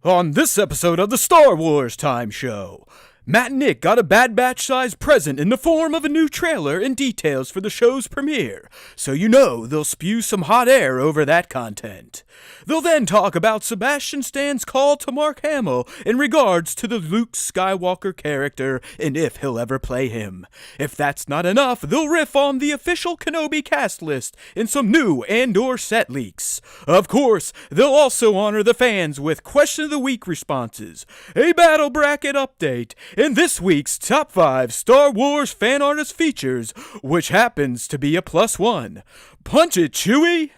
On this episode of the Star Wars Time Show, Matt and Nick got a Bad Batch-sized present in the form of a new trailer and details for the show's premiere, so you know they'll spew some hot air over that content. They'll then talk about Sebastian Stan's call to Mark Hamill in regards to the Luke Skywalker character and if he'll ever play him. If that's not enough, they'll riff on the official Kenobi cast list and some new Andor set leaks. Of course, they'll also honor the fans with Question of the Week responses, a battle bracket update, and this week's Top 5 Star Wars Fan Artist Features, which happens to be a +1. Punch it, Chewie!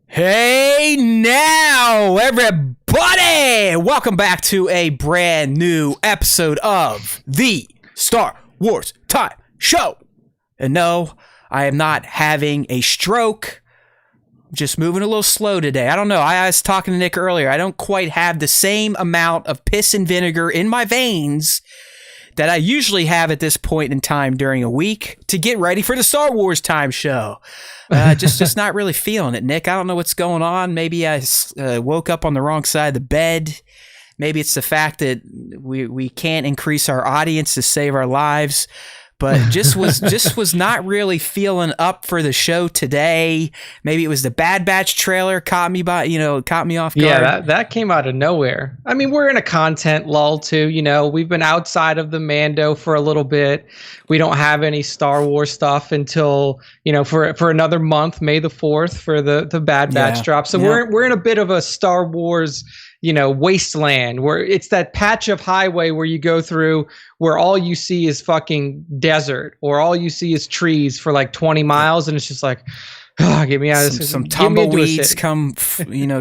Hey now, everybody! Welcome back to a brand new episode of the Star Wars Time Show. And no, I am not having a stroke. I'm just moving a little slow today. I don't know. I was talking to Nick earlier. I don't quite have the same amount of piss and vinegar in my veins that I usually have at this point in time during a week to get ready for the Star Wars Time Show. Just not really feeling it, Nick. I don't know what's going on. Maybe I woke up on the wrong side of the bed. Maybe it's the fact that we can't increase our audience to save our lives. But just was not really feeling up for the show today. Maybe it was the Bad Batch trailer caught me off guard. Yeah, that came out of nowhere. I mean, we're in a content lull too. You know, we've been outside of the Mando for a little bit. We don't have any Star Wars stuff until for another month, May the 4th for the Bad Batch drop. So we're in a bit of a Star Wars wasteland where it's that patch of highway where you go through where all you see is fucking desert or all you see is trees for like 20 miles. And it's just like, get me out of this. Some tumbleweeds come flipping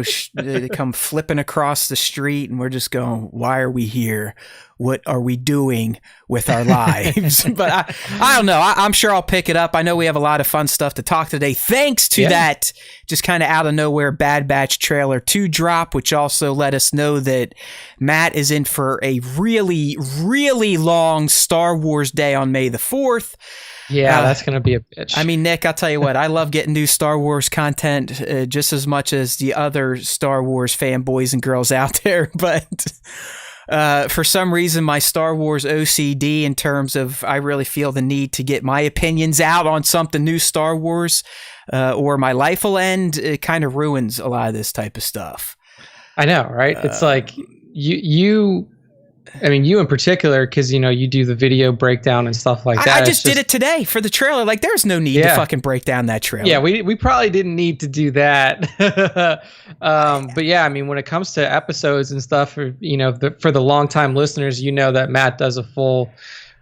across the street and we're just going, why are we here? What are we doing with our lives? But I don't know. I'm sure I'll pick it up. I know we have a lot of fun stuff to talk today. Thanks to that just kind of out of nowhere Bad Batch trailer 2 drop, which also let us know that Matt is in for a really, really long Star Wars day on May the 4th. Yeah, that's going to be a bitch. I mean, Nick, I'll tell you what, I love getting new Star Wars content just as much as the other Star Wars fanboys and girls out there. But for some reason, my Star Wars OCD in terms of I really feel the need to get my opinions out on something new Star Wars or my life will end, it kind of ruins a lot of this type of stuff. I know, right? It's like you in particular, because you do the video breakdown and stuff like that. I just did it today for the trailer. Like, there's no need to fucking break down that trailer. Yeah, we probably didn't need to do that. But yeah, I mean, when it comes to episodes and stuff, for the longtime listeners, that Matt does a full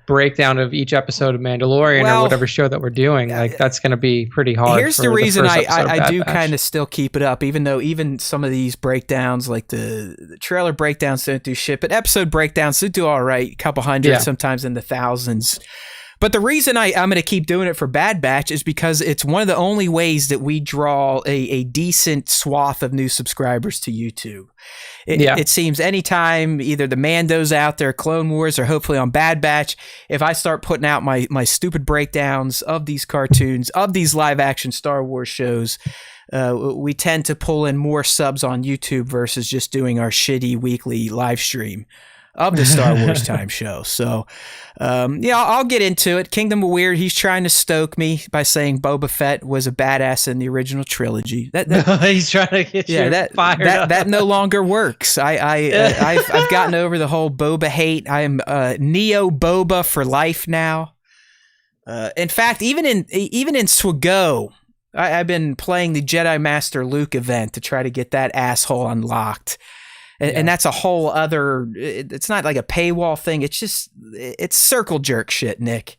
breakdown of each episode of Mandalorian or whatever show that we're doing. Like, that's going to be pretty hard. Here's the reason I do kind of still keep it up, even though even some of these breakdowns, like the trailer breakdowns don't do shit, but episode breakdowns do all right, a couple hundred, sometimes in the thousands. But the reason I'm going to keep doing it for Bad Batch is because it's one of the only ways that we draw a decent swath of new subscribers to YouTube. It seems anytime either the Mando's out there, Clone Wars, or hopefully on Bad Batch, if I start putting out my stupid breakdowns of these cartoons, of these live action Star Wars shows, we tend to pull in more subs on YouTube versus just doing our shitty weekly live stream of the Star Wars Time Show. So, I'll get into it. Kingdom of Weird, he's trying to stoke me by saying Boba Fett was a badass in the original trilogy. He's trying to get you fired up. That no longer works. I've gotten over the whole Boba hate. I am Neo Boba for life now. In fact, even in Swago, I've been playing the Jedi Master Luke event to try to get that asshole unlocked. And that's a whole other, it's not like a paywall thing. It's circle jerk shit, Nick.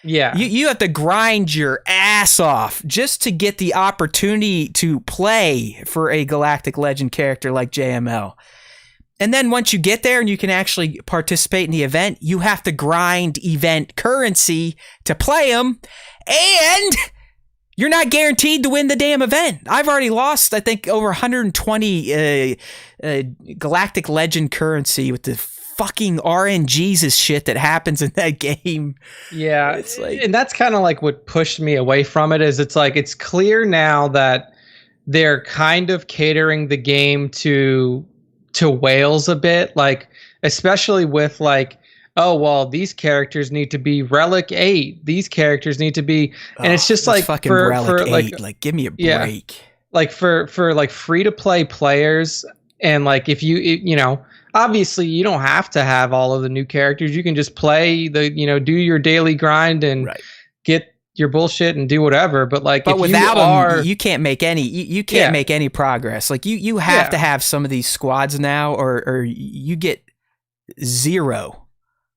Yeah. You have to grind your ass off just to get the opportunity to play for a Galactic Legend character like JML. And then once you get there and you can actually participate in the event, you have to grind event currency to play them. And you're not guaranteed to win the damn event. I've already lost, I think, over 120 Galactic Legend currency with the fucking RNGesus shit that happens in that game. Yeah, it's like, and that's kind of like what pushed me away from it. Is it's like it's clear now that they're kind of catering the game to whales a bit, like especially with like, oh well, these characters need to be Relic 8. These characters need to be, and it's just like fucking Relic 8. Like, give me a break. Like for like free to play players, and like if you know. Obviously, you don't have to have all of the new characters. You can just play do your daily grind and get your bullshit and do whatever. But like, but without them, you can't make any. You can't make any progress. Like you have to have some of these squads now, or you get zero.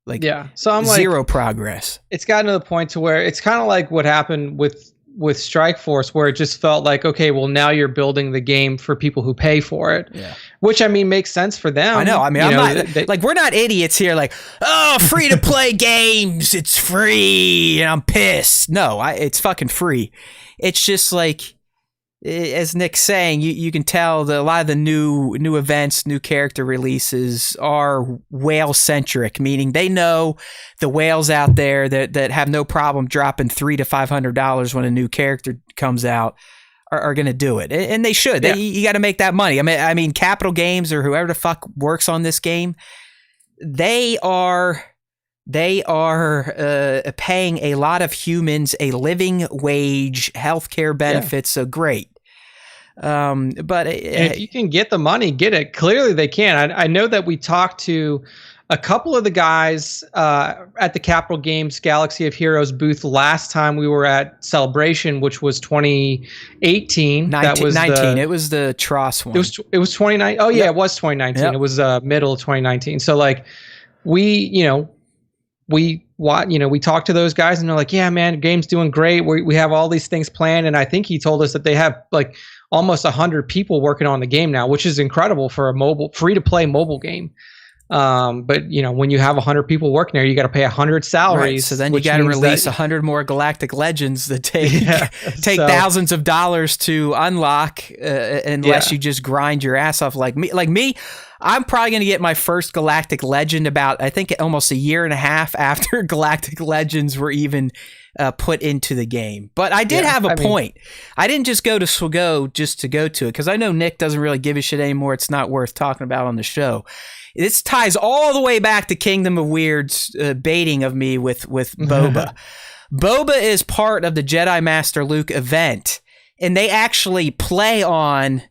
Like so I'm zero progress. It's gotten to the point to where it's kind of like what happened with Strike Force, where it just felt like, okay, well now you're building the game for people who pay for it. Yeah. Which I mean makes sense for them. I know. I mean, I'm not like, we're not idiots here. Like, oh, free to play games, it's free, and I'm pissed. No, it's fucking free. It's just like, as Nick's saying, you can tell that a lot of the new events, new character releases are whale centric, meaning they know the whales out there that have no problem dropping $300 to $500 when a new character comes out are going to do it, and they should. You got to make that money. I mean, Capital Games or whoever the fuck works on this game, they are paying a lot of humans a living wage, healthcare benefits. So great. But if you can get the money, get it. Clearly they can. I know that we talked to a couple of the guys at the Capital Games Galaxy of Heroes booth last time we were at Celebration, which was 2018. That was 19. It was the Tross one. It was 2019. Oh yeah, it was 2019. Yep. It was middle of 2019. So like we talked to those guys and they're like, yeah, man, the game's doing great. We have all these things planned, and I think he told us that they have like almost 100 people working on the game now, which is incredible for a free to play mobile game. But when you have 100 people working there, you got to pay 100 salaries. Right, so then you got to release 100 more Galactic Legends that take thousands of dollars to unlock, unless you just grind your ass off. Like me, I'm probably going to get my first Galactic Legend about, I think, almost a year and a half after Galactic Legends were even put into the game. But I did have a point. I didn't just go to Swago just to go to it, because I know Nick doesn't really give a shit anymore. It's not worth talking about on the show. This ties all the way back to Kingdom of Weird's baiting of me with Boba. Boba is part of the Jedi Master Luke event, and they actually play on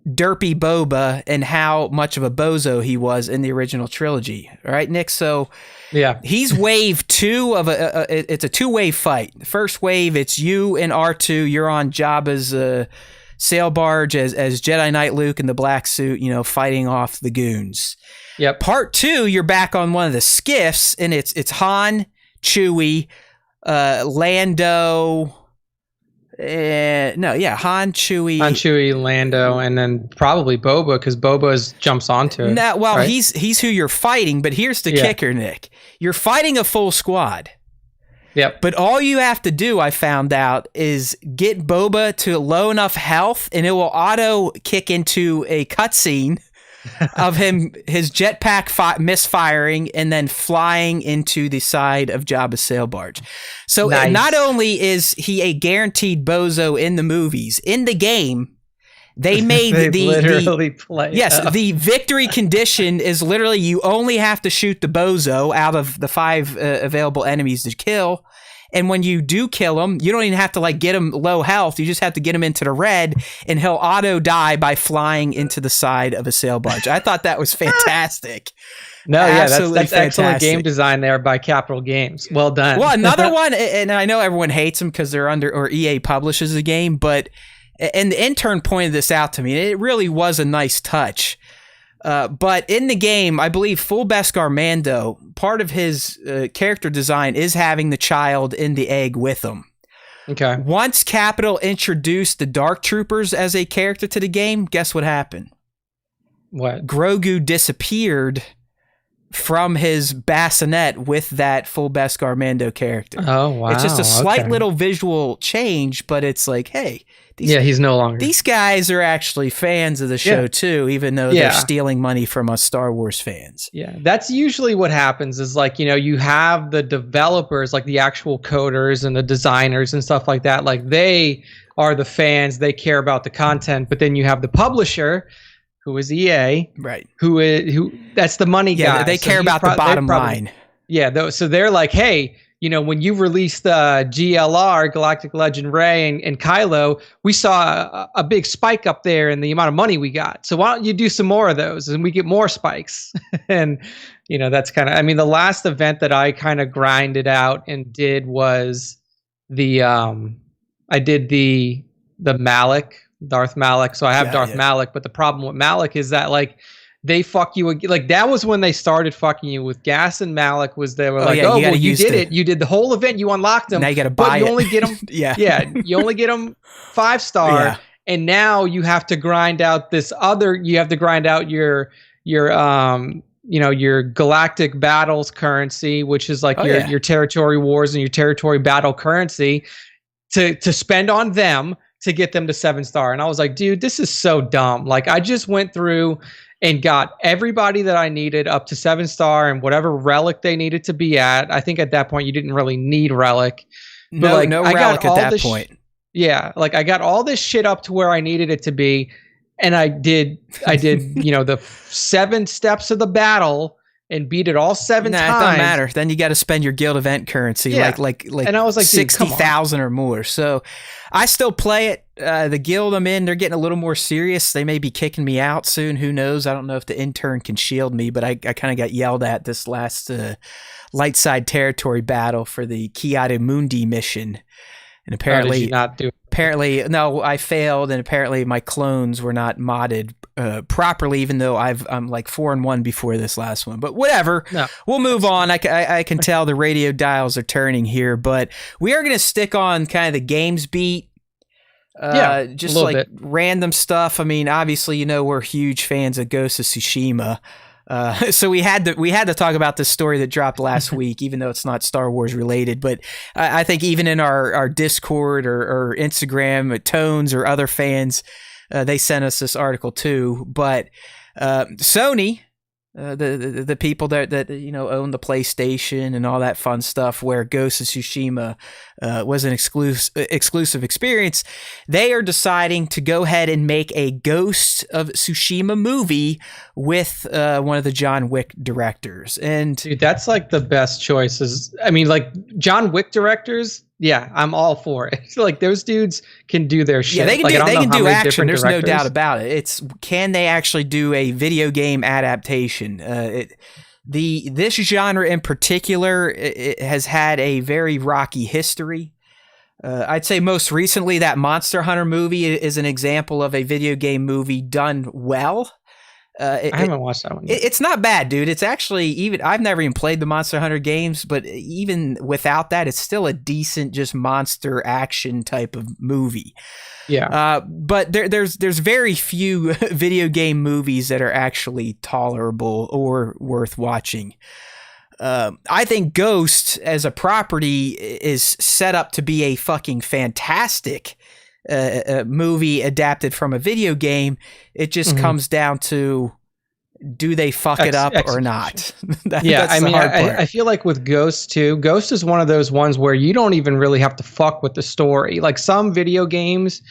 Derpy Boba and how much of a bozo he was in the original trilogy. All right, Nick? So he's wave 2 of it's a 2-wave fight. The first wave, it's you and R2. You're on Jabba's sail barge as Jedi Knight Luke in the black suit, fighting off the goons. Yep. Part 2, you're back on one of the skiffs, and it's Han, Chewie, Lando. Han, Chewie, Lando, and then probably Boba, because Boba jumps onto it. Right? He's who you're fighting, but here's the kicker, Nick. You're fighting a full squad. Yep. But all you have to do, I found out, is get Boba to low enough health, and it will auto kick into a cutscene of his jetpack misfiring and then flying into the side of Jabba's sail barge. So not only is he a guaranteed bozo in the movies, in the game, they made the victory condition is literally you only have to shoot the bozo out of the 5 available enemies to kill. And when you do kill him, you don't even have to get him low health. You just have to get him into the red, and he'll auto die by flying into the side of a sail barge. I thought that was fantastic. That's excellent game design there by Capital Games. Well done. Well, another one, and I know everyone hates them because they're or EA publishes the game, but and the intern pointed this out to me, and it really was a nice touch. But in the game, I believe full Beskar Mando, part of his character design is having the child in the egg with him. Okay. Once Capital introduced the Dark Troopers as a character to the game, guess what happened? What? Grogu disappeared from his bassinet with that full Beskar Mando character. Oh, wow. It's just a slight okay. little visual change, but it's like, hey, he's no longer. these guys are actually fans of the show too, even though they're stealing money from us Star Wars fans. Yeah, that's usually what happens is like, you have the developers, like the actual coders and the designers and stuff like that. Like they are the fans, they care about the content, but then you have the publisher, who is EA, right? Who that's the money guy. They care about the bottom line. Yeah, so they're like, hey, when you released GLR, Galactic Legend Ray and Kylo, we saw a big spike up there in the amount of money we got. So why don't you do some more of those and we get more spikes? And, that's kind of, the last event that I kind of grinded out and did was I did the Malak, Darth Malak. So I have Darth Malak, but the problem with Malak is that like they fuck you like that was when they started fucking you with Gas and Malak was they were like, you did it. You did the whole event, you unlocked them. Now you got to buy you only get them you only get them 5-star and now you have to grind out your galactic battles currency, which is like your territory wars and your territory battle currency to spend on them to get them to 7-star. And I was like, dude, this is so dumb. Like I just went through and got everybody that I needed up to 7-star and whatever relic they needed to be at. I think at that point you didn't really need relic. But no relic at that point. Like I got all this shit up to where I needed it to be. And I did, the 7 steps of the battle and beat it all 7 times. It doesn't matter. Then you got to spend your guild event currency, like and I was like 60,000 or more. So I still play it. The guild I'm in, they're getting a little more serious. They may be kicking me out soon. Who knows? I don't know if the intern can shield me, but I kind of got yelled at this last light side territory battle for the Kiade Mundi mission. And apparently, did you not do it? Apparently, no, I failed, and apparently my clones were not modded properly, even though I'm like 4-1 before this last one. But whatever, we'll move on. I can tell the radio dials are turning here, but we are going to stick on kind of the games beat. Just like bit. Random stuff. Obviously, we're huge fans of Ghost of Tsushima. So we had to talk about this story that dropped last week, even though it's not Star Wars related. But I think even in our Discord or Instagram, Tones or other fans, they sent us this article too. But Sony, the people that own the PlayStation and all that fun stuff, where Ghost of Tsushima was an exclusive experience, they are deciding to go ahead and make a Ghost of Tsushima movie with one of the John Wick directors. And dude, that's like the best choices. Like John Wick directors. Yeah, I'm all for it. Like those dudes can do their shit. Yeah, they can do action. There's no doubt about it. It's can they actually do a video game adaptation? This genre in particular, it has had a very rocky history. I'd say most recently that Monster Hunter movie is an example of a video game movie done well. I haven't watched that one yet. It's not bad, dude. It's actually I've never even played the Monster Hunter games, but even without that, it's still a decent, just monster action type of movie. Yeah. But there's very few video game movies that are actually tolerable or worth watching. I think Ghost as a property is set up to be a fucking fantastic a movie adapted from a video game. It just comes down to, do they fuck it up or not? I feel like with Ghost too, Ghost is one of those ones where you don't even really have to fuck with the story. Like some video games,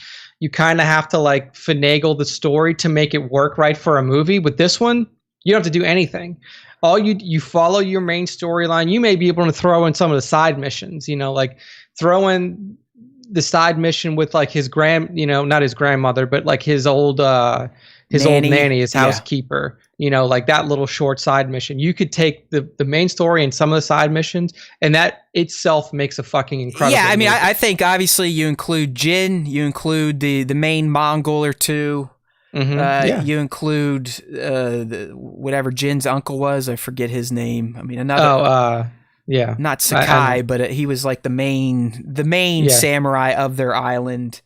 you kind of have to like finagle the story to make it work right for a movie. With this one, you don't have to do anything. All you follow your main storyline. You may be able to throw in some of the side missions, like throw in the side mission with like his not his grandmother, but like his old nanny, his housekeeper, like that little short side mission. You could take the main story and some of the side missions, and that itself makes a fucking incredible movie. I think obviously you include Jin, you include the main Mongol or two. You include whatever Jin's uncle was. I forget his name. Not Sakai, but he was like the main samurai of their island.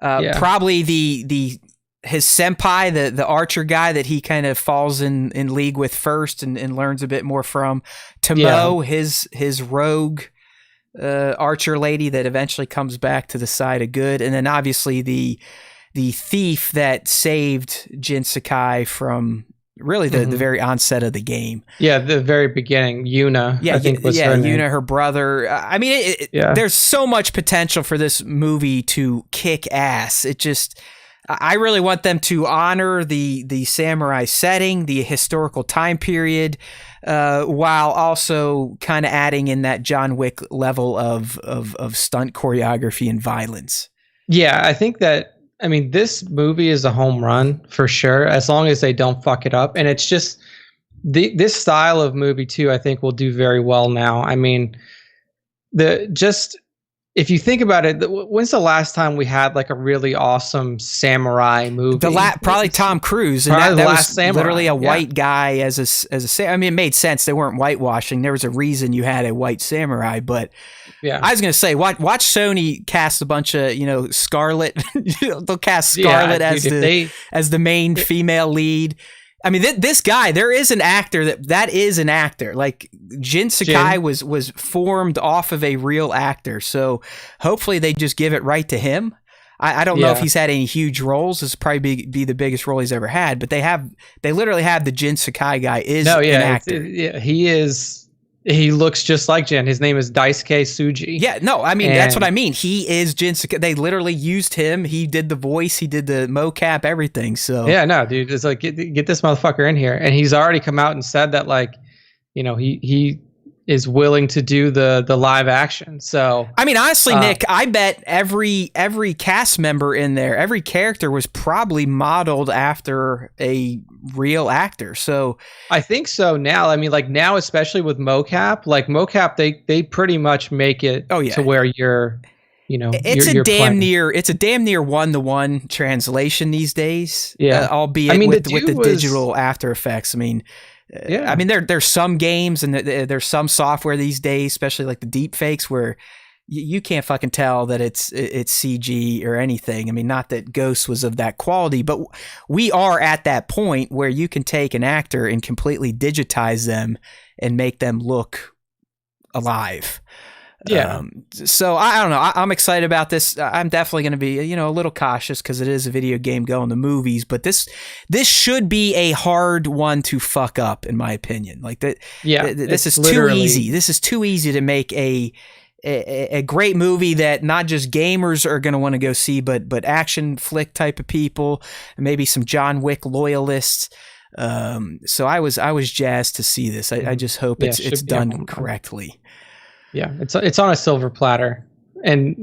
Probably the his senpai, the archer guy that he kind of falls in league with first and learns a bit more from. Tomo, his rogue archer lady that eventually comes back to the side of good, and then obviously the thief that saved Jin Sakai from really the very onset of the game. Yeah, the very beginning, Yuna. Yeah, I think was her name. Yuna, her brother. I mean, there's so much potential for this movie to kick ass. It just, I really want them to honor the samurai setting, the historical time period, while also kind of adding in that John Wick level of stunt choreography and violence. Yeah, I think that. I mean, this movie is a home run for sure, as long as they don't fuck it up. And it's just this style of movie too, I think will do very well now. I mean, if you think about it, when's the last time we had like a really awesome samurai movie? Probably Tom Cruise, and that was samurai. Literally a white guy as a. I mean, it made sense. They weren't whitewashing. There was a reason you had a white samurai, but. Yeah, I was gonna say, watch Sony cast a bunch of Scarlet. They'll cast Scarlet as the main female lead. I mean, this guy, there is an actor that is an actor. Like Jin Sakai was formed off of a real actor, so hopefully they just give it right to him. I don't know if he's had any huge roles. This will probably be the biggest role he's ever had. But they literally have the Jin Sakai guy is an actor. He is. He looks just like Jin. His name is Daisuke Tsuji. Yeah, no, I mean, that's what I mean. He is Jin Sakai. They literally used him. He did the voice. He did the mocap, everything. So yeah, no, dude, it's like, get this motherfucker in here. And he's already come out and said that, like, he is willing to do the live action. So I mean, honestly, Nick, I bet every cast member in there, every character was probably modeled after a real actor. So I think so now. I mean, like now, especially with mocap, they pretty much make it to where you're it's a damn near 1-to-1 translation these days. Yeah, albeit with the digital After Effects. I mean. Yeah, I mean there's some games and there's some software these days, especially like the deep fakes, where you can't fucking tell that it's CG or anything. I mean, not that Ghost was of that quality, but we are at that point where you can take an actor and completely digitize them and make them look alive. Yeah. So I don't know. I'm excited about this. I'm definitely going to be, a little cautious because it is a video game going to movies, but this should be a hard one to fuck up, in my opinion. Like that. Yeah. This is too easy. This is too easy to make a great movie that not just gamers are going to want to go see, but action flick type of people, and maybe some John Wick loyalists. So I was jazzed to see this. I just hope it's done correctly. Yeah, it's on a silver platter, and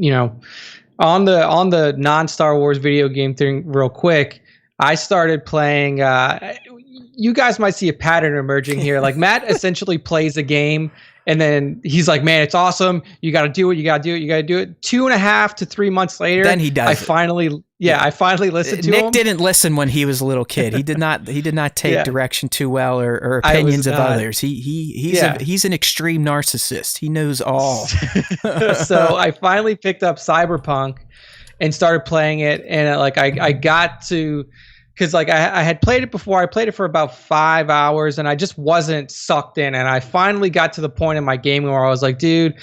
on the non-Star Wars video game thing, real quick, I started playing. You guys might see a pattern emerging here. Like Matt essentially plays a game, and then he's like, "Man, it's awesome! You got to do it! You got to do it! You got to do it!" 2.5 to 3 months later, then he does. I finally listened to him. Nick didn't listen when he was a little kid. He did not take direction too well or opinions of others. He's an extreme narcissist. He knows all. So I finally picked up Cyberpunk and started playing it, and I got to, because I had played it before. I played it for about 5 hours, and I just wasn't sucked in. And I finally got to the point in my game where I was like, dude,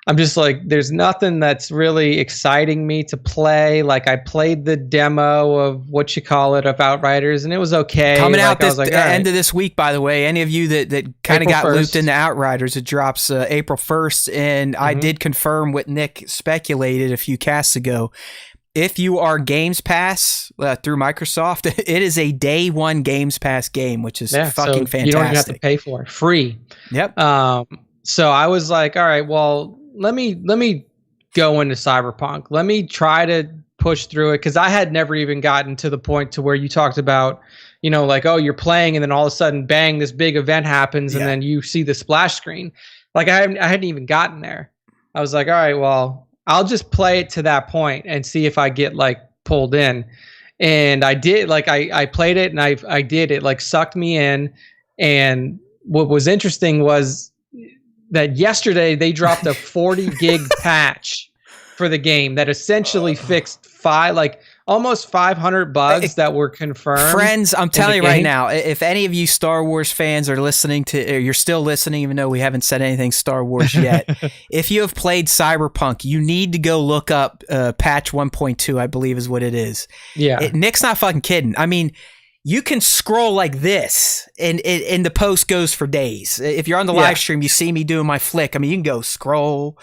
I'm just like, there's nothing that's really exciting me to play. Like I played the demo of of Outriders, and it was okay. Coming out this end of this week, by the way. Any of you that kind of got looped into Outriders, it drops April 1st, and I did confirm what Nick speculated a few casts ago. If you are Games Pass through Microsoft, it is a day one Games Pass game, which is fucking fantastic. You don't even have to pay for it. Free. Yep. So I was like, all right, well, let me go into Cyberpunk. Let me try to push through it, because I had never even gotten to the point to where you talked about, like, oh, you're playing and then all of a sudden, bang, this big event happens, and then you see the splash screen. Like I hadn't even gotten there. I was like, all right, well, I'll just play it to that point and see if I get pulled in. And I did. I played it and I did. It sucked me in. And what was interesting was that yesterday they dropped a 40 gig patch for the game that essentially fixed almost 500 bugs that were confirmed. Friends, I'm telling you right now, if any of you Star Wars fans are listening to, or you're still listening, even though we haven't said anything Star Wars yet, if you have played Cyberpunk, you need to go look up patch 1.2, I believe is what it is. Yeah. Nick's not fucking kidding. I mean, you can scroll like this, and the post goes for days. If you're on the live stream, you see me doing my flick. I mean, you can go scroll,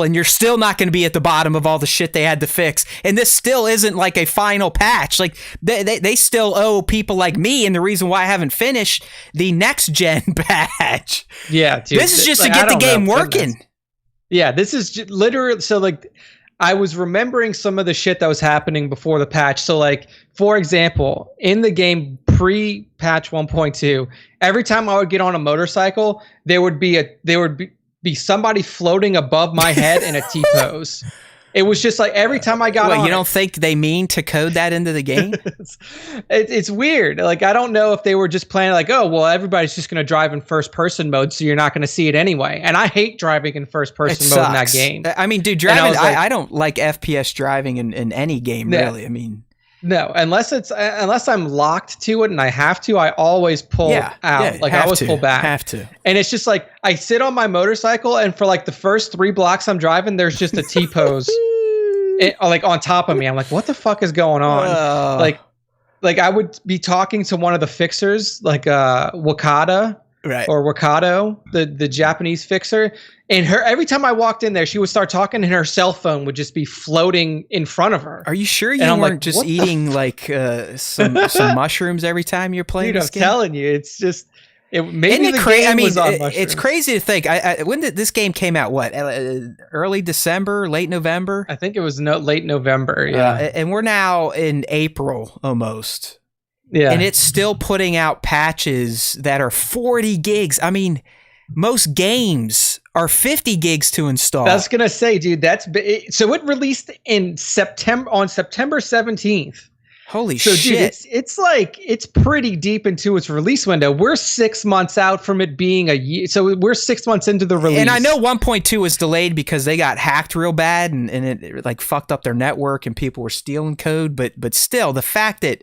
and you're still not going to be at the bottom of all the shit they had to fix. And this still isn't like a final patch. Like they still owe people like me, and the reason why I haven't finished the next gen patch. Yeah, dude, this is just to get the game working. Yeah, this is literally so like. I was remembering some of the shit that was happening before the patch. So like, for example, in the game pre-patch 1.2, every time I would get on a motorcycle, there would be somebody floating above my head in a T-pose. It was just like every time I got on. You don't think they mean to code that into the game? It's weird. Like, I don't know if they were just planning like, oh, well, everybody's just going to drive in first person mode, so you're not going to see it anyway. And I hate driving in first person mode in that game. I mean, dude, driving, I don't like FPS driving in any game, really. I mean, no, unless I'm locked to it and I have to, I always pull out. Like I always pull back. Have to. And it's just like I sit on my motorcycle and for like the first 3 blocks I'm driving, there's just a T-pose like on top of me. I'm like, what the fuck is going on? Like I would be talking to one of the fixers, like Wakata. Right. Or Wakado, the Japanese fixer. And every time I walked in there, she would start talking and her cell phone would just be floating in front of her. Are you sure you weren't just eating like some mushrooms every time you're playing this game? I'm telling you, it's just maybe the game was on mushrooms. It's crazy to think. When did this game came out? What, early December, late November? I think it was late November. Yeah, and we're now in April almost. Yeah. And it's still putting out patches that are 40 gigs. I mean, most games are 50 gigs to install. I was going to say, dude, so it released on September 17th. Holy shit. Dude, it's pretty deep into its release window. We're 6 months out from it being a year. So we're 6 months into the release. And I know 1.2 was delayed because they got hacked real bad and it like fucked up their network and people were stealing code. But still, the fact that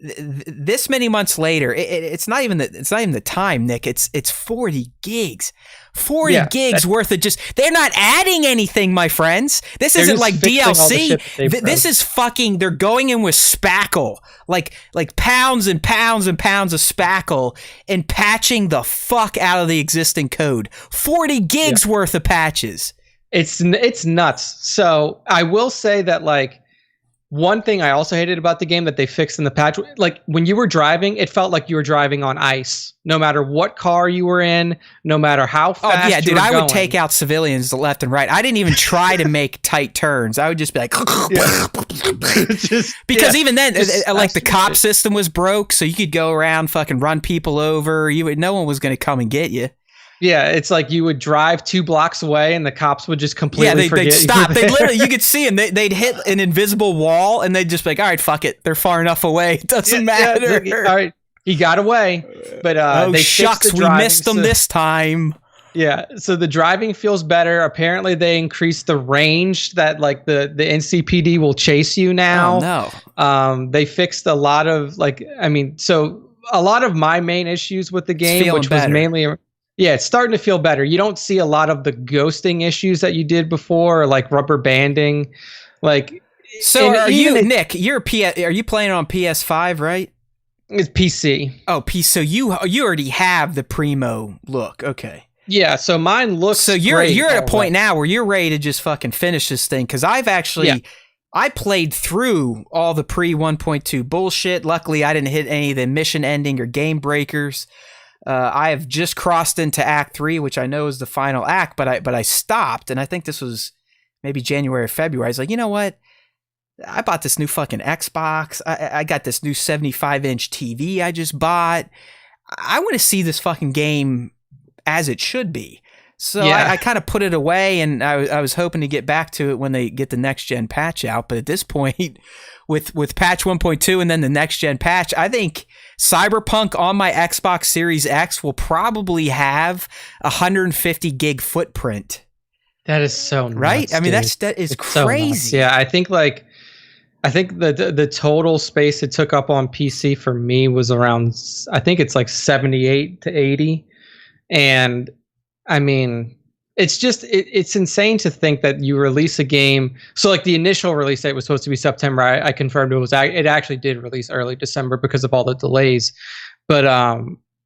this many months later, it's not even the time, Nick. It's 40 gigs. 40 gigs worth of they're not adding anything, my friends. This isn't like DLC. This is fucking, they're going in with spackle, like pounds and pounds and pounds of spackle and patching the fuck out of the existing code. 40 gigs worth of patches. It's nuts. So I will say that like, one thing I also hated about the game that they fixed in the patch, like when you were driving, it felt like you were driving on ice. No matter what car you were in, no matter how fast you were going. I would take out civilians left and right. I didn't even try to make tight turns. I would just be like, because even then, like the cop system was broke, so you could go around fucking run people over. No one was going to come and get you. Yeah, it's like you would drive 2 blocks away and the cops would just completely forget. They'd stop. They'd literally, you could see them. They'd hit an invisible wall and they'd just be like, all right, fuck it. They're far enough away. It doesn't matter. All right, he got away. But they shucks, we missed them this time. Yeah, so the driving feels better. Apparently they increased the range that like the NCPD will chase you now. Oh, no. They fixed a lot of so a lot of my main issues with the game, which was mainly... Yeah, it's starting to feel better. You don't see a lot of the ghosting issues that you did before, or like rubber banding. Like, so are you, Nick? Are you playing on PS5, right? It's PC. Oh, PC. So you already have the primo look. Okay. Yeah. So mine looks. So you're at a point now where you're ready to just fucking finish this thing, because I've actually. I played through all the pre 1.2 bullshit. Luckily, I didn't hit any of the mission ending or game breakers. I have just crossed into Act 3, which I know is the final act, but I stopped, and I think this was maybe January or February. I was like, you know what? I bought this new fucking Xbox. I got this new 75-inch TV I just bought. I want to see this fucking game as it should be. So I kind of put it away, and I was hoping to get back to it when they get the next-gen patch out. But at this point, with patch 1.2 and then the next-gen patch, I think Cyberpunk on my Xbox Series X will probably have 150 gig footprint. That is so nuts, right? I mean, dude. that is It's so crazy. nuts. Yeah, I think the total space it took up on PC for me was around, I think it's like 78 to 80. And I mean, it's just it's insane to think that you release a game. So like the initial release date was supposed to be September. I confirmed it actually did release early December because of all the delays. But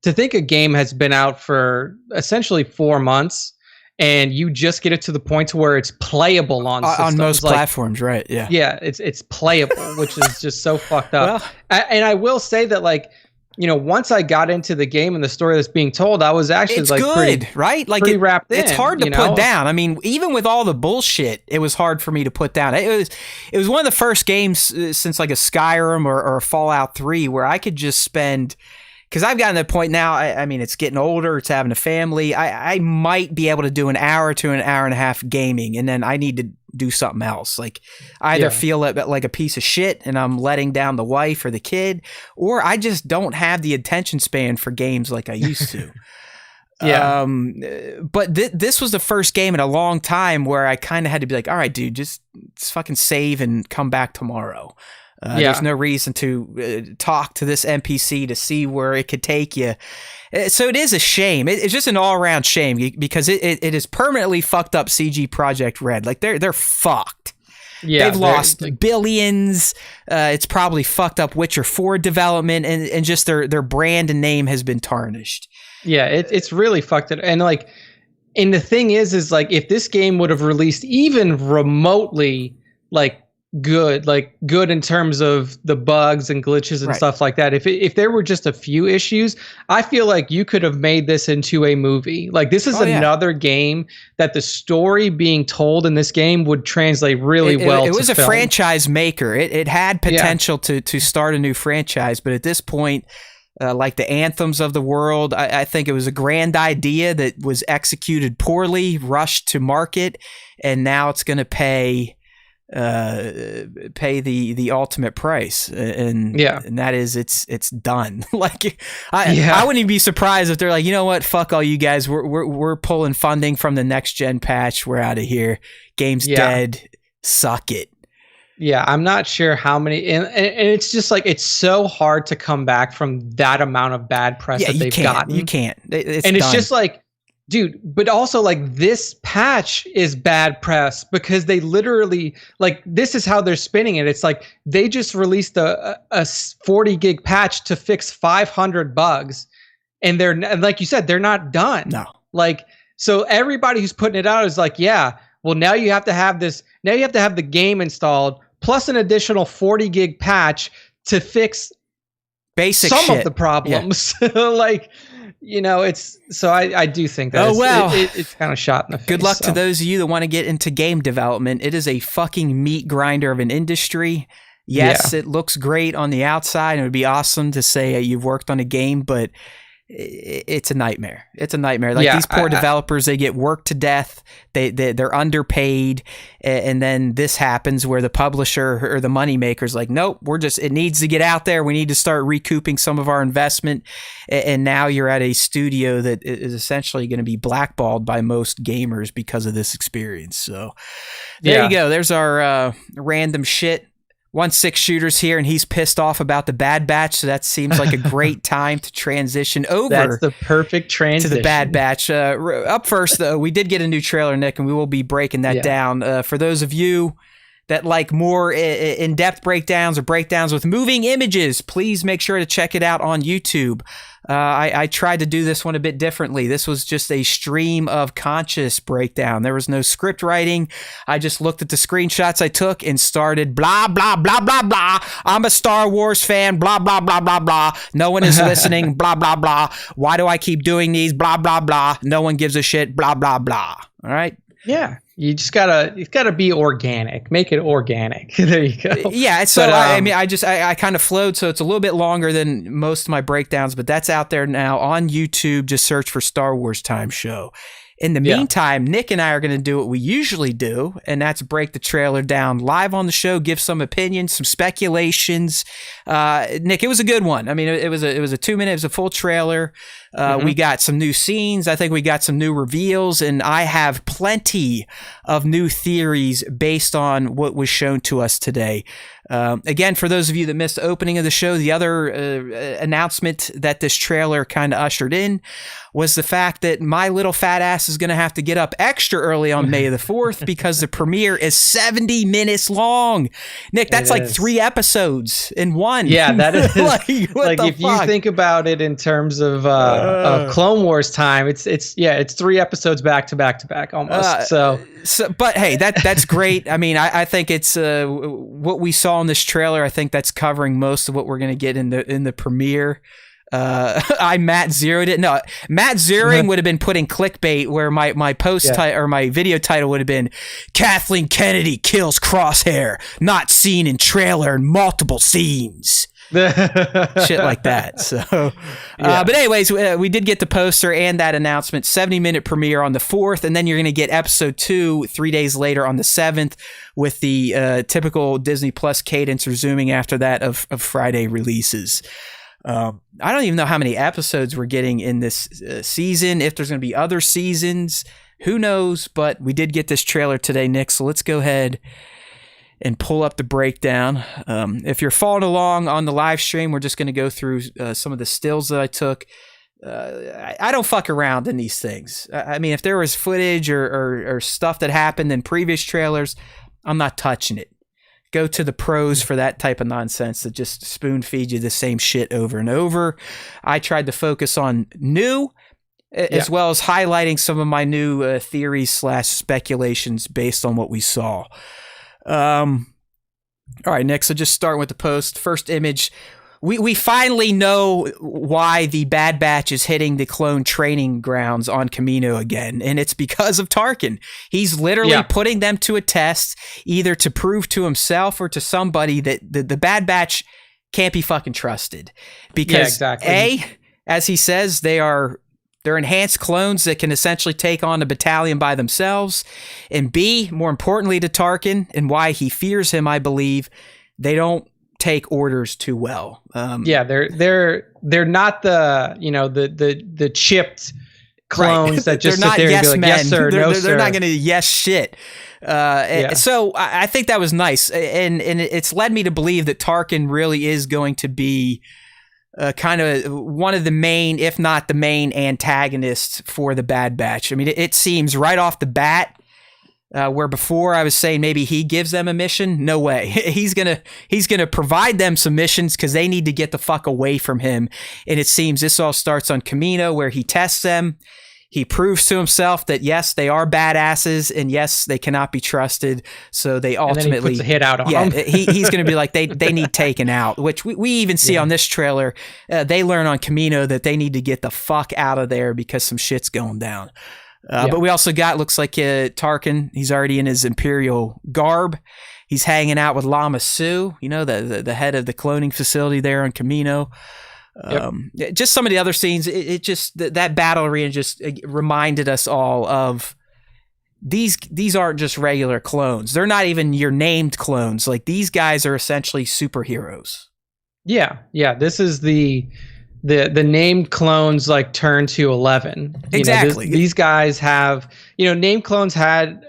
to think a game has been out for essentially 4 months and you just get it to the point to where it's playable on systems, most platforms, right? Yeah. Yeah, it's playable, which is just so fucked up. Well, And I will say that, like, you know, once I got into the game and the story that's being told, I was actually it's like good, right? Like pretty wrapped in. It's hard to put down. I mean, even with all the bullshit, it was hard for me to put down. It was one of the first games since like a Skyrim or a Fallout 3 where I could just spend. Because I've gotten to the point now, I mean, it's getting older, it's having a family. I might be able to do an hour to an hour and a half gaming, and then I need to do something else. Like, either feel like a piece of shit and I'm letting down the wife or the kid, or I just don't have the attention span for games like I used to. Yeah. But this was the first game in a long time where I kind of had to be like, all right, dude, just fucking save and come back tomorrow. There's no reason to talk to this NPC to see where it could take you. So it is a shame. It's just an all-around shame because it has permanently fucked up CG Projekt Red. Like they're fucked. Yeah, they've lost billions. It's probably fucked up Witcher 4 development, and just their brand and name has been tarnished. Yeah, it's really fucked it. And like, and the thing is like, if this game would have released even remotely like good in terms of the bugs and glitches and stuff like that, if there were just a few issues, I feel like you could have made this into a movie. Like, this is another game that the story being told in this game would translate really well. It was a film. Franchise maker. It had potential to start a new franchise, but at this point, like the Anthems of the world, I think it was a grand idea that was executed poorly, rushed to market, and now it's going to pay the ultimate price, and that is it's done. Like I wouldn't even be surprised if they're like, you know what, fuck all you guys, we're pulling funding from the next gen patch, we're out of here, game's dead, suck it. Yeah, I'm not sure how many, and it's just like, it's so hard to come back from that amount of bad press that they've gotten. You can't. It's and done. It's just like, dude, but also like, this patch is bad press because they literally, like, this is how they're spinning it. It's like they just released a 40 gig patch to fix 500 bugs, and like you said, they're not done. No. Like, so everybody who's putting it out is like, yeah, well, now you have to have this. Now you have to have the game installed plus an additional 40 gig patch to fix basic some shit of the problems. Yeah. Like, you know, it's so I do think that it's kind of shot in the face. Good luck to those of you that want to get into game development. It is a fucking meat grinder of an industry. Yes, it looks great on the outside, and it would be awesome to say you've worked on a game, but it's a nightmare. It's a nightmare. Like, these poor developers, they get worked to death. They're underpaid, and then this happens where the publisher or the moneymaker's like, nope, it needs to get out there. We need to start recouping some of our investment. And now you're at a studio that is essentially going to be blackballed by most gamers because of this experience. So there you go. There's our random shit. 1-6 shooters here, and he's pissed off about the Bad Batch, so that seems like a great time to transition over. That's the perfect transition to the Bad Batch. Up first, though, we did get a new trailer, Nick, and we will be breaking that down. For those of you that like more in-depth breakdowns or breakdowns with moving images, please make sure to check it out on YouTube. I tried to do this one a bit differently. This was just a stream of conscious breakdown. There was no script writing. I just looked at the screenshots I took and started blah, blah, blah, blah, blah. I'm a Star Wars fan, blah, blah, blah, blah, blah. No one is listening, blah, blah, blah. Why do I keep doing these, blah, blah, blah. No one gives a shit, blah, blah, blah. All right? Yeah. You just gotta be organic. Make it organic. There you go. Yeah. So I mean, I kind of flowed, so it's a little bit longer than most of my breakdowns, but that's out there now on YouTube. Just search for Star Wars Time Show. In the Yeah. meantime, Nick and I are going to do what we usually do, and that's break the trailer down live on the show, give some opinions, some speculations. Nick, it was a good one. I mean, it was a 2 minute, it was a full trailer. We got some new scenes. I think we got some new reveals, and I have plenty of new theories based on what was shown to us today. Again, for those of you that missed the opening of the show, the other announcement that this trailer kind of ushered in was the fact that my little fat ass is going to have to get up extra early on May the 4th because the premiere is 70 minutes long. Nick, that's like 3 episodes in one. Yeah, that is like if you think about it in terms of Clone Wars time, it's 3 episodes back to back to back almost. But hey, that's great. I mean, I think it's what we saw in this trailer. I think that's covering most of what we're going to get in the premiere. I Matt zeroed it. No, Matt zeroing would have been putting clickbait where my post or my video title would have been Kathleen Kennedy kills Crosshair, not seen in trailer in multiple scenes. Shit like that. So, but anyways, we did get the poster and that announcement. 70-minute premiere on the 4th, and then you're going to get episode 2 3 days later on the 7th, with the typical Disney Plus cadence resuming after that of Friday releases. I don't even know how many episodes we're getting in this season. If there's going to be other seasons, who knows? But we did get this trailer today, Nick. So let's go ahead and pull up the breakdown. If you're following along on the live stream, we're just going to go through some of the stills that I took. I don't fuck around in these things. I mean, if there was footage or stuff that happened in previous trailers, I'm not touching it. Go to the pros for that type of nonsense that just spoon feed you the same shit over and over. I tried to focus on new, as well as highlighting some of my new theories / speculations based on what we saw. All right, Nick, so just starting with the post. First image, we finally know why the Bad Batch is hitting the clone training grounds on Kamino again, and it's because of Tarkin. He's literally putting them to a test, either to prove to himself or to somebody that the Bad Batch can't be fucking trusted. Because A, as he says, they're enhanced clones that can essentially take on a battalion by themselves, and B, more importantly to Tarkin, and why he fears him, I believe, they don't take orders too well. They're not the chipped clones that just sit there and be like, yes sir, no sir. They're not going to yes shit. So I think that was nice, and it's led me to believe that Tarkin really is going to be kind of one of the main, if not the main, antagonists for the Bad Batch. I mean, it seems right off the bat. Where before I was saying maybe he gives them a mission. No way. He's gonna provide them some missions because they need to get the fuck away from him. And it seems this all starts on Kamino, where he tests them. He proves to himself that yes, they are badasses, and yes, they cannot be trusted. So they ultimately, and then he puts a hit out on them. He's going to be like, they need taken out, which we even see on this trailer. They learn on Kamino that they need to get the fuck out of there because some shit's going down. But we also got, looks like Tarkin, he's already in his Imperial garb. He's hanging out with Lama Su, the head of the cloning facility there on Kamino. Just some of the other scenes, it just, that battle arena just reminded us all of these aren't just regular clones. They're not even your named clones. Like, these guys are essentially superheroes. Yeah. This is the named clones like turn to 11. Exactly. These guys have, named clones had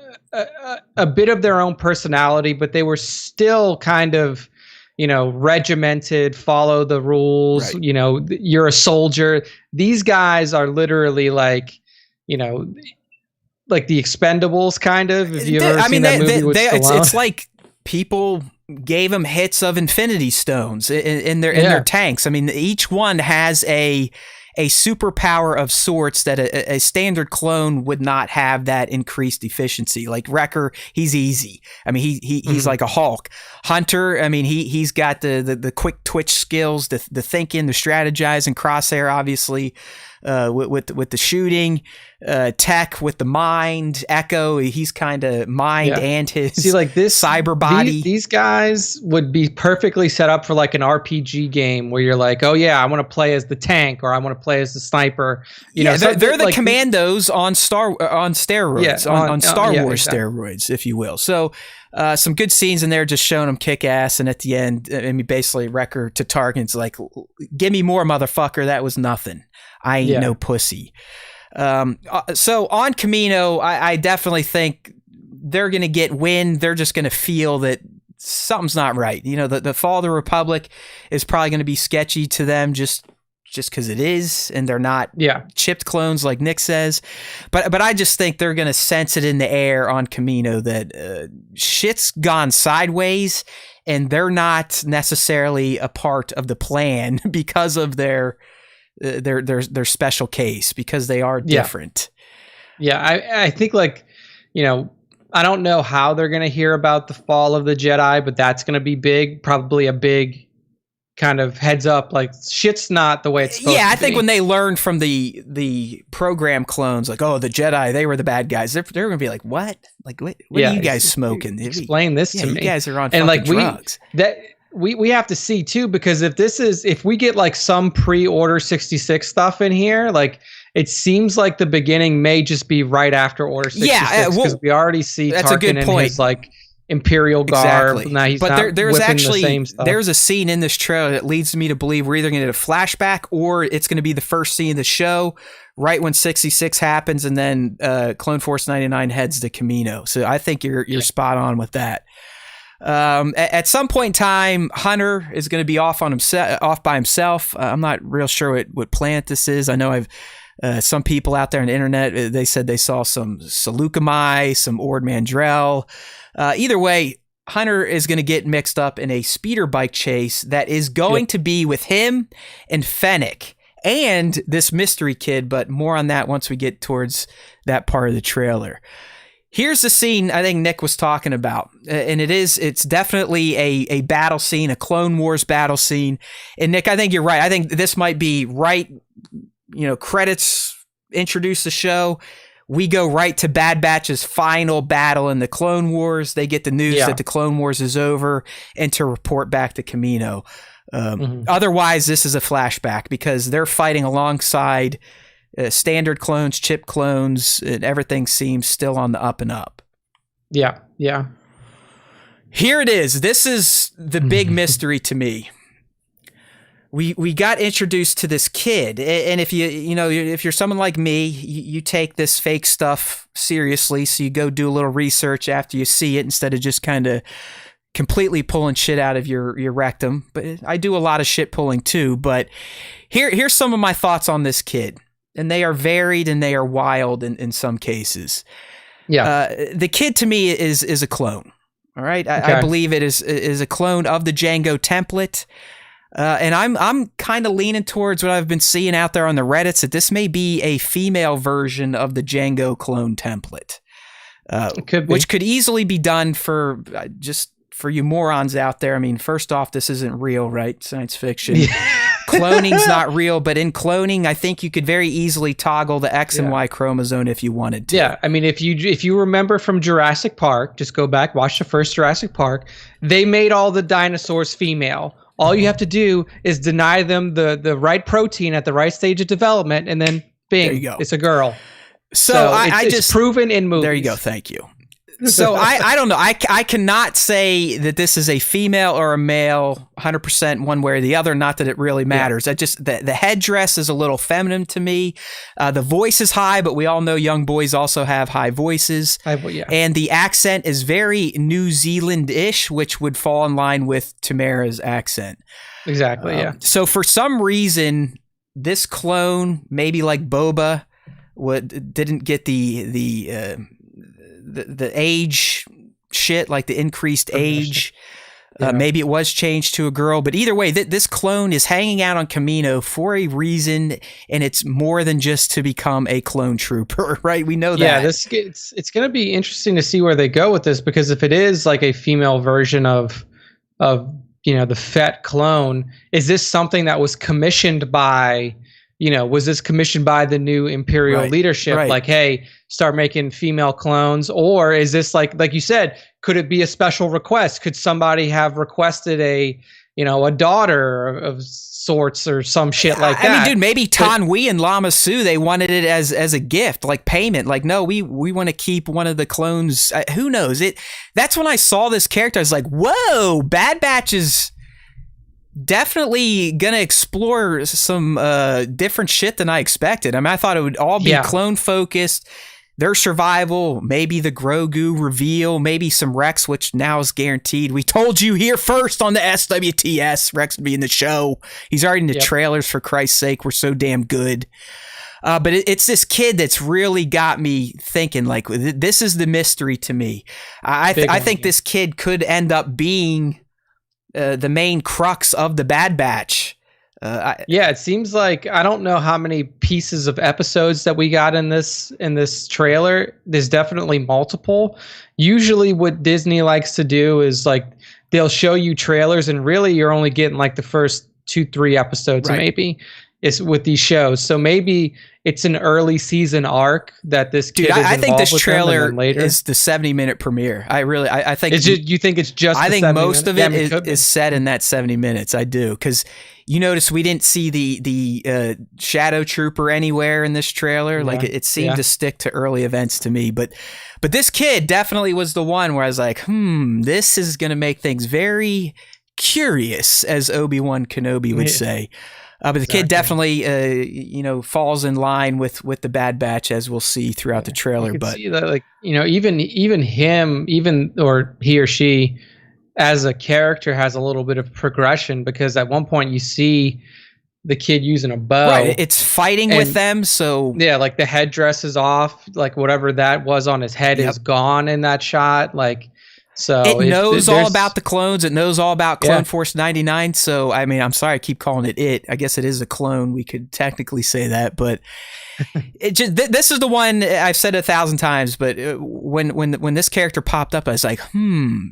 a bit of their own personality, but they were still kind of, regimented, follow the rules, right. You're a soldier. These guys are literally like, like the Expendables kind of. If you ever seen that movie with Stallone? It's like people gave them hits of Infinity Stones in their tanks. I mean, each one has a superpower of sorts that a standard clone would not have that increased efficiency. Like Wrecker, he's easy. I mean, he's like a Hulk. Hunter, I mean, he's got the quick twitch skills, the thinking, the strategizing. Crosshair, obviously. with the shooting. Tech with the mind. Echo, he's kind of mind and his cyber body. These guys would be perfectly set up for like an RPG game where you're like, oh yeah, I want to play as the tank or I want to play as the sniper. You know, they're the commandos on steroids, on Star Wars steroids, if you will. So some good scenes in there, just showing them kick ass, and at the end, I mean, basically Wrecker to Tarkin's like, give me more, motherfucker. That was nothing. I ain't no pussy. So on Kamino, I definitely think they're going to get wind. They're just going to feel that something's not right. You know, the fall of the Republic is probably going to be sketchy to them just because it is, and they're not chipped clones like Nick says. But I just think they're going to sense it in the air on Kamino that shit's gone sideways, and they're not necessarily a part of the plan because of their special case, because they are different. I think, like, you know, I don't know how they're going to hear about the fall of the Jedi, but that's going to be big, probably a big kind of heads up, like shit's not the way it's supposed to be. I think when they learned from the program clones, like, oh, the Jedi, they were the bad guys, they're going to be like, what? Like, what are you guys smoking? Explain this to me. You guys are on and fucking drugs. We have to see too, because if we get like some pre-Order 66 stuff in here, like it seems like the beginning may just be right after Order 66, because we already see Tarkin in his like Imperial garb. Exactly. Now he's there's actually the same stuff. There's a scene in this trailer that leads me to believe we're either going to get a flashback or it's going to be the first scene of the show right when 66 happens, and then Clone Force 99 heads to Kamino. So I think you're spot on with that. At some point in time, Hunter is going to be off by himself. I'm not real sure what planet this is. I know some people out there on the internet, they said they saw some Seleucami, some Ord Mandrell. Either way, Hunter is going to get mixed up in a speeder bike chase that is going to be with him and Fennec and this mystery kid, but more on that once we get towards that part of the trailer. Here's the scene I think Nick was talking about, and it's definitely a battle scene, a Clone Wars battle scene. And Nick, I think you're right. I think this might be right, you know, credits introduce the show. We go right to Bad Batch's final battle in the Clone Wars. They get the news that the Clone Wars is over and to report back to Kamino. Otherwise, this is a flashback because they're fighting alongside standard clones, chip clones, and everything seems still on the up and up. Yeah. Here it is. This is the big mystery to me. We got introduced to this kid, and if you're someone like me, you take this fake stuff seriously, so you go do a little research after you see it instead of just kind of completely pulling shit out of your rectum. But I do a lot of shit pulling too. But here's some of my thoughts on this kid, and they are varied and they are wild in some cases. The kid to me is a clone. All right, I believe it is a clone of the Django template. And I'm kind of leaning towards what I've been seeing out there on the Reddits, that this may be a female version of the Django clone template, which could easily be done for you morons out there. I mean, first off, this isn't real, right? Science fiction. Cloning's not real, but in cloning, I think you could very easily toggle the X and Y chromosome if you wanted to. Yeah, I mean, if you remember from Jurassic Park, just go back, watch the first Jurassic Park. They made all the dinosaurs female. All you have to do is deny them the right protein at the right stage of development, and then bing, there you go. It's a girl. So it's proven in movies. There you go. Thank you. So I don't know. I cannot say that this is a female or a male 100% one way or the other. Not that it really matters. I just the headdress is a little feminine to me. The voice is high, but we all know young boys also have high voices. And the accent is very New Zealand-ish, which would fall in line with Tamara's accent. Exactly. So for some reason, this clone, maybe like Boba, didn't get the age shit, like the increased age. Maybe it was changed to a girl, but either way, this clone is hanging out on Kamino for a reason, and it's more than just to become a clone trooper, right? We know that. Yeah, it's going to be interesting to see where they go with this, because if it is like a female version of the Fett clone, is this something that was commissioned by was this commissioned by the new Imperial leadership? right. Like, hey, start making female clones, or is this like you said? Could it be a special request? Could somebody have requested a daughter of sorts or some shit like that? I mean, dude, maybe Tanwi and Lama Su, they wanted it as a gift, like payment. Like, no, we want to keep one of the clones. Who knows? That's when I saw this character. I was like, whoa, Bad Batch is definitely gonna explore some different shit than I expected. I mean, I thought it would all be clone focused. Their survival, maybe the Grogu reveal, maybe some Rex, which now is guaranteed. We told you here first on the SWTS, Rex would be in the show. He's already in the trailers, for Christ's sake. We're so damn good. But it's this kid that's really got me thinking, like, this is the mystery to me. I think this kid could end up being the main crux of the Bad Batch. It seems like, I don't know how many pieces of episodes that we got in this trailer. There's definitely multiple. Usually what Disney likes to do is like they'll show you trailers and really you're only getting like the first 2-3 episodes maybe is with these shows. So maybe it's an early season arc that this kid is I think this with trailer is the 70-minute premiere. I think you think it's just I think most of it is set in that 70 minutes. I do, because you notice we didn't see the Shadow Trooper anywhere in this trailer. Like it seemed to stick to early events to me. But this kid definitely was the one where I was like, this is going to make things very curious, as Obi-Wan Kenobi would say. But the kid definitely, falls in line with the Bad Batch, as we'll see throughout the trailer. But see that, like, even him, or he or she, as a character, has a little bit of progression, because at one point you see the kid using a bow. Right, it's fighting with them. So like the headdress is off, like whatever that was on his head is gone in that shot. Like. So it knows all about the clones. It knows all about Clone Force 99. So, I mean, I'm sorry I keep calling it. I guess it is a clone. We could technically say that, but this is the one I've said 1,000 times. But when this character popped up, I was like,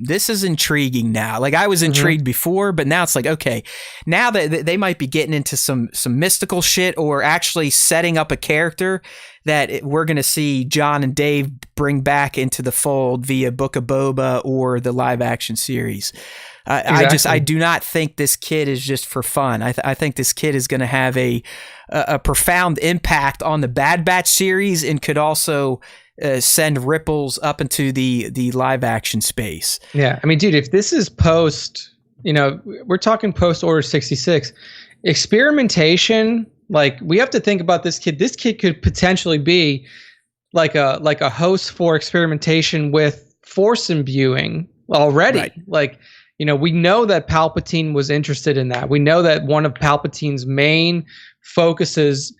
this is intriguing now. Like, I was intrigued before, but now it's like, okay, now that they might be getting into some mystical shit, or actually setting up a character that we're going to see John and Dave bring back into the fold via Book of Boba or the live action series. I do not think this kid is just for fun. I think this kid is going to have a profound impact on the Bad Batch series, and could also send ripples up into the live action space. Yeah. I mean, dude, if this is post, we're talking post Order 66, experimentation. Like, we have to think about this kid. This kid could potentially be like a host for experimentation with Force imbuing already. Right. Like, we know that Palpatine was interested in that. We know that one of Palpatine's main focuses,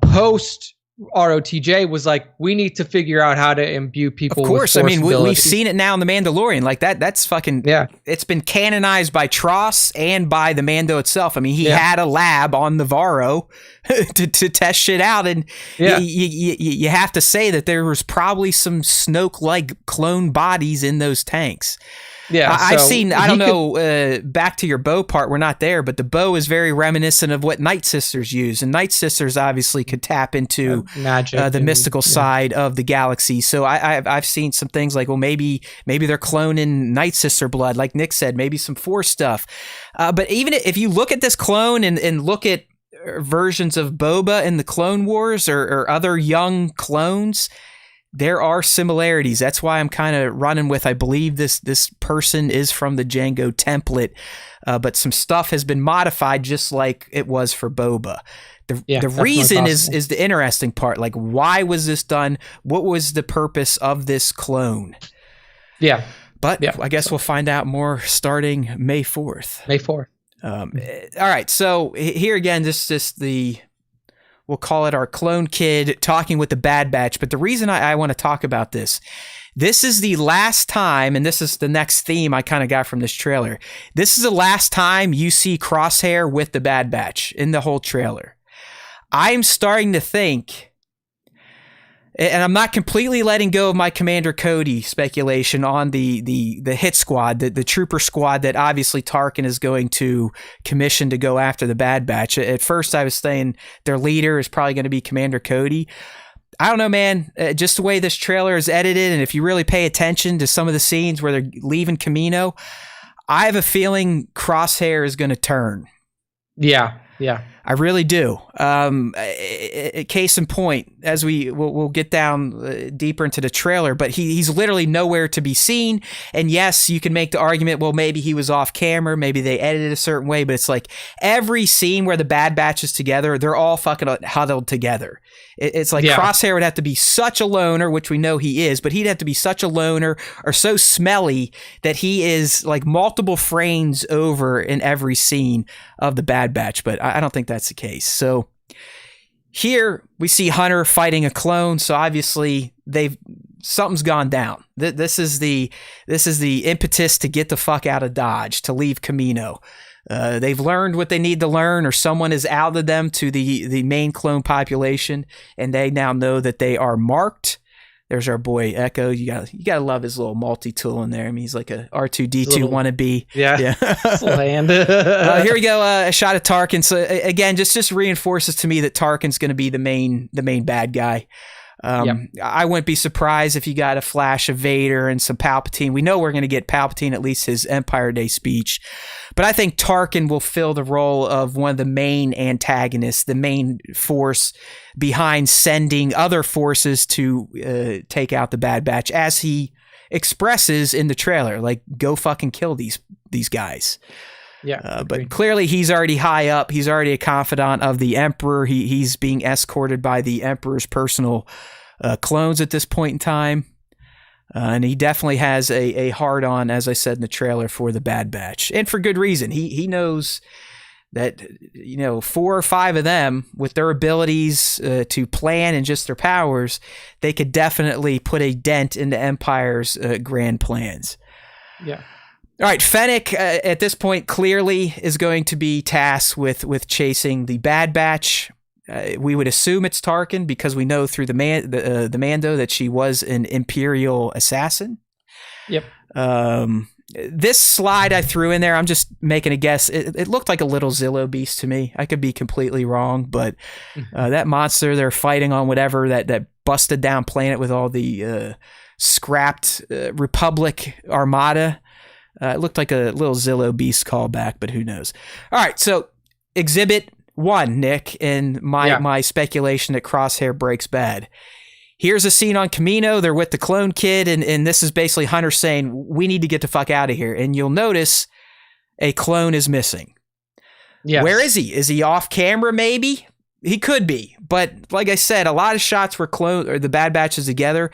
post ROTJ, was like, we need to figure out how to imbue people. Of course, with Force abilities. We've seen it now in the Mandalorian. Like that's fucking It's been canonized by Tross and by the Mando itself. I mean, he had a lab on Navarro to test shit out, and you have to say that there was probably some Snoke-like clone bodies in those tanks. Yeah, I've seen, I don't know, back to your bow part, we're not there, but the bow is very reminiscent of what Night Sisters use. And Night Sisters obviously could tap into magic, the mystical side of the galaxy. So I've seen some things like, well, maybe they're cloning Night Sister blood, like Nick said, maybe some Force stuff. But even if you look at this clone and look at versions of Boba in the Clone Wars or other young clones, there are similarities. That's why I'm kind of running with, I believe this person is from the Jango template, but some stuff has been modified just like it was for Boba. The reason is the interesting part. Like, why was this done? What was the purpose of this clone? Yeah. But I guess we'll find out more starting May 4th. May 4th. All right. So here again, we'll call it our clone kid talking with the Bad Batch. But the reason I want to talk about this is the last time, and this is the next theme I kind of got from this trailer. This is the last time you see Crosshair with the Bad Batch in the whole trailer. I'm starting to think, And I'm not completely letting go of my Commander Cody speculation on the hit squad, the trooper squad that obviously Tarkin is going to commission to go after the Bad Batch. At first, I was saying their leader is probably going to be Commander Cody. I don't know, man. Just the way this trailer is edited, and if you really pay attention to some of the scenes where they're leaving Kamino, I have a feeling Crosshair is going to turn. Yeah. I really do. Case in point, as we'll get down deeper into the trailer, but he's literally nowhere to be seen. And yes, you can make the argument, well, maybe he was off camera, maybe they edited a certain way, but it's like every scene where the Bad Batch is together, they're all fucking huddled together. It's like Crosshair would have to be such a loner, which we know he is, but he'd have to be such a loner or so smelly that he is like multiple frames over in every scene of the Bad Batch. But I don't think that's the case. So here we see Hunter fighting a clone. So obviously something's gone down. This is the impetus to get the fuck out of Dodge, to leave Kamino. They've learned what they need to learn, or someone has outed them to the main clone population, and they now know that they are marked. There's our boy Echo. You gotta love his little multi-tool in there. I mean, he's like a R2D2 wannabe. Yeah. Land. Here we go. A shot of Tarkin. So again, just reinforces to me that Tarkin's going to be the main bad guy. I wouldn't be surprised if you got a flash of Vader and some Palpatine. We know we're going to get Palpatine, at least his Empire Day speech. But I think Tarkin will fill the role of one of the main antagonists, the main force behind sending other forces to take out the Bad Batch, as he expresses in the trailer, like, go fucking kill these guys. Yeah, but clearly he's already high up. He's already a confidant of the Emperor. He's being escorted by the Emperor's personal clones at this point in time. And he definitely has a hard-on, as I said in the trailer, for the Bad Batch. And for good reason. He knows that, 4 or 5 of them, with their abilities to plan and just their powers, they could definitely put a dent into Empire's grand plans. Yeah. All right, Fennec at this point clearly is going to be tasked with chasing the Bad Batch. We would assume it's Tarkin because we know through the Mando that she was an Imperial assassin. Yep. This slide I threw in there, I'm just making a guess. It looked like a little Zillo beast to me. I could be completely wrong, but that monster they're fighting on, whatever that busted down planet with all the scrapped Republic armada. It looked like a little Zillo beast callback, but who knows? All right, so Exhibit 1, Nick, in my speculation that Crosshair breaks bad. Here's a scene on Kamino. They're with the clone kid, and this is basically Hunter saying, we need to get the fuck out of here. And you'll notice a clone is missing. Yes. Where is he? Is he off camera, maybe? He could be. But like I said, a lot of shots where the Bad Batches together,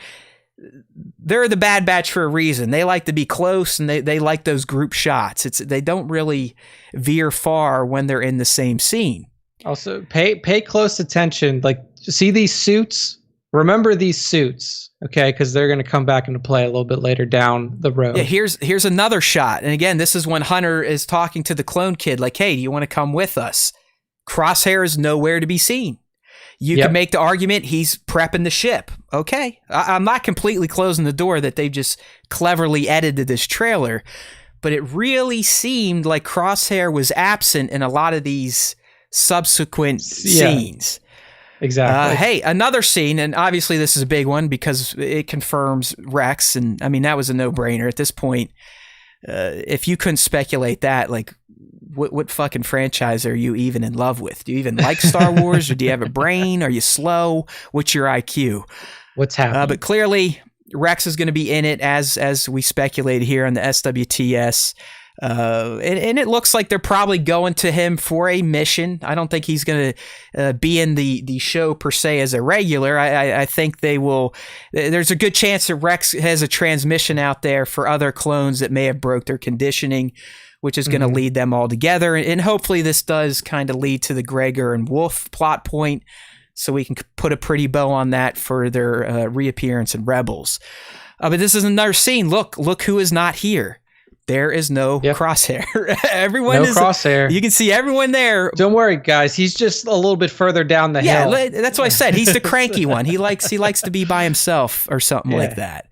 they're the Bad Batch for a reason. They like to be close, and they like those group shots. They don't really veer far when they're in the same scene. Also, pay close attention. Like, see these suits? Remember these suits, okay? Because they're going to come back into play a little bit later down the road. Yeah, here's another shot. And again, this is when Hunter is talking to the clone kid, like, hey, do you want to come with us? Crosshair is nowhere to be seen. You can make the argument he's prepping the ship. Okay. I'm not completely closing the door that they've just cleverly edited this trailer, but it really seemed like Crosshair was absent in a lot of these subsequent scenes. Exactly. Hey, another scene, and obviously this is a big one because it confirms Rex, and I mean, that was a no-brainer at this point. If you couldn't speculate that, like, what fucking franchise are you even in love with? Do you even like Star Wars, or do you have a brain? Are you slow? What's your IQ? What's happening? But clearly, Rex is going to be in it, as we speculated here on the SWTS. And it looks like they're probably going to him for a mission. I don't think he's going to be in the show per se as a regular. I think they will. There's a good chance that Rex has a transmission out there for other clones that may have broke their conditioning, which is going to lead them all together. And hopefully this does kind of lead to the Gregor and Wolf plot point, so we can put a pretty bow on that for their reappearance in Rebels. But this is another scene. Look who is not here. there is no Crosshair. Everyone no is Crosshair. You can see everyone there. Don't worry, guys. He's just a little bit further down the hill. Yeah, that's what I said. He's the cranky one. He likes to be by himself or something like that.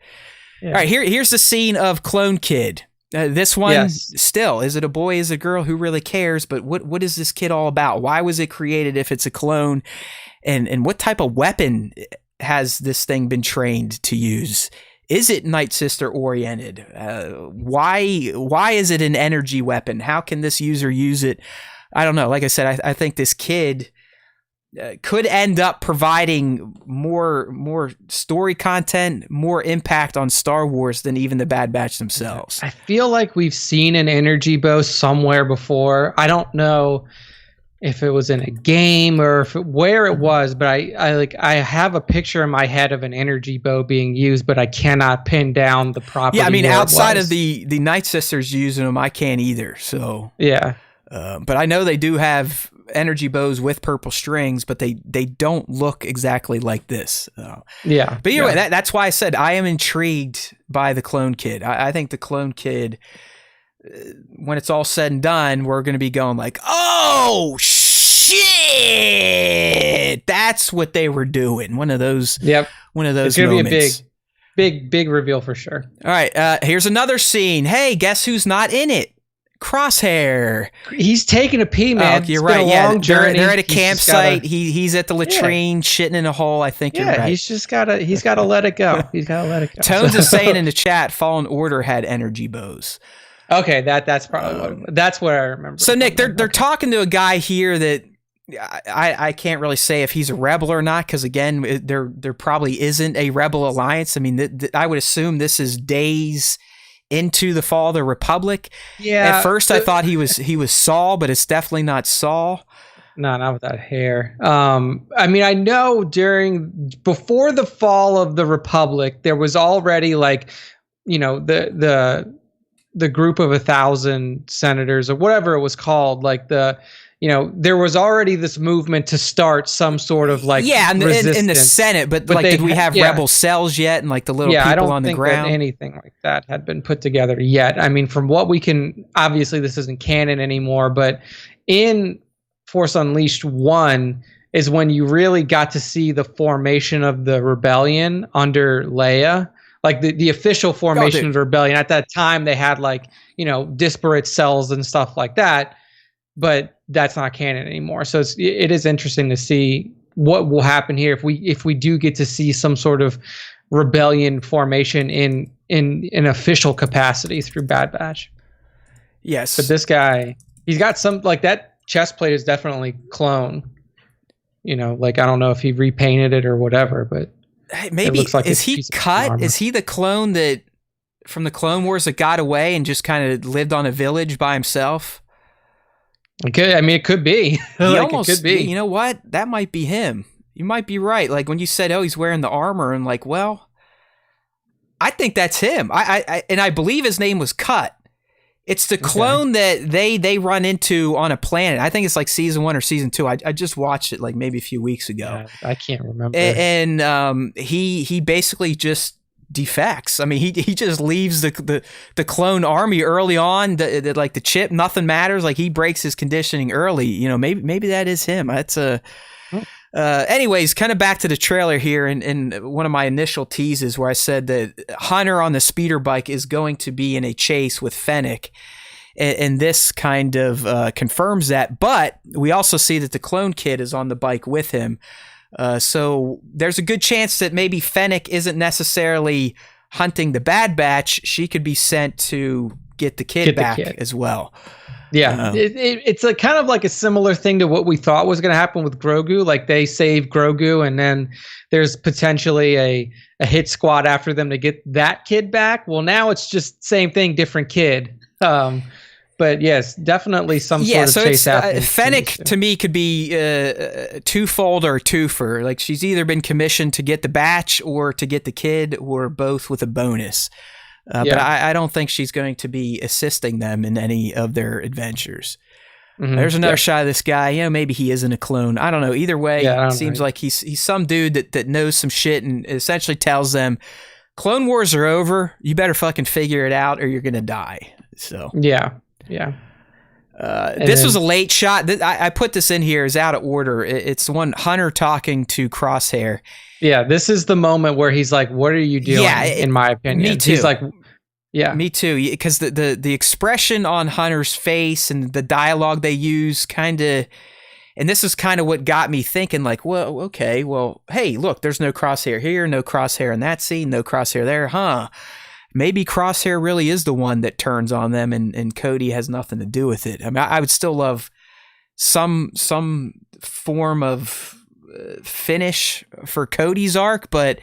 Yeah. All right, here's the scene of Clone Kid. This one, still, is it a boy, is it a girl? Who really cares? But what is this kid all about? Why was it created if it's a clone? And what type of weapon has this thing been trained to use? Is it Night Sister oriented? Why is it an energy weapon? How can this user use it? I don't know. Like I said, I think this kid could end up providing more story content, more impact on Star Wars than even the Bad Batch themselves. I feel like we've seen an energy bow somewhere before. I don't know if it was in a game or where it was, but I have a picture in my head of an energy bow being used, but I cannot pin down the property. Yeah, I mean, outside of the Night Sisters using them, I can't either. So yeah, but I know they do have energy bows with purple strings, but they don't look exactly like this. Yeah, but anyway, that's why I said I am intrigued by the Clone Kid. I think the Clone Kid, when it's all said and done, we're going to be going like, oh shit, that's what they were doing. One of those. Yep. One of those. It's going to be a big reveal for sure. All right. Here's another scene. Hey, guess who's not in it? Crosshair. He's taking a pee, man. Oh, you're right. Yeah, they're at a campsite. He's at the latrine, shitting in a hole. I think you're right. He's got to let it go. He's got to let it go. Tones is saying in the chat, Fallen Order had energy bows. Okay, that's probably that's what I remember. So Nick, they're talking to a guy here that I can't really say if he's a rebel or not, because again, there probably isn't a rebel alliance. I mean, I would assume this is days into the fall of the Republic. Yeah. At first, I thought he was Saul, but it's definitely not Saul. No, not with that hair. I mean, I know before the fall of the Republic, there was already like, you know, the group of 1,000 senators or whatever it was called, like there was already this movement to start some sort of like in the Senate, but like did we have rebel cells yet and like the little people on the ground? I don't think that anything like that had been put together yet. I mean, from what we can, obviously this isn't canon anymore, but in Force Unleashed 1 is when you really got to see the formation of the rebellion under Leia. Like the official formation of the rebellion. At that time, they had like, you know, disparate cells and stuff like that, but that's not canon anymore. So it is interesting to see what will happen here if we do get to see some sort of rebellion formation in an official capacity through Bad Batch. Yes, but this guy, he's got some like that chest plate is definitely clone. You know, like I don't know if he repainted it or whatever, but. Hey, maybe like is he cut? Is he the clone that from the Clone Wars that got away and just kind of lived on a village by himself? Okay, I mean it could be. It could be. You know what? That might be him. You might be right. Like when you said, "Oh, he's wearing the armor," and like, well, I think that's him. I believe his name was Cut. It's the clone that they run into on a planet. I think it's like season 1 or season 2. I just watched it like maybe a few weeks ago. Yeah, I can't remember. And he basically just defects. I mean, he just leaves the clone army early on. Like the chip, nothing matters. Like he breaks his conditioning early. You know, maybe that is him. That's a. Anyways, kind of back to the trailer here, and one of my initial teases where I said that Hunter on the speeder bike is going to be in a chase with Fennec, and this kind of confirms that. But we also see that the Clone Kid is on the bike with him, so there's a good chance that maybe Fennec isn't necessarily hunting the Bad Batch. She could be sent to get the kid back as well. Yeah, it's a kind of like a similar thing to what we thought was going to happen with Grogu. Like they save Grogu, and then there's potentially a hit squad after them to get that kid back. Well, now it's just same thing, different kid. But yes, definitely some sort of chase after. Fennec to me could be twofold or twofer. Like she's either been commissioned to get the batch or to get the kid, or both with a bonus. But I don't think she's going to be assisting them in any of their adventures. Mm-hmm. There's another shot of this guy. You know, maybe he isn't a clone. I don't know. Either way, it seems like he's some dude that knows some shit and essentially tells them, Clone Wars are over. You better fucking figure it out or you're going to die. So yeah. This was a late shot. I put this in here is out of order. It's the one Hunter talking to Crosshair. Yeah, this is the moment where he's like, "What are you doing?" Yeah, in my opinion, me too. He's like, "Yeah, me too." Because the expression on Hunter's face and the dialogue they use kind of, and this is kind of what got me thinking. Like, well, okay, well, hey, look, there's no Crosshair here, no Crosshair in that scene, no Crosshair there, huh? Maybe Crosshair really is the one that turns on them, and Cody has nothing to do with it. I mean, I would still love some form of finish for Cody's arc, but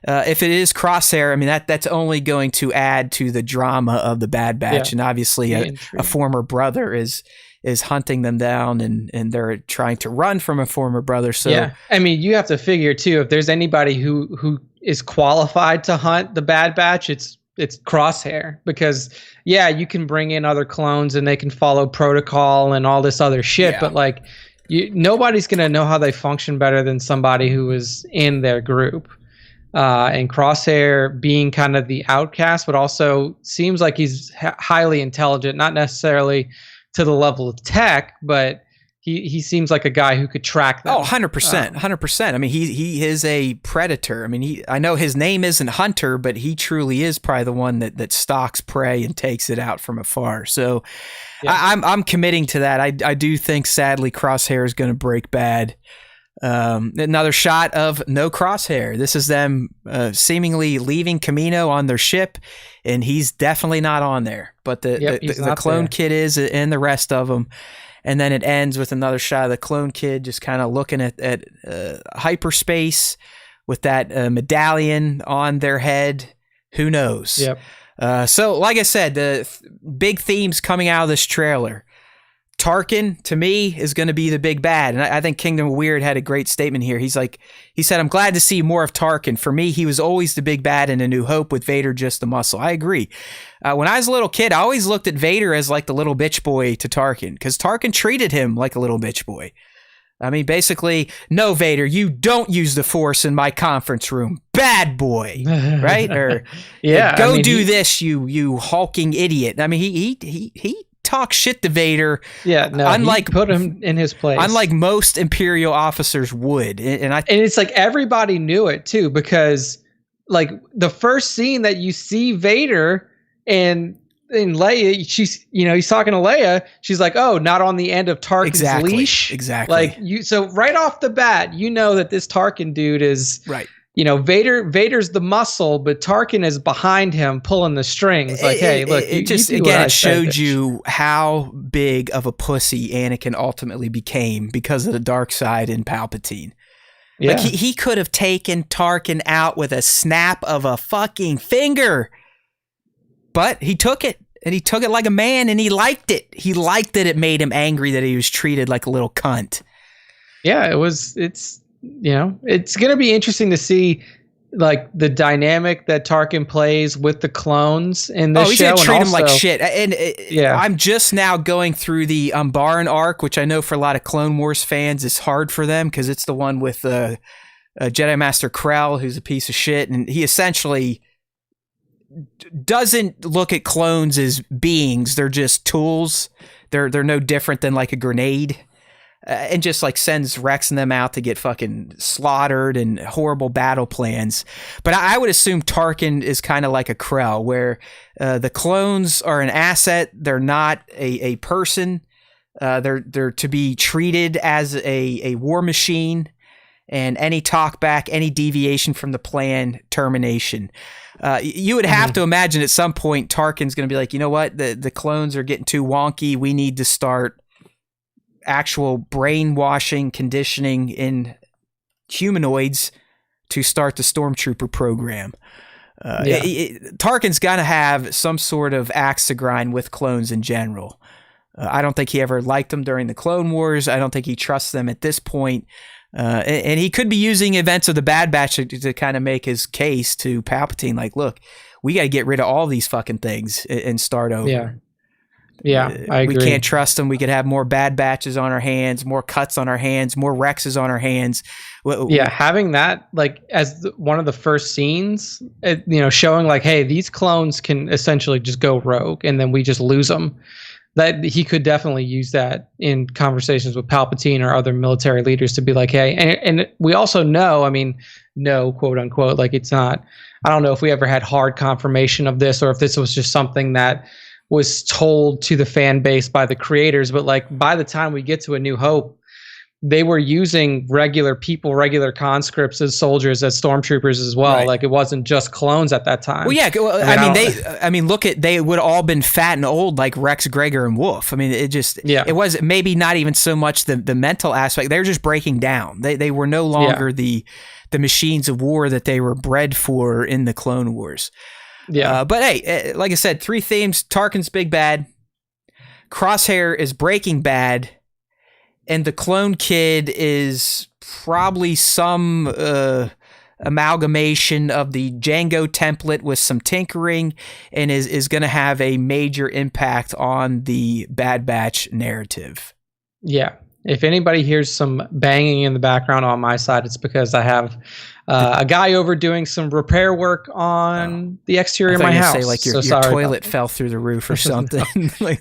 if it is Crosshair, I mean that's only going to add to the drama of the Bad Batch, and obviously a former brother is hunting them down, and they're trying to run from a former brother. So yeah, I mean, you have to figure too, if there's anybody who is qualified to hunt the Bad Batch, it's Crosshair, because you can bring in other clones and they can follow protocol and all this other shit, but like nobody's gonna know how they function better than somebody who was in their group. And Crosshair being kind of the outcast, but also seems like he's highly intelligent, not necessarily to the level of tech, but he seems like a guy who could track them. Oh, 100%, 100%. I mean, he is a predator. I mean, I know his name isn't Hunter, but he truly is probably the one that stalks prey and takes it out from afar. So I'm committing to that. I do think, sadly, Crosshair is going to break bad. Another shot of no Crosshair. This is them seemingly leaving Kamino on their ship, and he's definitely not on there. But the clone kid is, and the rest of them. And then it ends with another shot of the clone kid just kind of looking at hyperspace with that medallion on their head. Who knows? Yep. So, like I said, the big themes coming out of this trailer. Tarkin, to me, is going to be the big bad. And I think Kingdom of Weird had a great statement here. He said, I'm glad to see more of Tarkin. For me, he was always the big bad in A New Hope, with Vader just the muscle. I agree. When I was a little kid, I always looked at Vader as like the little bitch boy to Tarkin, because Tarkin treated him like a little bitch boy. I mean, basically, no, Vader, you don't use the Force in my conference room. Bad boy, right? Or go do this, you hulking idiot. I mean, he talk shit to Vader. Yeah, no, unlike put him in his place. Unlike most Imperial officers would. And it's like everybody knew it too, because like the first scene that you see Vader and Leia, he's talking to Leia, she's like, oh, not on the end of Tarkin's leash. Exactly. Like so right off the bat, you know that this Tarkin dude is right. Vader's the muscle, but Tarkin is behind him pulling the strings. Like, hey, look, it showed you how big of a pussy Anakin ultimately became because of the dark side in Palpatine. Yeah. Like he could have taken Tarkin out with a snap of a fucking finger, but he took it, and he took it like a man, and he liked it. He liked that it made him angry that he was treated like a little cunt. Yeah, it's going to be interesting to see like the dynamic that Tarkin plays with the clones in this show. He's going to treat them like shit. And I'm just now going through the Umbaran arc, which I know for a lot of Clone Wars fans is hard for them, because it's the one with Jedi Master Krell, who's a piece of shit. And he essentially doesn't look at clones as beings. They're just tools. They're no different than like a grenade. And just like sends Rex and them out to get fucking slaughtered and horrible battle plans. But I would assume Tarkin is kind of like a Krell, where the clones are an asset. They're not a person. They're to be treated as a war machine, and any talkback, any deviation from the plan, termination. You would have to imagine at some point Tarkin's going to be like, you know what, the clones are getting too wonky. We need to start actual brainwashing, conditioning in humanoids to start the Stormtrooper program. Tarkin's got to have some sort of axe to grind with clones in general. I don't think he ever liked them during the Clone Wars. I don't think he trusts them at this point. And he could be using events of the Bad Batch to kind of make his case to Palpatine, like, look, we got to get rid of all these fucking things and start over. Yeah. Yeah, I agree. We can't trust them. We could have more Bad Batches on our hands, more cuts on our hands, more Rexes on our hands. Yeah, having that like as one of the first scenes, showing like, hey, these clones can essentially just go rogue, and then we just lose them. That he could definitely use that in conversations with Palpatine or other military leaders to be like, hey, and we also know, no, quote unquote, like it's not. I don't know if we ever had hard confirmation of this or if this was just something that was told to the fan base by the creators, but like by the time we get to A New Hope, they were using regular people, regular conscripts as soldiers, as stormtroopers as well. Right. Like it wasn't just clones at that time. Well, yeah. Look at, they would all been fat and old like Rex, Gregor, and Wolf. I mean, it was maybe not even so much the mental aspect. They were just breaking down. They were no longer the machines of war that they were bred for in the Clone Wars. Yeah. But hey, like I said, 3 themes. Tarkin's big bad. Crosshair is Breaking Bad. And the clone kid is probably some amalgamation of the Django template with some tinkering, and is going to have a major impact on the Bad Batch narrative. Yeah. If anybody hears some banging in the background on my side, it's because I have a guy over doing some repair work on the exterior of my house. Say like your toilet fell through the roof or something.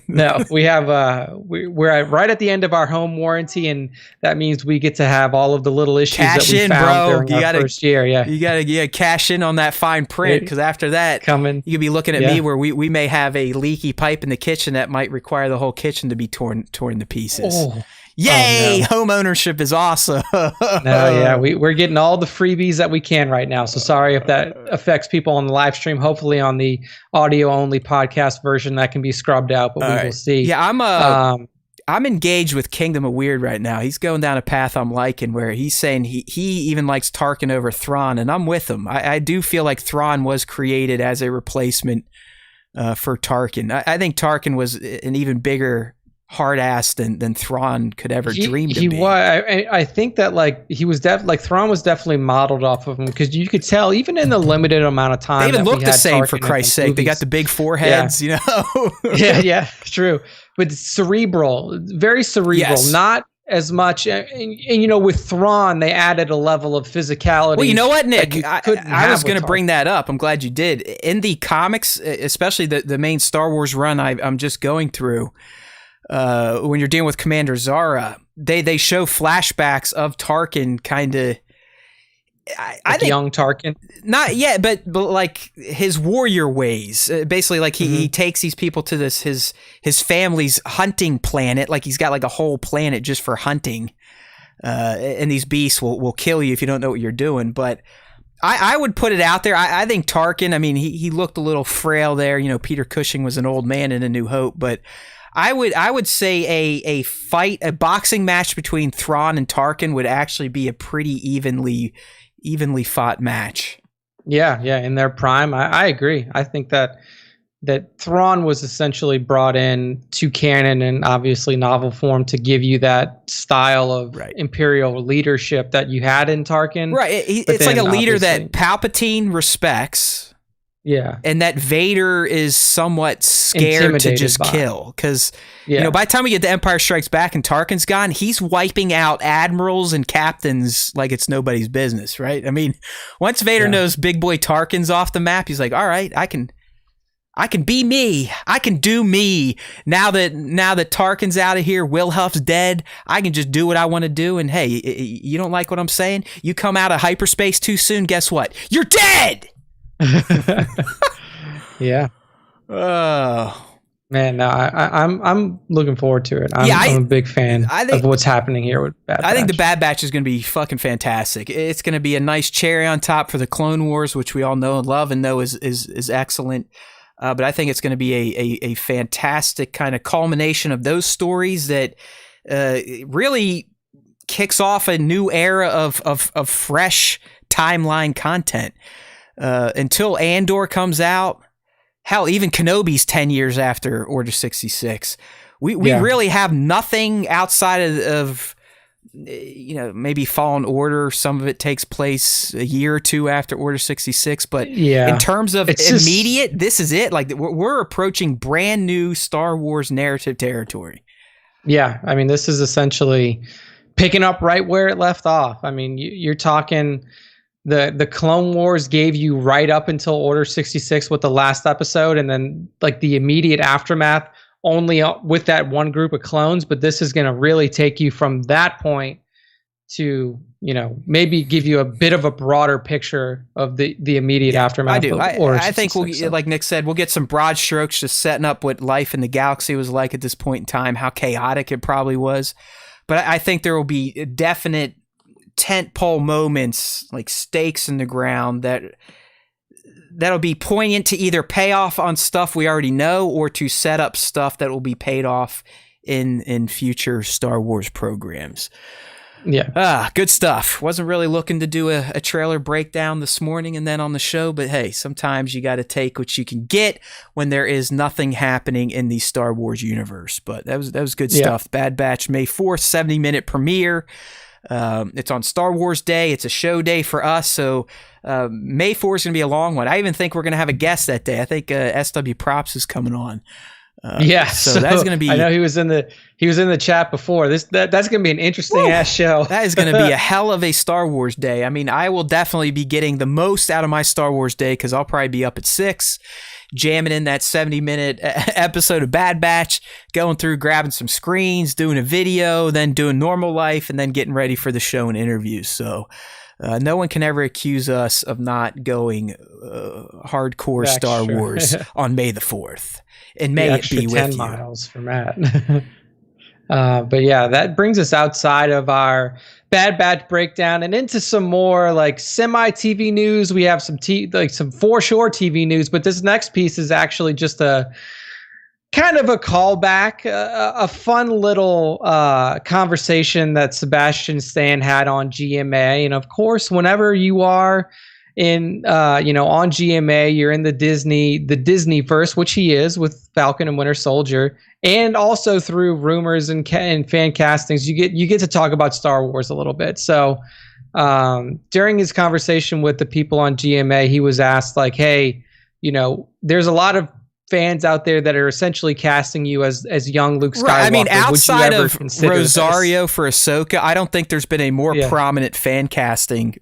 No, we have we're right at the end of our home warranty, and that means we get to have all of the little issues that we found during our first year. Yeah, you gotta cash in on that fine print, because after that, you could be looking at me where we may have a leaky pipe in the kitchen that might require the whole kitchen to be torn to pieces. Oh. Yay! Oh, no. Home ownership is awesome. We're getting all the freebies that we can right now. So sorry if that affects people on the live stream. Hopefully on the audio only podcast version that can be scrubbed out, but we will see. Yeah, I'm engaged with Kingdom of Weird right now. He's going down a path I'm liking, where he's saying he even likes Tarkin over Thrawn, and I'm with him. I do feel like Thrawn was created as a replacement for Tarkin. I think Tarkin was an even bigger hard ass than Thrawn could ever dream to be. I think that like he was Thrawn was definitely modeled off of him, because you could tell even in the limited amount of time they even look the same Tarkin, for Christ's sake. Movies. They got the big foreheads, you know. yeah, true. But cerebral, very cerebral, not as much. And with Thrawn, they added a level of physicality. Well, you know what, Nick? I was going to bring that up. I'm glad you did. In the comics, especially the main Star Wars run I'm just going through, when you're dealing with Commander Zara, they show flashbacks of Tarkin, kind of. I think young Tarkin, not yet, but like his warrior ways. Basically, like he takes these people to his family's hunting planet. Like he's got like a whole planet just for hunting, and these beasts will kill you if you don't know what you're doing. But I would put it out there. I think Tarkin. I mean, he looked a little frail there. You know, Peter Cushing was an old man in A New Hope, but I would say a boxing match between Thrawn and Tarkin would actually be a pretty evenly fought match. Yeah, in their prime. I agree. I think that Thrawn was essentially brought in to canon and obviously novel form to give you that style of imperial leadership that you had in Tarkin. Right. It's like a leader that Palpatine respects. Yeah. And that Vader is somewhat scared to just kill. Because, by the time we get to Empire Strikes Back and Tarkin's gone, he's wiping out admirals and captains like it's nobody's business, right? I mean, once Vader knows Big Boy Tarkin's off the map, he's like, all right, I can be me. I can do me. Now that Tarkin's out of here, Will Huff's dead, I can just do what I want to do. And hey, you don't like what I'm saying? You come out of hyperspace too soon, guess what? You're dead! Yeah. Oh man, no, I'm looking forward to it. I'm a big fan of what's happening here with Bad Batch. I think the Bad Batch is going to be fucking fantastic. It's going to be a nice cherry on top for the Clone Wars, which we all know and love and know is excellent. But I think it's going to be a fantastic kind of culmination of those stories that really kicks off a new era of fresh timeline content. Until Andor comes out, hell, even Kenobi's 10 years after Order 66. We really have nothing outside of maybe Fallen Order. Some of it takes place a year or two after Order 66. But in terms of immediate, this is it. Like we're approaching brand new Star Wars narrative territory. Yeah, I mean, this is essentially picking up right where it left off. I mean, you're talking the Clone Wars gave you right up until Order 66 with the last episode, and then like the immediate aftermath only with that one group of clones. But this is going to really take you from that point to, maybe give you a bit of a broader picture of the immediate aftermath. I do. I think we'll, like Nick said, we'll get some broad strokes just setting up what life in the galaxy was like at this point in time, how chaotic it probably was. But I think there will be definite tentpole moments, like stakes in the ground that'll be poignant to either pay off on stuff we already know or to set up stuff that will be paid off in future Star Wars programs. Yeah. Good stuff. Wasn't really looking to do a trailer breakdown this morning and then on the show, but hey, sometimes you got to take what you can get when there is nothing happening in the Star Wars universe. But that was good stuff. Bad Batch, May 4th, 70-minute premiere. It's on Star Wars Day. It's a show day for us, so May 4th is going to be a long one. I even think we're going to have a guest that day. I think SW Props is coming on. So that's going to be. I know he was in the chat before. That's going to be an interesting ass show. That is going to be a hell of a Star Wars day. I mean, I will definitely be getting the most out of my Star Wars day because I'll probably be up at 6, jamming in that 70-minute episode of Bad Batch, going through, grabbing some screens, doing a video, then doing normal life, and then getting ready for the show and interviews. So no one can ever accuse us of not going hardcore Star Wars on May the 4th. And may it be with 10 you. miles for Matt. But yeah, that brings us outside of our Bad Batch breakdown and into some more like semi-TV news. We have some some for sure TV news, but this next piece is actually just a kind of a callback, a fun little conversation that Sebastian Stan had on GMA. And of course, whenever you are in on GMA, you're in the Disneyverse, which he is with Falcon and Winter Soldier, and also through rumors and fan castings, you get to talk about Star Wars a little bit. So during his conversation with the people on GMA, he was asked like, hey, there's a lot of fans out there that are essentially casting you as young Luke Skywalker. Right. I mean, outside of Rosario for Ahsoka, I don't think there's been a more prominent fan casting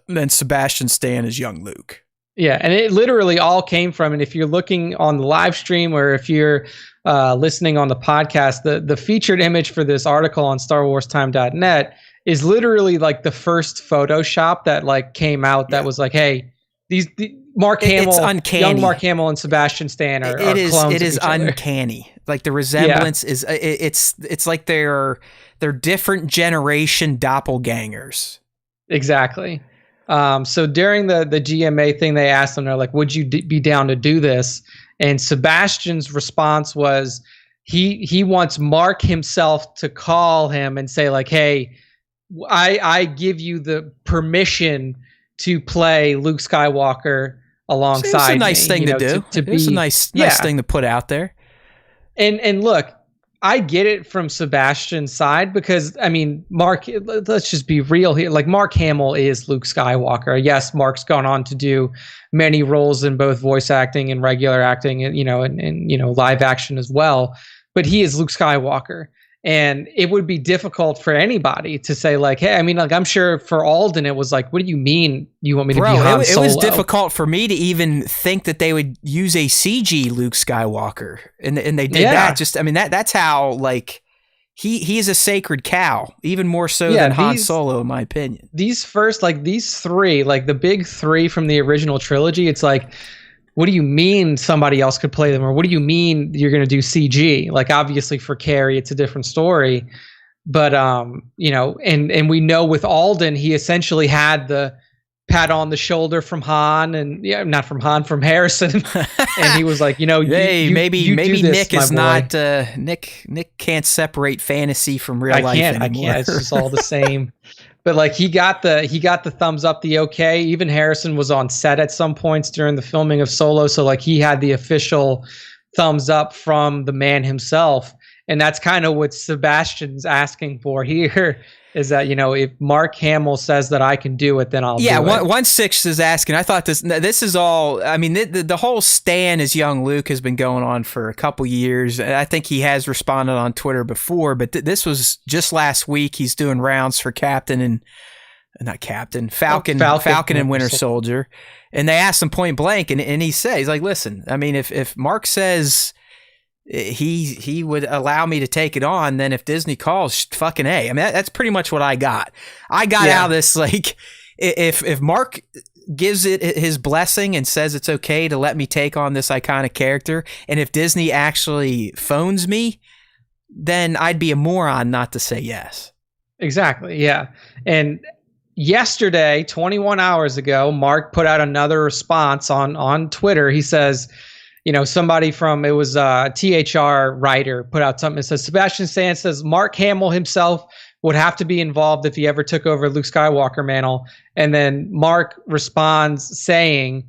than Sebastian Stan as young Luke. Yeah, and it literally all came from, and if you're looking on the live stream or if you're listening on the podcast, the featured image for this article on StarWarsTime.net is literally like the first Photoshop that like came out that was like, hey, Mark Hamill, it's uncanny. Young Mark Hamill and Sebastian Stan are clones. It is uncanny. Like the resemblance is it's like they're different generation doppelgangers. Exactly. So during the GMA thing, they asked him, they're like, would you be down to do this? And Sebastian's response was he wants Mark himself to call him and say like, hey, I give you the permission to play Luke Skywalker alongside. It's a nice thing to do. It's a nice thing to put out there. And look, I get it from Sebastian's side because, I mean, Mark, let's just be real here. Like, Mark Hamill is Luke Skywalker. Yes, Mark's gone on to do many roles in both voice acting and regular acting and, and live action as well. But he is Luke Skywalker. And it would be difficult for anybody to say like, hey, I mean, like, I'm sure for Alden, it was like, what do you mean you want me to be Han Solo? It was difficult for me to even think that they would use a CG Luke Skywalker. And they did that. Just, I mean, that's how, like, he is a sacred cow, even more so than Han Solo, in my opinion. These three, like the big three from the original trilogy, it's like, what do you mean somebody else could play them? Or what do you mean you're going to do CG? Like, obviously for Carrie, it's a different story. But, and we know with Alden, he essentially had the pat on the shoulder from Han and not from Han, from Harrison. And he was like, hey, maybe Nick is not, Nick can't separate fantasy from real life anymore. I can't. It's just all the same. But like he got the thumbs up, the okay. Even Harrison was on set at some points during the filming of Solo, so like he had the official thumbs up from the man himself. And that's kind of what Sebastian's asking for here. Is that, if Mark Hamill says that I can do it, then I'll do it. 16 is asking. I thought this is all. I mean, the whole Stan as young Luke has been going on for a couple years. I think he has responded on Twitter before, but this was just last week. He's doing rounds for Falcon and Winter Soldier, and they asked him point blank, and he said, he's like, listen, I mean, if Mark says he would allow me to take it on, then if Disney calls, fucking A. I mean, that's pretty much what I got. Out of this, like, if Mark gives it his blessing and says it's okay to let me take on this iconic character, and if Disney actually phones me, then I'd be a moron not to say yes. Exactly, yeah. And yesterday, 21 hours ago, Mark put out another response on Twitter. He says, somebody from, it was a THR writer put out something that says, Sebastian Stan says Mark Hamill himself would have to be involved if he ever took over Luke Skywalker mantle. And then Mark responds saying,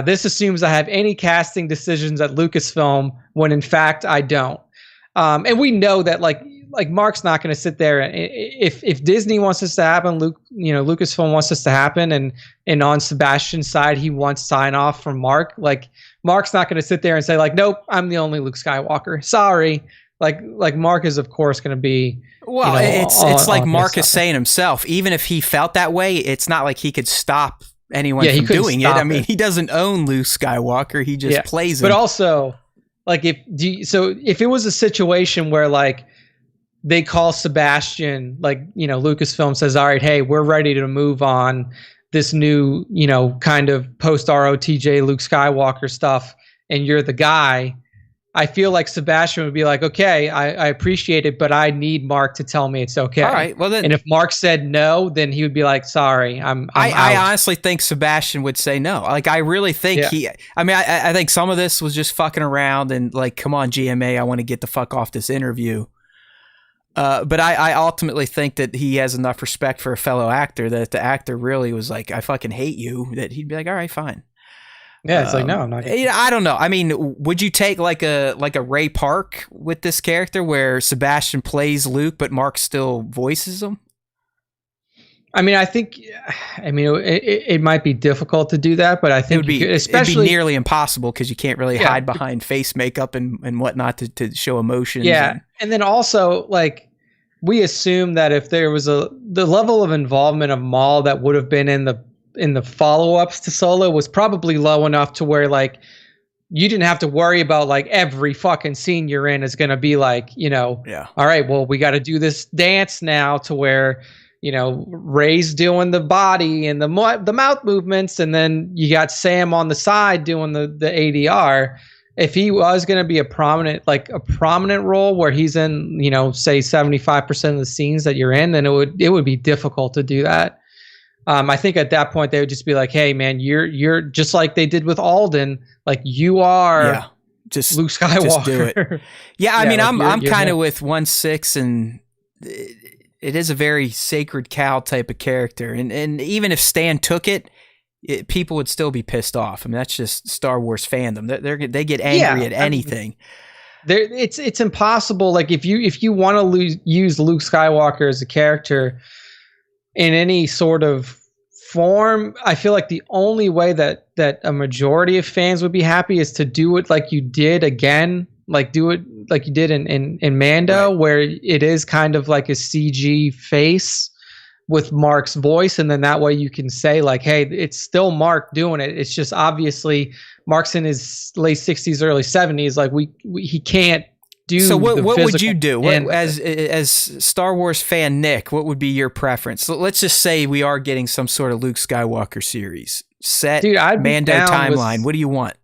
this assumes I have any casting decisions at Lucasfilm when in fact I don't. And we know that like Mark's not going to sit there. If Disney wants this to happen, Lucasfilm wants this to happen, and on Sebastian's side, he wants sign off from Mark. Like, Mark's not going to sit there and say like, nope, I'm the only Luke Skywalker. Sorry. Like Mark is of course going to be. Well, it's like Mark is saying himself. Even if he felt that way, it's not like he could stop anyone from doing it. I mean, he doesn't own Luke Skywalker. He just plays him. But also, like, if it was a situation where like they call Sebastian, like, Lucasfilm says, all right, hey, we're ready to move on this new, kind of post ROTJ Luke Skywalker stuff, and you're the guy, I feel like Sebastian would be like, okay, I appreciate it, but I need Mark to tell me it's okay. All right, well then. And if Mark said no, then he would be like, sorry, I'm I honestly think Sebastian would say no. Like, I really think I think some of this was just fucking around and like, come on, GMA, I want to get the fuck off this interview. But I ultimately think that he has enough respect for a fellow actor that if the actor really was like, I fucking hate you, that he'd be like, all right, fine. Yeah, it's like, no, I'm not. I don't know. I mean, would you take like a Ray Park with this character where Sebastian plays Luke, but Mark still voices him? I mean, it might be difficult to do that, but I think it'd be nearly impossible because you can't really hide behind face makeup and whatnot to show emotions. Yeah, and then also like we assume that if there was the level of involvement of Maul that would have been in the follow-ups to Solo was probably low enough to where like you didn't have to worry about like every fucking scene you're in is going to be like, all right, well, we got to do this dance now to where, Rey's doing the body and the mouth movements, and then you got Sam on the side doing the ADR. If he was going to be a prominent role where he's in, say 75% of the scenes that you're in, then it would be difficult to do that. I think at that point they would just be like, hey man, you're just like they did with Alden, like you are just Luke Skywalker. Just do it. Yeah, I mean, I'm kind of with 1/6, and it is a very sacred cow type of character, and even if Stan took it, people would still be pissed off. I mean, that's just Star Wars fandom. They get angry at anything. It's impossible. Like if you want to use Luke Skywalker as a character in any sort of form, I feel like the only way that a majority of fans would be happy is to do it like you did again, like do it like you did in Mando, right, where it is kind of like a CG face with Mark's voice, and then that way you can say like, hey, it's still Mark doing it. It's just obviously Mark's in his late 60s, early 70s. Like he can't do. So what would you do as Star Wars fan Nick? What would be your preference? Let's just say we are getting some sort of Luke Skywalker series set. Dude, Mando timeline. What do you want?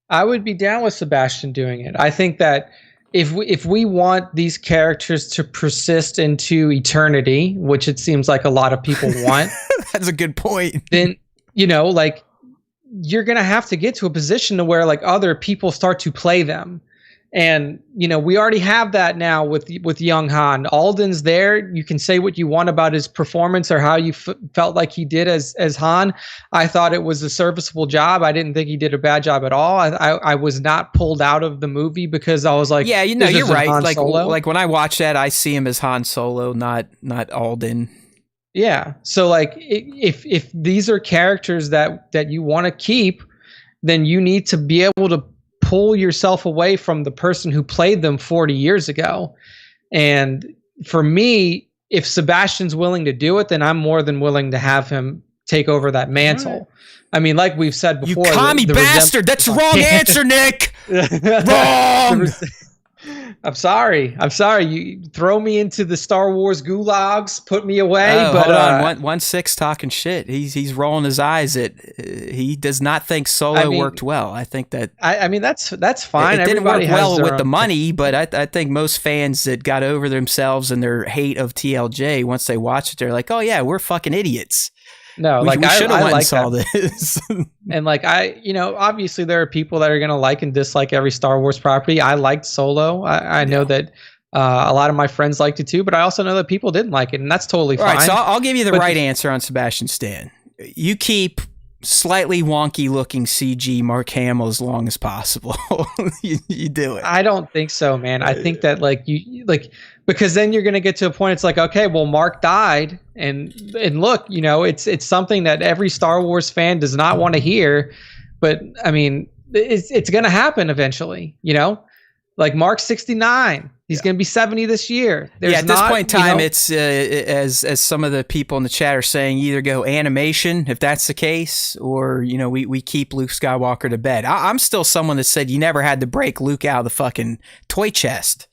I would be down with Sebastian doing it. I think that if we want these characters to persist into eternity, which it seems like a lot of people want, that's a good point. Then like you're gonna have to get to a position to where like other people start to play them. And we already have that now with young Han. Alden's there. You can say what you want about his performance or how you felt like he did as Han. I thought it was a serviceable job. I didn't think he did a bad job at all. I was not pulled out of the movie because I was like, yeah, you're right. Like when I watch that, I see him as Han Solo, not Alden. Yeah. So like, if these are characters that you want to keep, then you need to be able to pull yourself away from the person who played them 40 years ago. And for me, if Sebastian's willing to do it, then I'm more than willing to have him take over that mantle. I mean, like we've said before, you commie bastard. That's the wrong answer, Nick. Wrong. I'm sorry. You throw me into the Star Wars gulags, put me away. But hold on, 1-6 talking shit. He's rolling his eyes at. He does not think Solo worked well. I think that. I mean, that's fine. It didn't work well with the money, but I think most fans that got over themselves and their hate of TLJ, once they watch it, they're like, oh yeah, we're fucking idiots. No, we should have went and saw this. And like obviously there are people that are going to like and dislike every Star Wars property. I liked Solo. I know that a lot of my friends liked it too, but I also know that people didn't like it, and that's totally fine. All right, so I'll give you the right answer on Sebastian Stan. You keep slightly wonky looking CG Mark Hamill as long as possible. you do it. I don't think so, man. I think that because then you're going to get to a point. It's like, okay, well, Mark died, and look, it's something that every Star Wars fan does not want to hear, but I mean, it's going to happen eventually. Like Mark's 69. He's going to be 70 this year. At this point in time, it's as some of the people in the chat are saying, either go animation if that's the case, or we keep Luke Skywalker to bed. I'm still someone that said you never had to break Luke out of the fucking toy chest.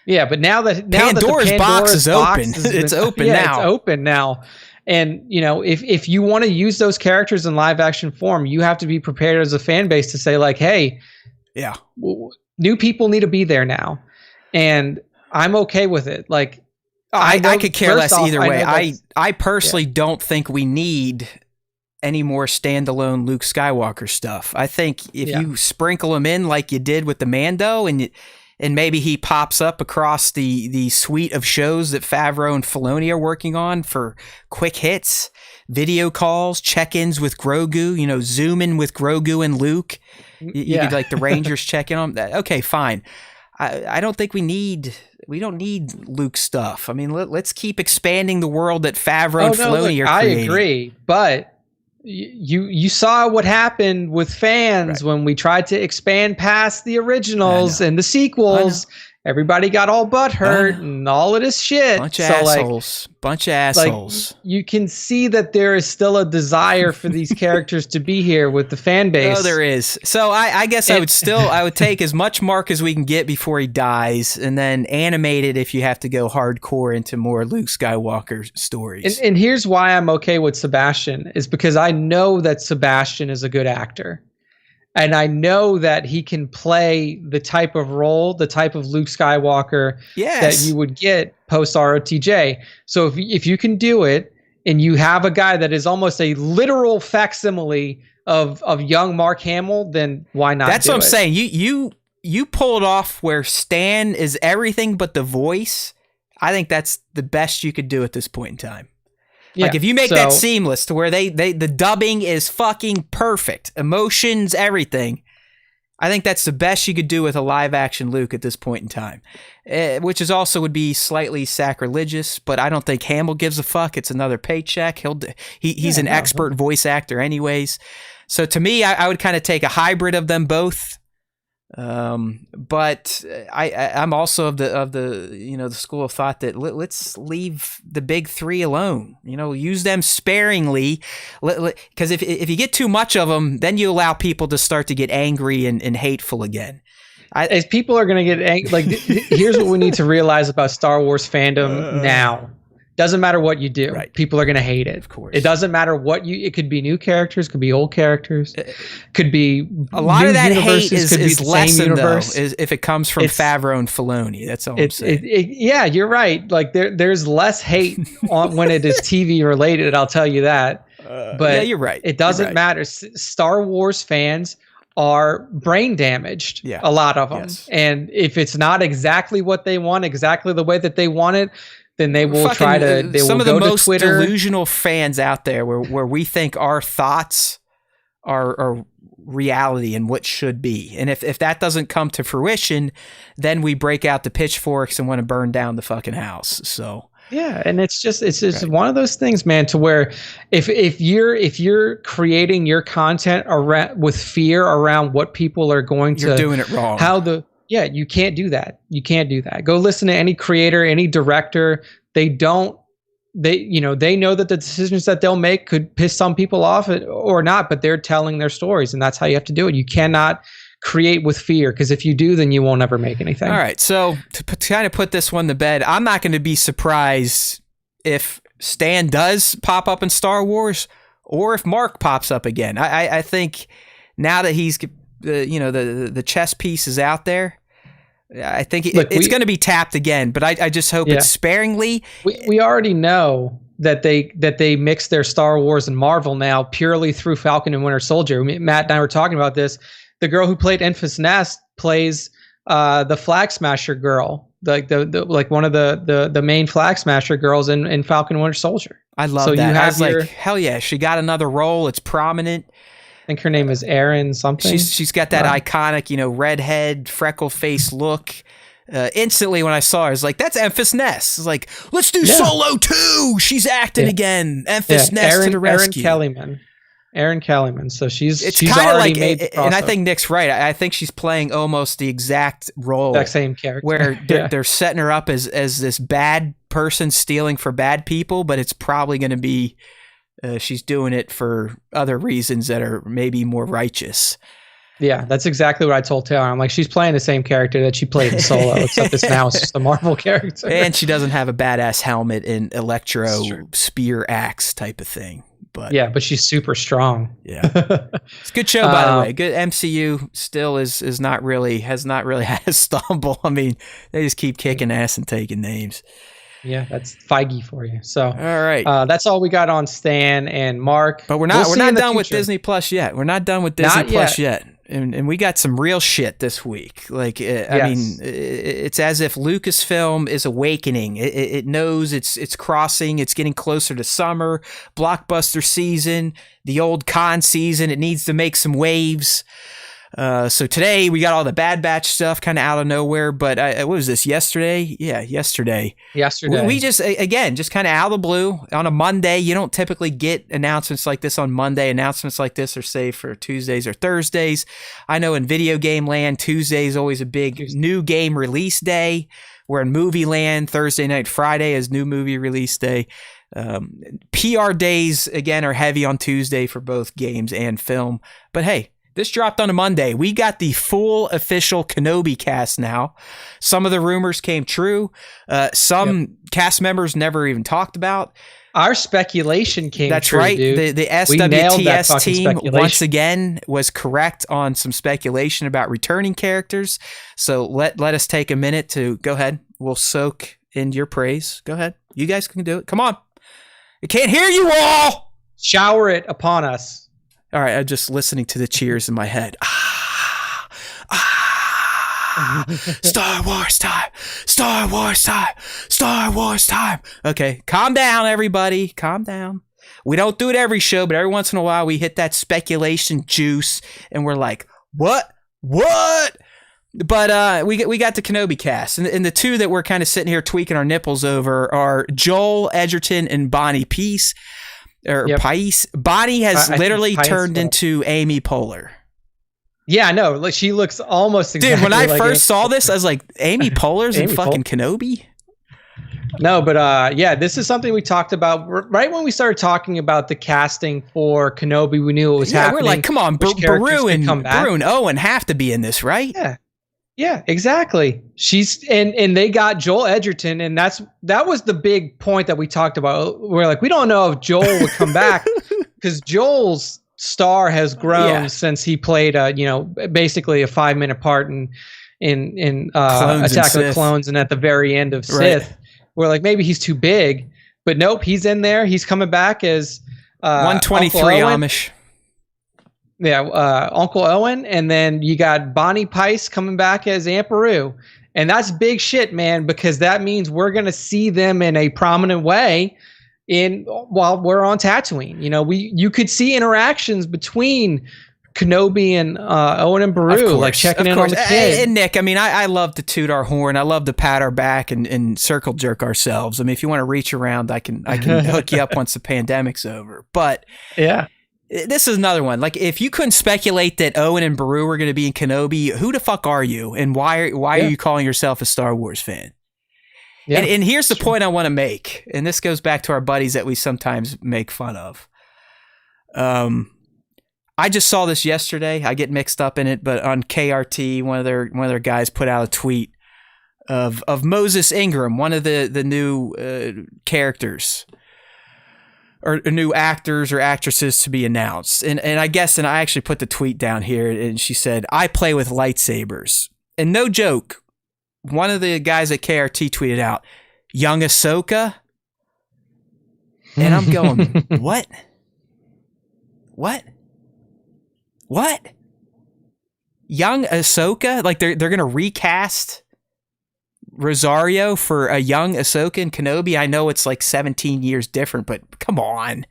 Yeah, but now that Pandora's box is open, it's open now. It's open now. And if you want to use those characters in live action form, you have to be prepared as a fan base to say like, hey, yeah, new people need to be there now. And I'm okay with it. Like, I could care less either way. I personally don't think we need any more standalone Luke Skywalker stuff. I think if you sprinkle him in like you did with the Mando, and maybe he pops up across the suite of shows that Favreau and Filoni are working on for quick hits, video calls, check-ins with Grogu, zoom in with Grogu and Luke. You could like the Rangers check in on that. Okay, fine. I don't think we don't need Luke stuff. I mean, let's keep expanding the world that Favreau and Filoni are creating. I agree, but you saw what happened with fans when we tried to expand past the originals and the sequels. Everybody got all butthurt and all of this shit. Bunch of assholes. Like, you can see that there is still a desire for these characters to be here with the fan base. Oh, there is. So I guess I would take as much Mark as we can get before he dies, and then animate it if you have to go hardcore into more Luke Skywalker stories. And here's why I'm okay with Sebastian, is because I know that Sebastian is a good actor. And I know that he can play the type of role, the type of Luke Skywalker that you would get post ROTJ. So if you can do it, and you have a guy that is almost a literal facsimile of young Mark Hamill, then why not? That's what I'm saying. You pulled off where Stan is everything but the voice. I think that's the best you could do at this point in time. Like if you make that seamless to where the dubbing is fucking perfect, emotions, everything, I think that's the best you could do with a live action Luke at this point in time, which is also would be slightly sacrilegious, but I don't think Hamill gives a fuck. It's another paycheck. He's an expert voice actor anyways. So to me, I would kind of take a hybrid of them both. But I'm also of the the school of thought that let's leave the big three alone. Use them sparingly, because if you get too much of them, then you allow people to start to get angry and hateful again. As people are going to get angry, like here's what we need to realize about Star Wars fandom now. Doesn't matter what you do. Right. People are going to hate it. Of course. It doesn't matter it could be new characters, could be old characters, could be a lot of that hate is lessened though, if it comes from Favreau and Filoni. That's all I'm saying. Yeah, you're right. Like there's less hate when it is TV related. I'll tell you that. But you're right. It doesn't matter. Star Wars fans are brain damaged. Yeah. A lot of them. Yes. And if it's not exactly what they want, exactly the way that they want it, then they will some of the most Twitter. Delusional fans out there where we think our thoughts are reality and what should be. And if that doesn't come to fruition, then we break out the pitchforks and want to burn down the fucking house. So yeah, and it's just one of those things, man, to where if you're creating your content around with fear around what people are going to, you're doing it wrong. You can't do that. You can't do that. Go listen to any creator, any director. They know that the decisions that they'll make could piss some people off or not, but they're telling their stories, and that's how you have to do it. You cannot create with fear, because if you do, then you won't ever make anything. All right, so to kind of put this one to bed, I'm not going to be surprised if Stan does pop up in Star Wars, or if Mark pops up again. I think now that he's the chess piece is out there, I think it's going to be tapped again, but I just hope it's sparingly. We already know that they mix their Star Wars and Marvel now purely through Falcon and Winter Soldier. Matt and I were talking about this. The girl who played Enfys Nest plays the Flag Smasher girl, like one of the main Flag Smasher girls in Falcon and Winter Soldier. I love that. I was like, hell yeah, she got another role. It's prominent. I think her name is Erin something. She's got that iconic, redhead, freckle face look. Instantly when I saw her, I was like, that's Enfys Nest. It's like, let's do Solo 2. She's acting again. Enfys Nest to the rescue. Erin Kellyman. So she's like, already made the crossover. And I think Nick's right. I think she's playing almost the exact role. Exact same character. Where they're setting her up as this bad person stealing for bad people, but it's probably going to be she's doing it for other reasons that are maybe more righteous. Yeah, that's exactly what I told Taylor. I'm like, she's playing the same character that she played in Solo, except this now is just a Marvel character. And she doesn't have a badass helmet and electro spear axe type of thing. But she's super strong. Yeah, it's a good show, by the way. Good MCU still has not really had a stumble. I mean, they just keep kicking ass and taking names. Yeah, that's Feige for you. So, all right, that's all we got on Stan and Mark. But we're not done with Disney Plus yet. We're not done with Disney Plus yet. And we got some real shit this week. Like, I mean, it's as if Lucasfilm is awakening. It knows it's crossing. It's getting closer to summer, blockbuster season, the old con season. It needs to make some waves. So today we got all the Bad Batch stuff kind of out of nowhere, but what was this, yesterday? Yeah, yesterday. We just kind of out of the blue on a Monday. You don't typically get announcements like this on Monday. Announcements like this are saved for Tuesdays or Thursdays. I know in video game land, Tuesday is always a big new game release day. We're in movie land. Thursday night, Friday is new movie release day. PR days, again, are heavy on Tuesday for both games and film. But hey, this dropped on a Monday. We got the full official Kenobi cast now. Some of the rumors came true. Some cast members never even talked about. Our speculation came true. That's right. Dude. The SWTS team once again was correct on some speculation about returning characters. So let us take a minute to go ahead. We'll soak in your praise. Go ahead. You guys can do it. Come on. I can't hear you all. Shower it upon us. All right, I'm just listening to the cheers in my head. Star Wars time. Star Wars time. Star Wars time. Okay, calm down, everybody. Calm down. We don't do it every show, but every once in a while we hit that speculation juice, and we're like, what? But we got the Kenobi cast, and the two that we're kind of sitting here tweaking our nipples over are Joel Edgerton and Bonnie Peace. Pais. Bonnie has literally turned into Amy Poehler. Yeah, I know. Like, she looks almost exactly Dude, when I like first saw this, I was like, Amy Poehler's in fucking Kenobi? No, but this is something we talked about right when we started talking about the casting for Kenobi. We knew it was happening. We're like, come on, Baru and Owen have to be in this, right? Yeah, exactly. And they got Joel Edgerton, and that was the big point that we talked about. We're like, we don't know if Joel would come back because Joel's star has grown since he played basically a 5-minute part in Attack of the Clones and at the very end of Sith. We're like, maybe he's too big, but nope, he's in there. He's coming back as 123 Amish. Uncle Owen, and then you got Bonnie Pice coming back as Aunt Beru. And that's big shit, man, because that means we're going to see them in a prominent way while we're on Tatooine. You know, you could see interactions between Kenobi and Owen and Beru, like checking in on the kid. And Nick, I mean, I love to toot our horn. I love to pat our back and circle jerk ourselves. I mean, if you want to reach around, I can hook you up once the pandemic's over. But yeah. This is another one. Like, if you couldn't speculate that Owen and Beru were going to be in Kenobi, who the fuck are you? And why are you calling yourself a Star Wars fan? Yeah. And here's the point I want to make. And this goes back to our buddies that we sometimes make fun of. I just saw this yesterday. I get mixed up in it, but on KRT, one of their guys put out a tweet of Moses Ingram, one of the new characters. Or new actors or actresses to be announced. And I actually put the tweet down here, and she said, I play with lightsabers. And no joke, one of the guys at KRT tweeted out, young Ahsoka? And I'm going, what? What? Young Ahsoka? Like they're going to recast Rosario for a young Ahsoka and Kenobi? I know it's like 17 years different, but come on.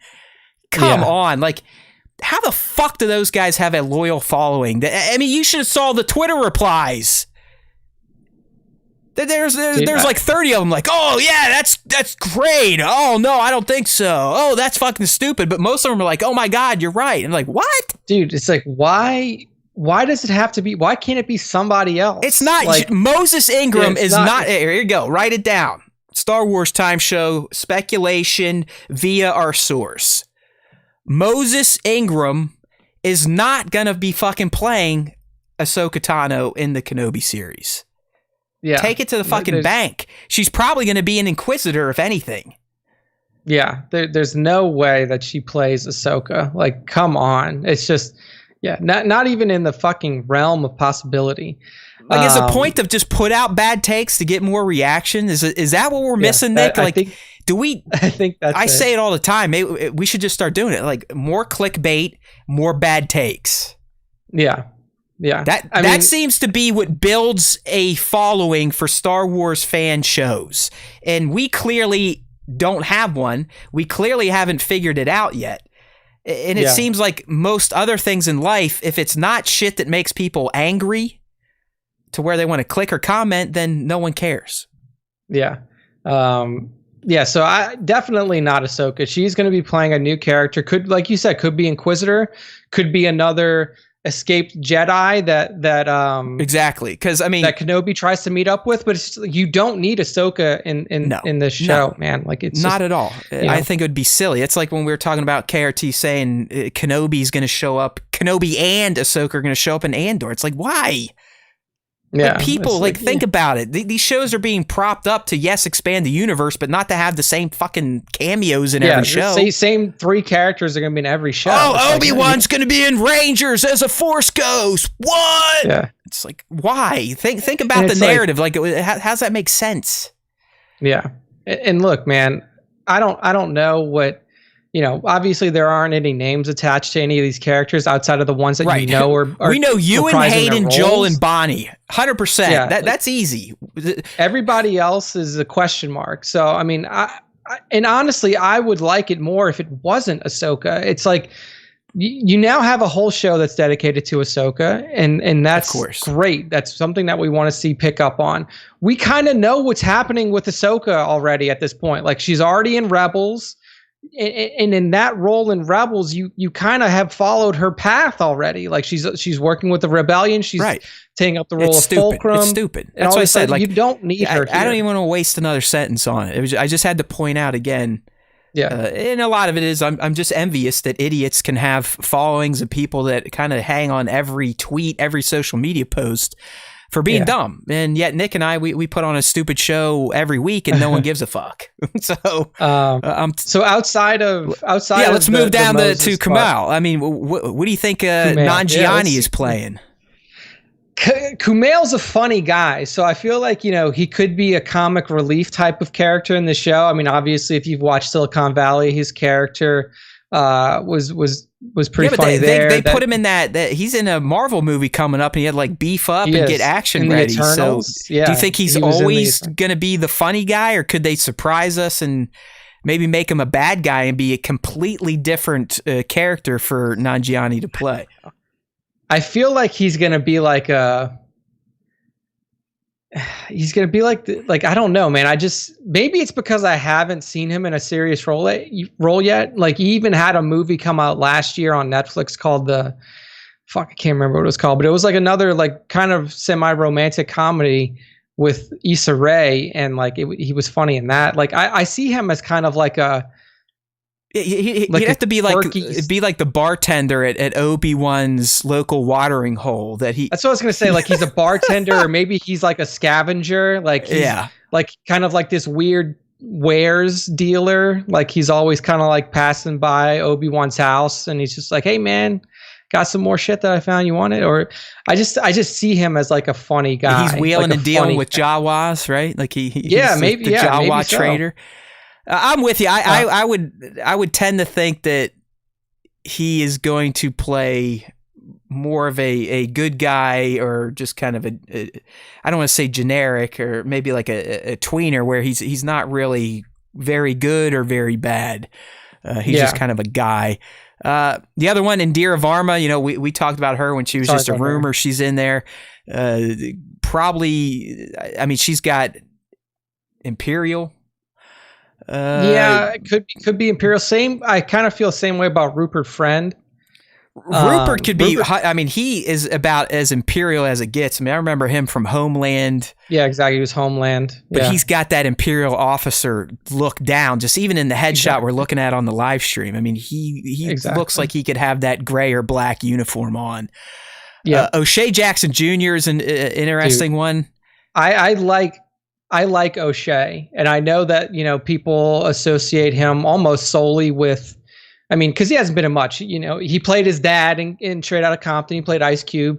Come on. Like, how the fuck do those guys have a loyal following? I mean, you should have saw the Twitter replies. There's like 30 of them like, oh, yeah, that's great. Oh, no, I don't think so. Oh, that's fucking stupid. But most of them are like, oh, my God, you're right. And like, what? Dude, it's like, why does it have to be? Why can't it be somebody else? It's not. Like, Moses Ingram is not. Here you go. Write it down. Star Wars Time Show speculation via our source. Moses Ingram is not going to be fucking playing Ahsoka Tano in the Kenobi series. Yeah. Take it to the fucking bank. She's probably going to be an Inquisitor, if anything. Yeah. There's no way that she plays Ahsoka. Like, come on. It's just... Yeah, not even in the fucking realm of possibility. Like, is the point of just put out bad takes to get more reaction? Is that what we're missing, Nick? Like, I think that's. I say it all the time. We should just start doing it. Like, more clickbait, more bad takes. Yeah. That seems to be what builds a following for Star Wars fan shows, and we clearly don't have one. We clearly haven't figured it out yet. And it seems like most other things in life, if it's not shit that makes people angry to where they want to click or comment, then no one cares. Yeah. So I definitely not Ahsoka. She's going to be playing a new character. Could, like you said, could be Inquisitor, could be another escaped Jedi that exactly, because I mean that Kenobi tries to meet up with, but it's, you don't need Ahsoka in this show, man. Like, it's not at all. I think it would be silly. It's like when we were talking about KRT saying Kenobi's going to show up, Kenobi and Ahsoka are going to show up in Andor. It's like, why? Yeah, like, people think about it. These shows are being propped up to expand the universe, but not to have the same fucking cameos in every show. Same three characters are going to be in every show. Oh, Obi-Wan's going to be in Rangers as a Force Ghost. What? Yeah, it's like, why? Think about the narrative. Like, how does that make sense? Yeah, and look, man, I don't know what. You know, obviously there aren't any names attached to any of these characters outside of the ones that you know are we know you and Hayden, Joel, and Bonnie, 100%. Yeah, that's easy. Everybody else is a question mark. So I mean, and honestly, I would like it more if it wasn't Ahsoka. It's like you now have a whole show that's dedicated to Ahsoka, and that's great. That's something that we want to see pick up on. We kind of know what's happening with Ahsoka already at this point. Like, she's already in Rebels. And in that role in Rebels, you kind of have followed her path already. Like, she's working with the rebellion. She's taking up the role of Fulcrum. It's stupid. That's what I said. Like, you don't need her. I don't even want to waste another sentence on it. I just had to point out again. Yeah, and a lot of it is I'm just envious that idiots can have followings of people that kind of hang on every tweet, every social media post for being dumb. And yet Nick and I, we put on a stupid show every week and no one gives a fuck. So so outside let's move down to Kumail. I mean, what do you think Nanjiani is playing? Kumail's a funny guy, so I feel like, you know, he could be a comic relief type of character in the show. I mean, obviously, if you've watched Silicon Valley, his character was pretty funny there. They put him in that he's in a Marvel movie coming up, and he had like beef up and get action ready. So do you think he's always going to be the funny guy, or could they surprise us and maybe make him a bad guy and be a completely different character for Nanjiani to play? I feel like he's going to be like I don't know, man. Maybe it's because I haven't seen him in a serious role yet. Like, he even had a movie come out last year on Netflix called I can't remember what it was called, but it was like another like kind of semi-romantic comedy with Issa Rae, and like he was funny in that. Like, I see him as kind of like a he'd have to be like the bartender at Obi-Wan's local watering hole. That's what I was gonna say. Like, he's a bartender, or maybe he's like a scavenger. Like, he's like kind of like this weird wares dealer. Like, he's always kind of like passing by Obi-Wan's house, and he's just like, "Hey, man, got some more shit that I found. You want it?" Or I just see him as like a funny guy. He's wheeling and dealing with Jawas, right? Like he's maybe the Jawa maybe trader. I'm with you. I would tend to think that he is going to play more of a good guy, or just kind of I don't want to say generic, or maybe like a tweener where he's not really very good or very bad. He's just kind of a guy. The other one, Indira Varma, we talked about her when she was just a rumor. She's in there. Probably, I mean, she's got Imperial. It could be Imperial. Same. I kind of feel the same way about Rupert Friend. Rupert could be. I mean, he is about as Imperial as it gets. I mean, I remember him from Homeland. Yeah, exactly. He was Homeland. But he's got that Imperial officer look down. Just even in the headshot we're looking at on the live stream. I mean, he looks like he could have that gray or black uniform on. Yeah. O'Shea Jackson Jr. is an interesting one. I like O'Shea, and I know that people associate him almost solely with. I mean, because he hasn't been in much. He played his dad in Straight Outta Compton. He played Ice Cube.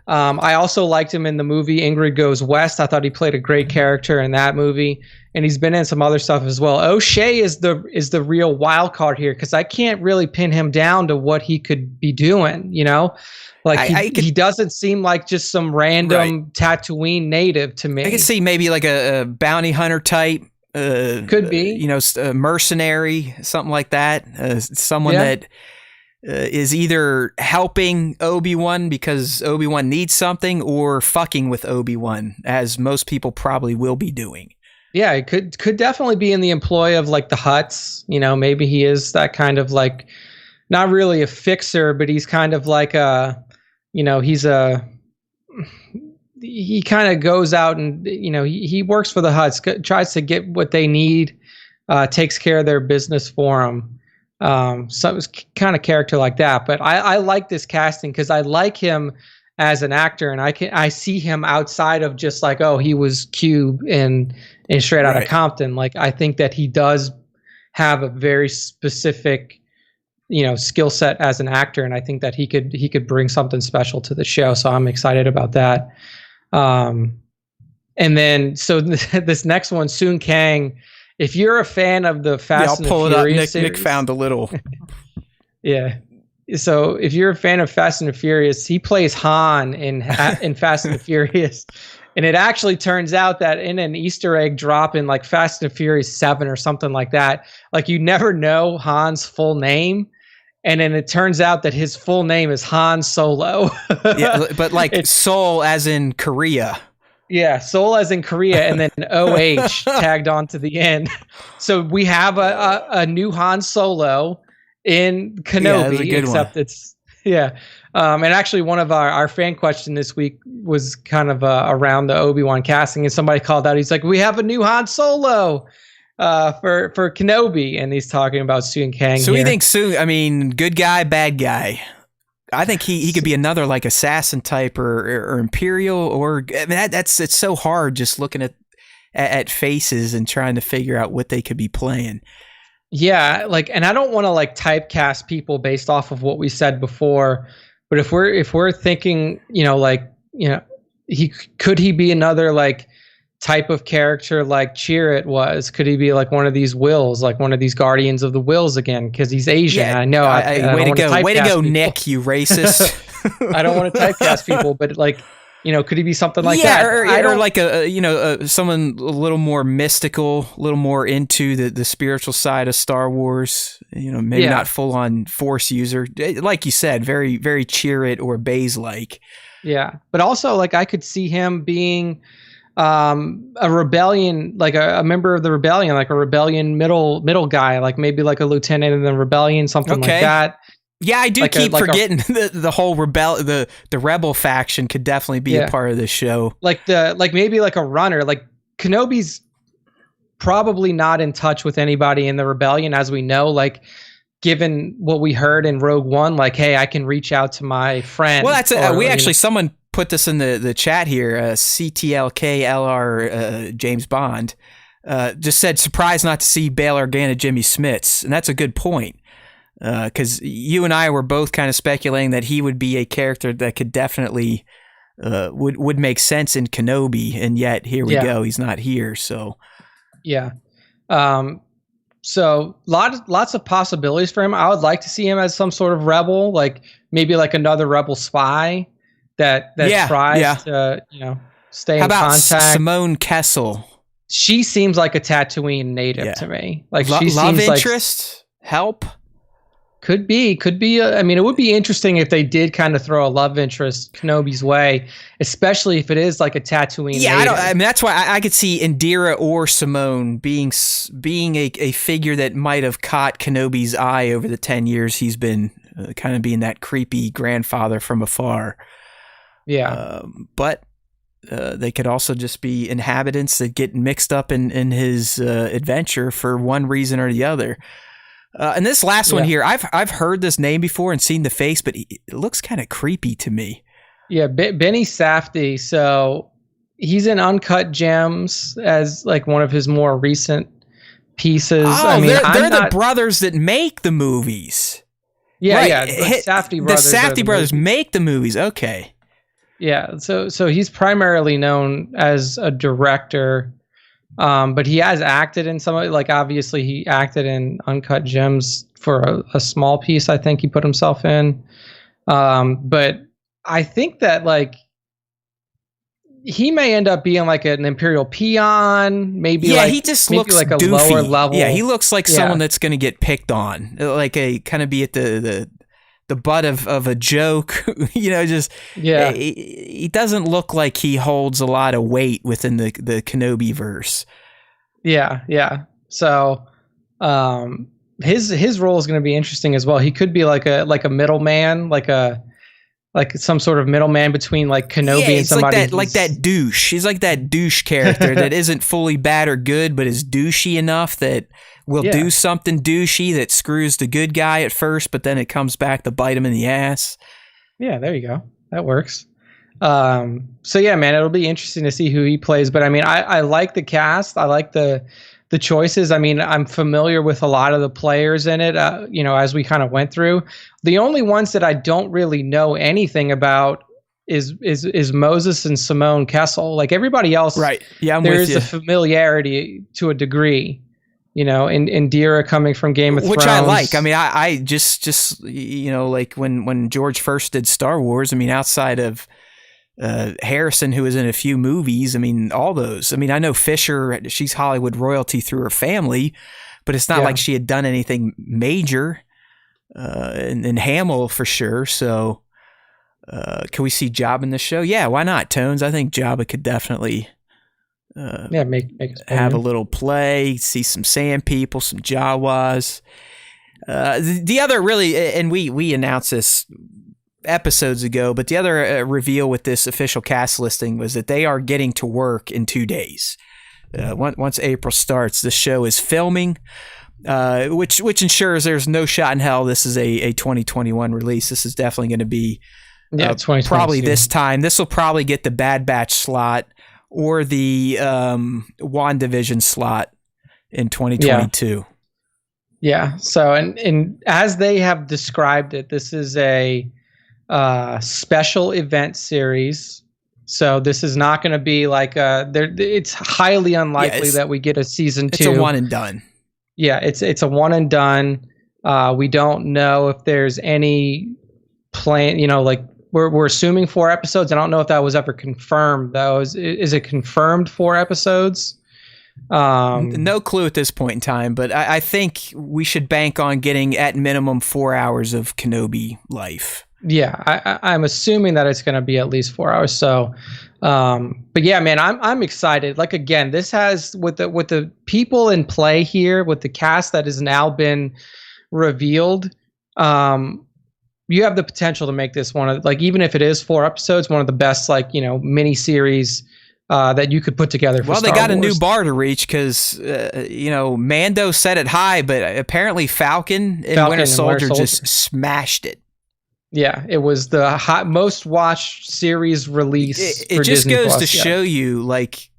I also liked him in the movie Ingrid Goes West. I thought he played a great character in that movie, and he's been in some other stuff as well. O'Shea is the real wild card here, because I can't really pin him down to what he could be doing. Like, he doesn't seem like just some random Tatooine native to me. I could see maybe like a bounty hunter type. Could be, a mercenary, something like that. Someone that is either helping Obi-Wan because Obi-Wan needs something, or fucking with Obi-Wan, as most people probably will be doing. Yeah, it could definitely be in the employ of like the Hutts. Maybe he is that kind of like, not really a fixer, but he's kind of like he kind of goes out and he works for the Hutts, tries to get what they need, takes care of their business for them. So it was kind of character like that. But I like this casting because I like him as an actor, and I see him outside of just like, oh, he was Cube in Straight Outta Compton. Like, I think that he does have a very specific skill set as an actor, and I think that he could bring something special to the show. So I'm excited about that. And then so this next one, Soon Kang. If you're a fan of the Fast and the Furious series, Nick found a little. Yeah. So if you're a fan of Fast and the Furious, he plays Han in Fast and the Furious. And it actually turns out that in an Easter egg drop in like Fast and the Furious 7 or something like that, like, you never know Han's full name. And then it turns out that his full name is Han Solo. Yeah, but like Seoul as in Korea. Yeah, Seoul as in Korea, and then OH tagged on to the end. So we have a new Han Solo in Kenobi, except it's and actually one of our fan question this week was kind of around the Obi-Wan casting, and somebody called out. He's like, "We have a new Han Solo for Kenobi," and he's talking about Soon Kang. So you think Soon? I mean, good guy, bad guy. I think he could be another like assassin type or Imperial, or I mean it's so hard just looking at faces and trying to figure out what they could be playing. Yeah, like, and I don't want to like typecast people based off of what we said before, but if we're thinking, he could he be another like type of character like Chirrut was? Could he be like one of these Wills, like one of these Guardians of the Wills again? Because he's Asian. Yeah, I know. I way to don't wanna go, typecast people. Nick, you racist. I don't want to typecast people, but like, could he be something like yeah, that? or like someone a little more mystical, a little more into the spiritual side of Star Wars. Maybe not full on Force user, like you said, very very Chirrut or Baze like. Yeah, but also like I could see him being a rebellion, like a member of the rebellion, like a rebellion middle guy, like maybe like a lieutenant in the rebellion, something like that. Yeah, I do like keep forgetting the whole the rebel faction could definitely be a part of this show. Like maybe like a runner. Like Kenobi's probably not in touch with anybody in the rebellion, as we know. Like, given what we heard in Rogue One, like, hey, I can reach out to my friend. Well, that's someone put this in the chat here. CTLKLR James Bond just said, surprised not to see Bail Organa Jimmy Smits, and that's a good point. Because you and I were both kind of speculating that he would be a character that could definitely would make sense in Kenobi, and yet here we go, he's not here. So so lots of possibilities for him. I would like to see him as some sort of rebel, like maybe like another rebel spy that tries to stay in contact. Simone Kessel? She seems like a Tatooine native to me. Like she love seems interest, help. Could be. I mean, it would be interesting if they did kind of throw a love interest Kenobi's way, especially if it is like a Tatooine. Yeah, native. that's why I could see Indira or Simone being a figure that might have caught Kenobi's eye over the 10 years he's been kind of being that creepy grandfather from afar. Yeah, but they could also just be inhabitants that get mixed up in his adventure for one reason or the other. And this last one here, I've heard this name before and seen the face, but it looks kind of creepy to me. Yeah, Benny Safdie. So he's in Uncut Gems as like one of his more recent pieces. Oh, I mean, they're the brothers that make the movies. Yeah, right. Yeah. The Safdie brothers. The Safdie brothers make the movies. Okay. Yeah. So he's primarily known as a director. But he has acted in some, like obviously he acted in Uncut Gems for a small piece. I think he put himself in. But I think that like he may end up being like an Imperial peon. Maybe he just looks like a doofy. lower level. Yeah, he looks like someone that's going to get picked on, like a kind of be at the butt of a joke. He doesn't look like he holds a lot of weight within the Kenobi verse. Yeah. So his role is going to be interesting as well. He could be like a middleman, like some sort of middleman between like Kenobi and somebody like that douche. He's like that douche character that isn't fully bad or good, but is douchey enough that will do something douchey that screws the good guy at first, but then it comes back to bite him in the ass. Yeah, there you go. That works. So yeah, man, it'll be interesting to see who he plays. But I mean, I like the cast. I like the choices. I mean, I'm familiar with a lot of the players in it, as we kind of went through. The only ones that I don't really know anything about is Moses and Simone Kessel. Like everybody else, right? Yeah, there is a familiarity to a degree. In Indira coming from Game of Thrones. Which I like. I mean, I just like when George first did Star Wars, I mean, outside of Harrison, who was in a few movies, I mean, all those. I mean, I know Fisher, she's Hollywood royalty through her family, but it's not like she had done anything major. And Hamill for sure. So can we see Jabba in the show? Yeah, why not, Tones? I think Jabba could definitely... make have a little play, see some sand people, some Jawas. The other really, and we announced this episodes ago, but the other reveal with this official cast listing was that they are getting to work in 2 days. Once April starts, the show is filming, which ensures there's no shot in hell this is a 2021 release. This is definitely going to be probably this time. This will probably get the Bad Batch slot or the WandaVision slot in 2022. Yeah. So, and as they have described it, this is a special event series So this is not going to be like it's highly unlikely that we get a season 2. It's a one and done. Yeah, it's a one and done. We don't know if there's any plan, like we're assuming 4 episodes. I don't know if that was ever confirmed though. Is it confirmed 4 episodes? No clue at this point in time, but I think we should bank on getting at minimum 4 hours of Kenobi life. Yeah, I'm assuming that it's going to be at least 4 hours. So, but yeah, man, I'm excited. Like again, this has with the people in play here, with the cast that has now been revealed. You have the potential to make this one of, like, even if it is 4 episodes, one of the best, like, mini series that you could put together for Star they got Wars. A new bar to reach because Mando set it high, but apparently Falcon and Winter Soldier just smashed it. Yeah, it was the most watched series release. It just Disney goes Plus, to show you like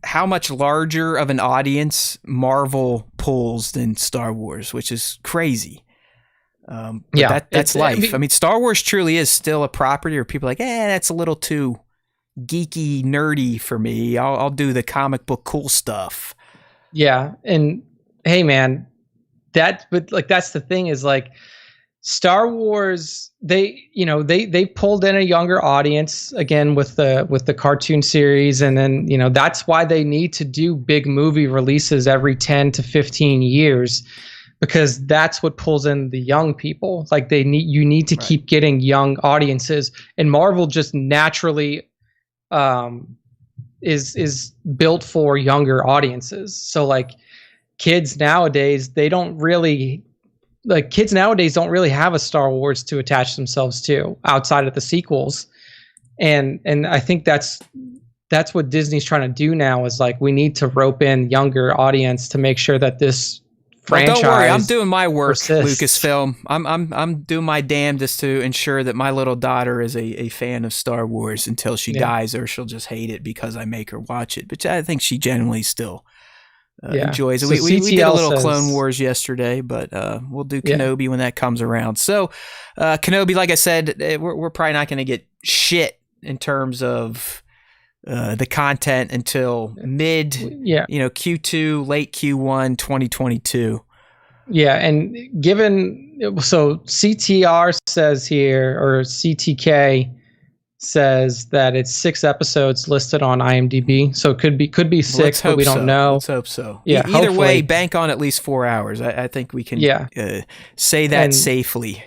how much larger of an audience Marvel pulls than Star Wars, which is crazy. That's life. I mean, Star Wars truly is still a property where people are like, that's a little too geeky, nerdy for me. I'll do the comic book cool stuff. Yeah, and hey, man, that's the thing is like Star Wars. They pulled in a younger audience again with the cartoon series, and then that's why they need to do big movie releases every 10 to 15 years. Because that's what pulls in the young people. Like you need to keep getting young audiences, and Marvel just naturally is built for younger audiences. So like kids nowadays don't really have a Star Wars to attach themselves to outside of the sequels, and I think that's what Disney's trying to do now is like we need to rope in younger audience to make sure that this franchise. Don't worry, I'm doing my work, persists. Lucasfilm. I'm doing my damnedest to ensure that my little daughter is a fan of Star Wars until she dies, or she'll just hate it because I make her watch it. But I think she generally still enjoys it. So we did a little Clone Wars yesterday, but we'll do Kenobi when that comes around. So Kenobi, like I said, we're probably not going to get shit in terms of the content until mid, Q2, late Q1, 2022. Yeah, and so CTR says here, or CTK says that it's 6 episodes listed on IMDb. So it could be 6, but we don't know. Let's hope so. Yeah, either way, bank on at least 4 hours. I think we can say that safely.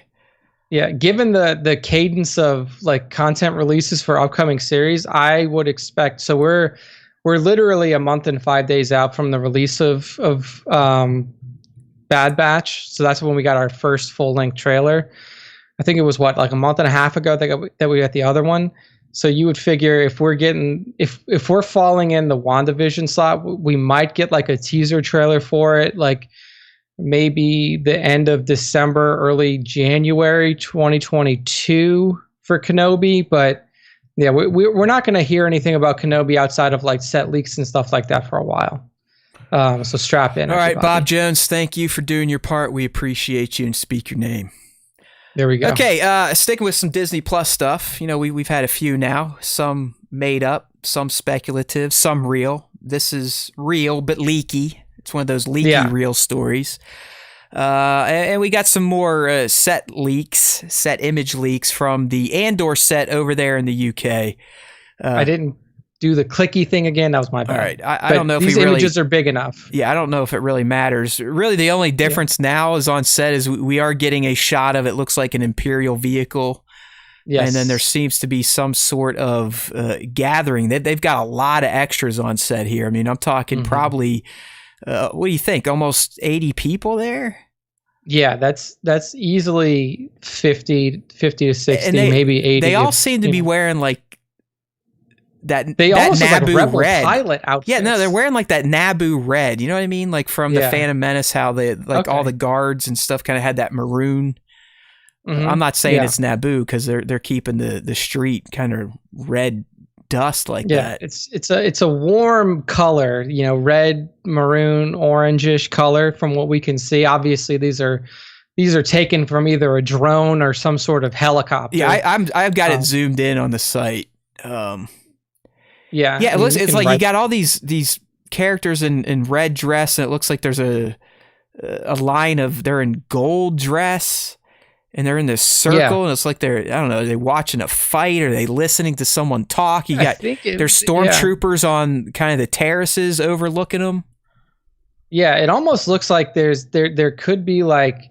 Yeah, given the cadence of like content releases for upcoming series, I would expect. So we're literally a month and 5 days out from the release of Bad Batch. So that's when we got our first full length trailer. I think it was like a month and a half ago that we got the other one. So you would figure if we're falling in the WandaVision slot, we might get like a teaser trailer for it, like maybe the end of December, early January 2022 for Kenobi. But yeah, we're not going to hear anything about Kenobi outside of like set leaks and stuff like that for a while. So strap in. All right, Bob Jones, thank you for doing your part. We appreciate you, and speak your name. There we go. Okay, sticking with some Disney Plus stuff. We've had a few now. Some made up, some speculative, some real. This is real but leaky. It's one of those leaky real stories. And we got some more set image leaks from the Andor set over there in the UK. I didn't do the clicky thing again. That was my bad. All right. I don't know if these images are big enough. Yeah, I don't know if it really matters. Really, the only difference now is on set is we are getting a shot of it looks like an Imperial vehicle. Yes. And then there seems to be some sort of gathering. They've got a lot of extras on set here. I mean, I'm talking probably... what do you think? Almost 80 people there? Yeah, that's easily 50 to 60, maybe 80. They all seem to be wearing like that Naboo like Rebel red pilot outfits. Yeah, no, they're wearing like that Naboo red. You know what I mean? Like from the Phantom Menace, how they all the guards and stuff kind of had that maroon. Mm-hmm. I'm not saying it's Naboo because they're keeping the street kind of red dust like that. It's a warm color, red, maroon, orangish color from what we can see. Obviously these are taken from either a drone or some sort of helicopter. Yeah, I've got it zoomed in on the site. Yeah. Yeah, I mean, it's like you got all these characters in red dress, and it looks like there's a line of they're in gold dress, and they're in this circle, and it's like are they watching a fight? Are they listening to someone talk? You got there's stormtroopers on kind of the terraces overlooking them. Yeah, it almost looks like there could be like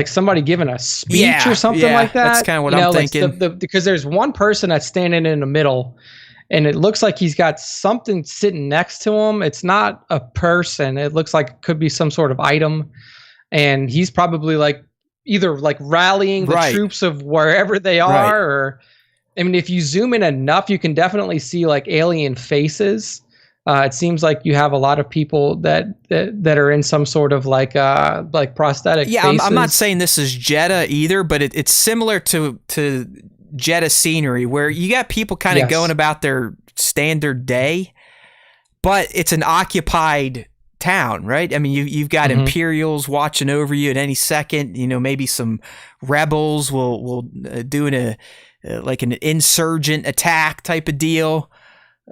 somebody giving a speech or something like that. That's kind of what I'm thinking. Because there's one person that's standing in the middle, and it looks like he's got something sitting next to him. It's not a person. It looks like it could be some sort of item, and he's probably like either like rallying the troops of wherever they are, or I mean, if you zoom in enough, you can definitely see like alien faces. It seems like you have a lot of people that are in some sort of like prosthetic. Yeah, I'm not saying this is Jeddah either, but it's similar to Jeddah scenery where you got people kind of going about their standard day, but it's an occupied town, right? I mean, you've got Imperials watching over you at any second. You know, maybe some rebels will doing an insurgent attack type of deal.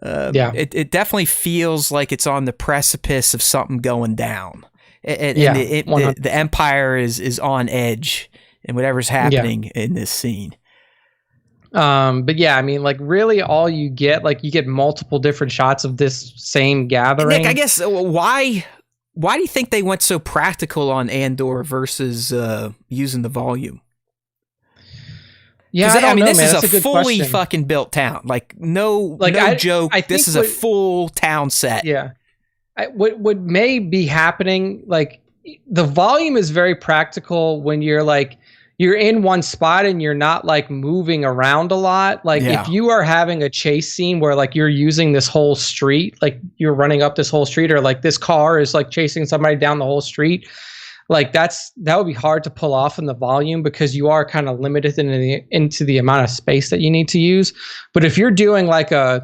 It definitely feels like it's on the precipice of something going down. The Empire is on edge in whatever's happening in this scene. But yeah, I mean, like really all you get multiple different shots of this same gathering. Nick, I guess why do you think they went so practical on Andor versus using the volume? Yeah, I mean, this man. is a fully fucking built town. Like no joke. This is a full town set. Yeah. What may be happening, like the volume is very practical when you're in one spot and you're not like moving around a lot. Like if you are having a chase scene where like you're using this whole street, like you're running up this whole street, or like this car is like chasing somebody down the whole street. Like that would be hard to pull off in the volume because you are kind of limited into the amount of space that you need to use. But if you're doing like the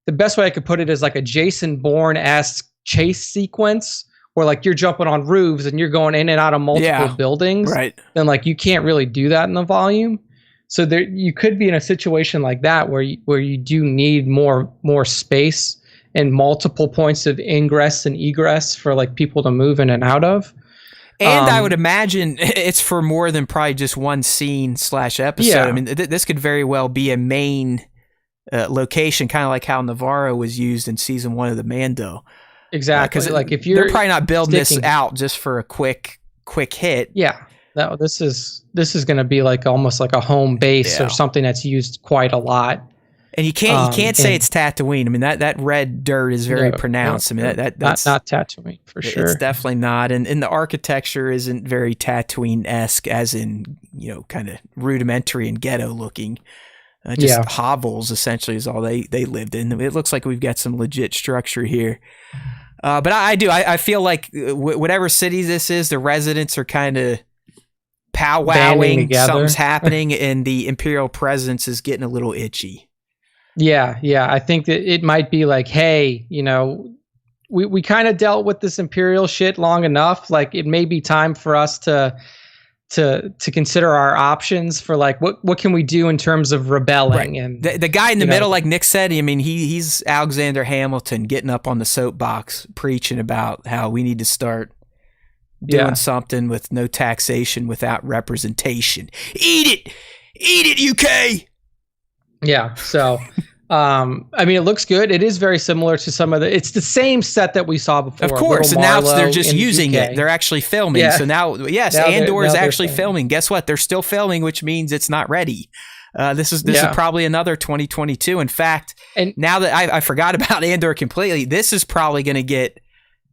best way I could put it is like a Jason Bourne-esque chase sequence where like you're jumping on roofs and you're going in and out of multiple buildings, then like you can't really do that in the volume. So there you could be in a situation like that where you do need more space and multiple points of ingress and egress for like people to move in and out of. And I would imagine it's for more than probably just one scene / episode. Yeah. I mean, this could very well be a main location, kind of like how Navarro was used in season 1 of the Mando. Exactly. Because like if they're probably not building this out just for a quick hit. Yeah. No, this is going to be like almost like a home base or something that's used quite a lot. And you can't say it's Tatooine. I mean that red dirt is very pronounced. I mean that's not Tatooine for sure. It's definitely not, and the architecture isn't very Tatooine-esque, as in kind of rudimentary and ghetto looking. Just hovels essentially is all they lived in. It looks like we've got some legit structure here. But I feel like whatever city this is, the residents are kind of powwowing. Something's happening, and the Imperial presence is getting a little itchy. Yeah. I think that it might be like, hey, we kind of dealt with this Imperial shit long enough. Like, it may be time for us to consider our options for like what can we do in terms of rebelling. And the guy in the middle, like Nick said, I mean he's Alexander Hamilton getting up on the soapbox preaching about how we need to start doing something with no taxation without representation. Eat it, UK. Yeah. So, I mean, it looks good. It is very similar to some of it's the same set that we saw before. Of course. And now they're just using it. They're actually filming. Yeah. So now, Andor is actually filming. Guess what? They're still filming, which means it's not ready. This is probably another 2022. In fact, and now that I forgot about Andor completely, this is probably going to get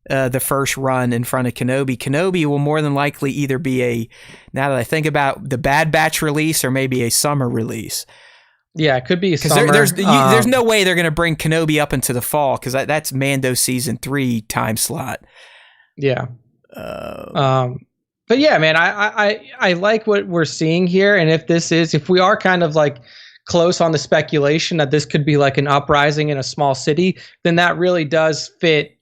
the first run in front of Kenobi. Kenobi will more than likely either be now that I think about the Bad Batch release or maybe a summer release. Yeah, it could be summer. There's no way they're going to bring Kenobi up into the fall because that's Mando season 3 time slot. Yeah. But yeah, man, I like what we're seeing here. And if we are kind of like close on the speculation that this could be like an uprising in a small city, then that really does fit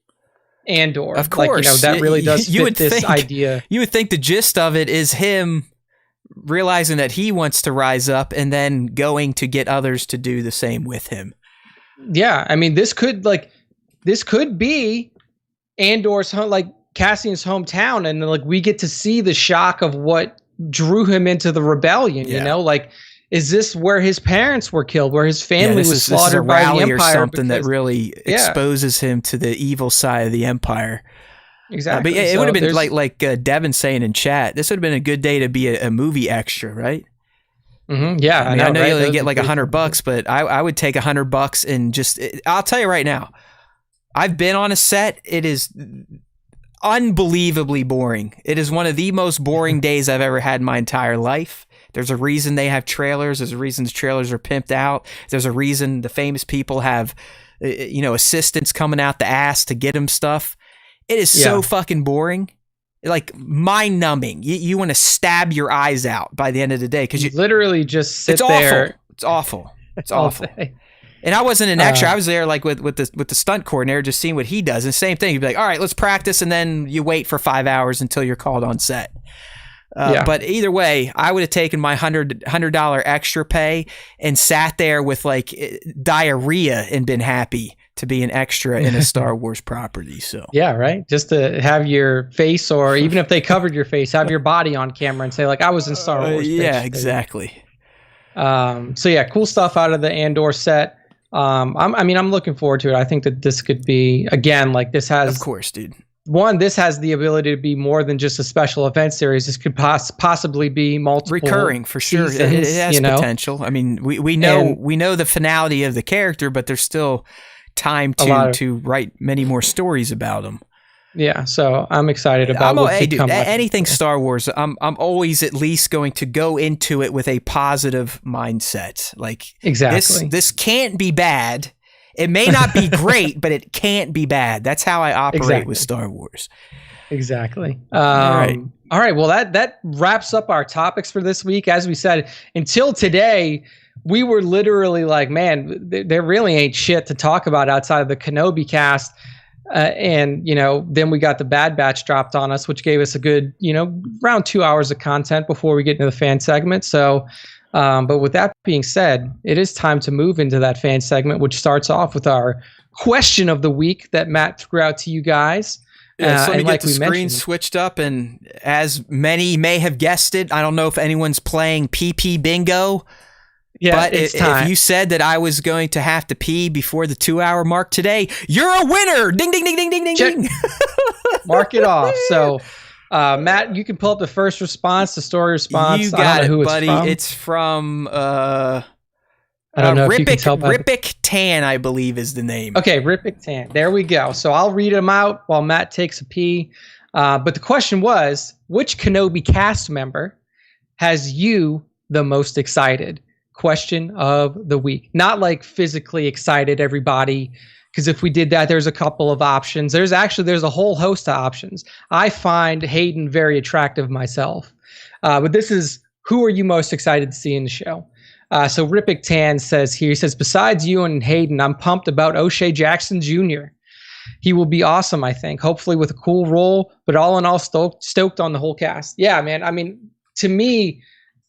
Andor. Of course. Like, that really does fit this idea. You would think the gist of it is him realizing that he wants to rise up and then going to get others to do the same with him. Yeah, I mean, this could be Andor's home, like Cassian's hometown, and like we get to see the shock of what drew him into the rebellion. Yeah. You know, like, is this where his parents were killed, where his family was this is a slaughtered by the rally Empire? or something that because- really exposes him to the evil side of the Empire. Exactly. But yeah, it So would have been there's- like Devin saying in chat. This would have been a good day to be a movie extra, right? Yeah, I mean, I know right? you only Those get are like good. $100, but I would take $100 and just. I'll tell you right now, I've been on a set. It is unbelievably boring. It is one of the most boring days I've ever had in my entire life. There's a reason they have trailers. There's a reason the trailers are pimped out. There's a reason the famous people have, assistants coming out the ass to get them stuff. It is so fucking boring. Like mind-numbing. You want to stab your eyes out by the end of the day because You literally just sit it's there. awful. It's awful. It's all awful. day. And I wasn't an extra. I was there like with the stunt coordinator, just seeing what he does. And same thing. You'd be like, all right, let's practice, and then you wait for 5 hours until you're called on set. But either way, I would have taken my $100 extra pay and sat there with like diarrhea and been happy to be an extra in a Star Wars property. So Yeah, right. Just to have your face, or even if they covered your face, have your body on camera and say like, I was in Star Wars. yeah, bitch. exactly. So yeah, cool stuff out of the Andor set. I'm looking forward to it. I think that this could be, again, like this has, Of course, dude. this has the ability to be more than just a special event series. This could possibly be multiple Recurring for sure. seasons, It has potential. I mean, we know the finality of the character, but there's still time to write many more stories about him. Yeah, so I'm excited about what could come up. Anything Star Wars, I'm always at least going to go into it with a positive mindset. Like Exactly. this can't be bad. It may not be great, but it can't be bad. That's how I operate with Star Wars. Exactly. All right. Well, that wraps up our topics for this week. As we said, until today, we were literally like, man, there really ain't shit to talk about outside of the Kenobi cast. And, then we got the Bad Batch dropped on us, which gave us a good, around 2 hours of content before we get into the fan segment. So, but with that being said, it is time to move into that fan segment, which starts off with our question of the week that Matt threw out to you guys. Yeah, so let me like get the screen switched up, and as many may have guessed it, I don't know if anyone's playing PP Bingo. Yeah, but it's time. If you said that I was going to have to pee before the 2 hour mark today, you're a winner. Ding, ding, ding, ding, ding, ding, ding. Mark it off. So, Matt, you can pull up the first response, the story response. You got it, who buddy. It's from I don't know if you can tell by Rippick Tan, I believe is the name. Okay, Rippick Tan. There we go. So I'll read them out while Matt takes a pee. But the question was, which Kenobi cast member has you the most excited? Question of the week. Not like physically excited, everybody, because if we did that, there's a couple of options. There's a whole host of options. I find Hayden very attractive myself. But this is, who are you most excited to see in the show? So Rippick Tan says here, he says, besides you and Hayden, I'm pumped about O'Shea Jackson Jr. He will be awesome, I think, hopefully with a cool role, but all in all, stoked on the whole cast. Yeah, man. I mean, to me,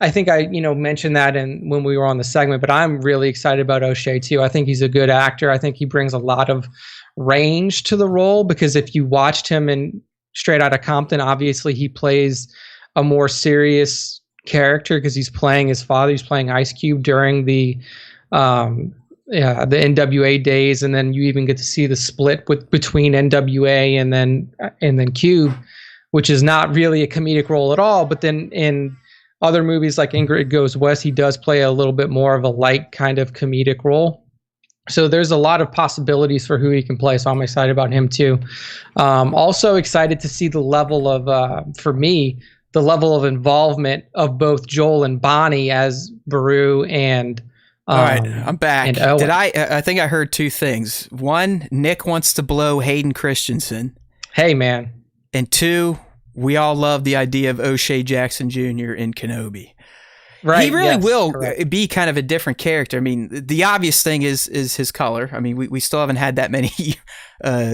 I think I, mentioned that when we were on the segment, but I'm really excited about O'Shea too. I think he's a good actor. I think he brings a lot of range to the role, because if you watched him in Straight Outta Compton, obviously he plays a more serious character because he's playing his father. He's playing Ice Cube during the NWA days, and then you even get to see the split between NWA and then Cube, which is not really a comedic role at all. But then in other movies like Ingrid Goes West, he does play a little bit more of a light kind of comedic role. So there's a lot of possibilities for who he can play. So I'm excited about him too. Also excited to see the level of, for me, the level of involvement of both Joel and Bonnie as Beru and. All right, I'm back. And Owen. I think I heard two things. One, Nick wants to blow Hayden Christensen. Hey, man. And two, we all love the idea of O'Shea Jackson Jr. in Kenobi. Right. He really yes, will correct. be kind of a different character. I mean, the obvious thing is his color. I mean, we still haven't had that many,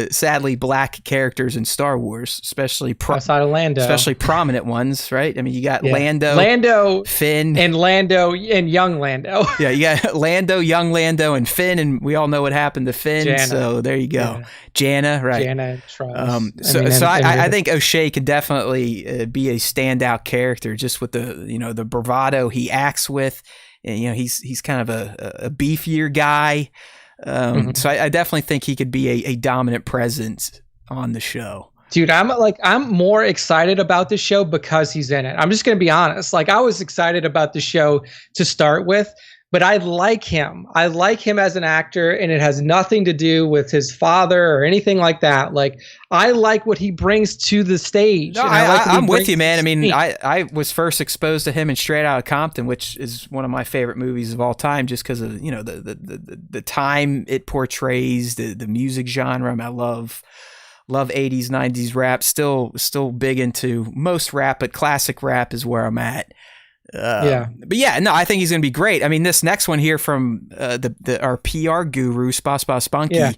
sadly, black characters in Star Wars, Outside of Lando. especially prominent ones, right? I mean, you got Yeah. Lando, Finn, and young Lando. yeah, you got Lando, young Lando, and Finn, and we all know what happened to Finn. Janna. So there you go, Yeah. Janna, right? Janna and Trunks. I think O'Shea could definitely be a standout character just with the bravado he acts with. And, he's kind of a beefier guy. So I definitely think he could be a dominant presence on the show. Dude, I'm more excited about this show because he's in it. I'm just going to be honest. Like, I was excited about the show to start with, but I like him. I like him as an actor, and it has nothing to do with his father or anything like that. Like, I like what he brings to the stage. No, and I like what he I'm with brings you, man. I to mean, the I was first exposed to him in Straight Outta Compton, which is one of my favorite movies of all time, just because of the time it portrays, the music genre. I mean, I love 80s, 90s rap. Still big into most rap, but classic rap is where I'm at. But yeah, no, I think he's going to be great. I mean, this next one here from our PR guru, Spa Spunky,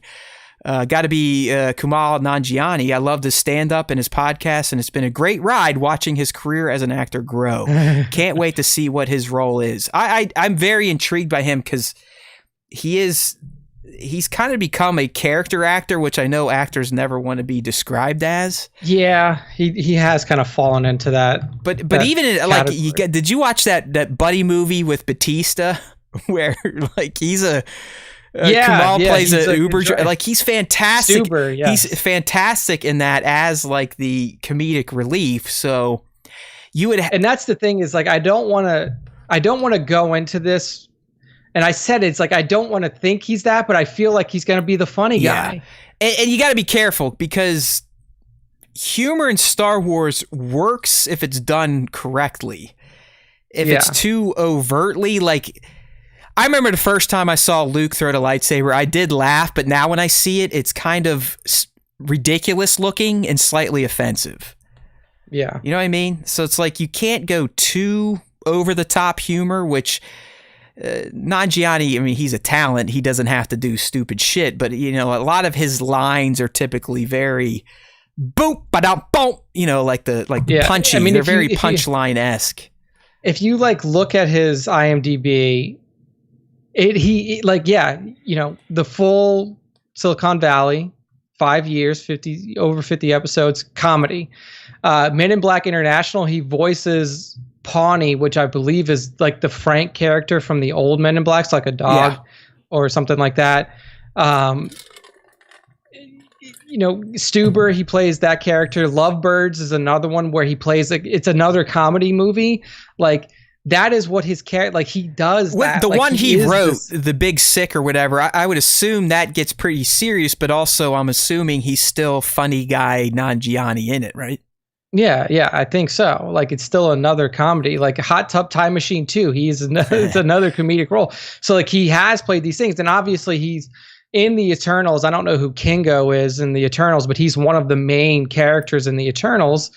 got to be Kumail Nanjiani. I loved his stand-up and his podcast, and it's been a great ride watching his career as an actor grow. Can't wait to see what his role is. I'm very intrigued by him because he's kind of become a character actor, which I know actors never want to be described as. Yeah, he has kind of fallen into that. But even did you watch that buddy movie with Batista where like he's Kumail plays an Uber driver? Like, he's fantastic. Stuber, yes. He's fantastic in that as like the comedic relief. So you would, and that's the thing is, like, I don't want to go into this. And I said, it's like, I don't want to think he's that, but I feel like he's going to be the funny guy. And you got to be careful because humor in Star Wars works if it's done correctly. If it's too overtly, like, I remember the first time I saw Luke throw the lightsaber, I did laugh, but now when I see it, it's kind of ridiculous looking and slightly offensive. Yeah. You know what I mean? So it's like you can't go too over the top humor, which Nanjiani, I mean, he's a talent. He doesn't have to do stupid shit, but a lot of his lines are typically very boop, ba-da, boom, like the punchy. I mean, they're very punchline-esque. If you like look at his IMDb, the full Silicon Valley, 5 years, over 50 episodes, comedy. Men in Black International, he voices Pawnee, which I believe is like the Frank character from the old Men in Blacks, like a dog or something like that. Stuber, he plays that character. Lovebirds is another one where he plays it's another comedy movie. Like, that is what his character, like, he does that. The like, one he wrote, The Big Sick or whatever, I would assume that gets pretty serious, but also I'm assuming he's still funny guy Nanjiani in it, right? Yeah, I think so. Like, it's still another comedy, like Hot Tub Time Machine 2. It's another comedic role. So, like, he has played these things, and obviously he's in the Eternals. I don't know who Kingo is in the Eternals, but he's one of the main characters in the Eternals.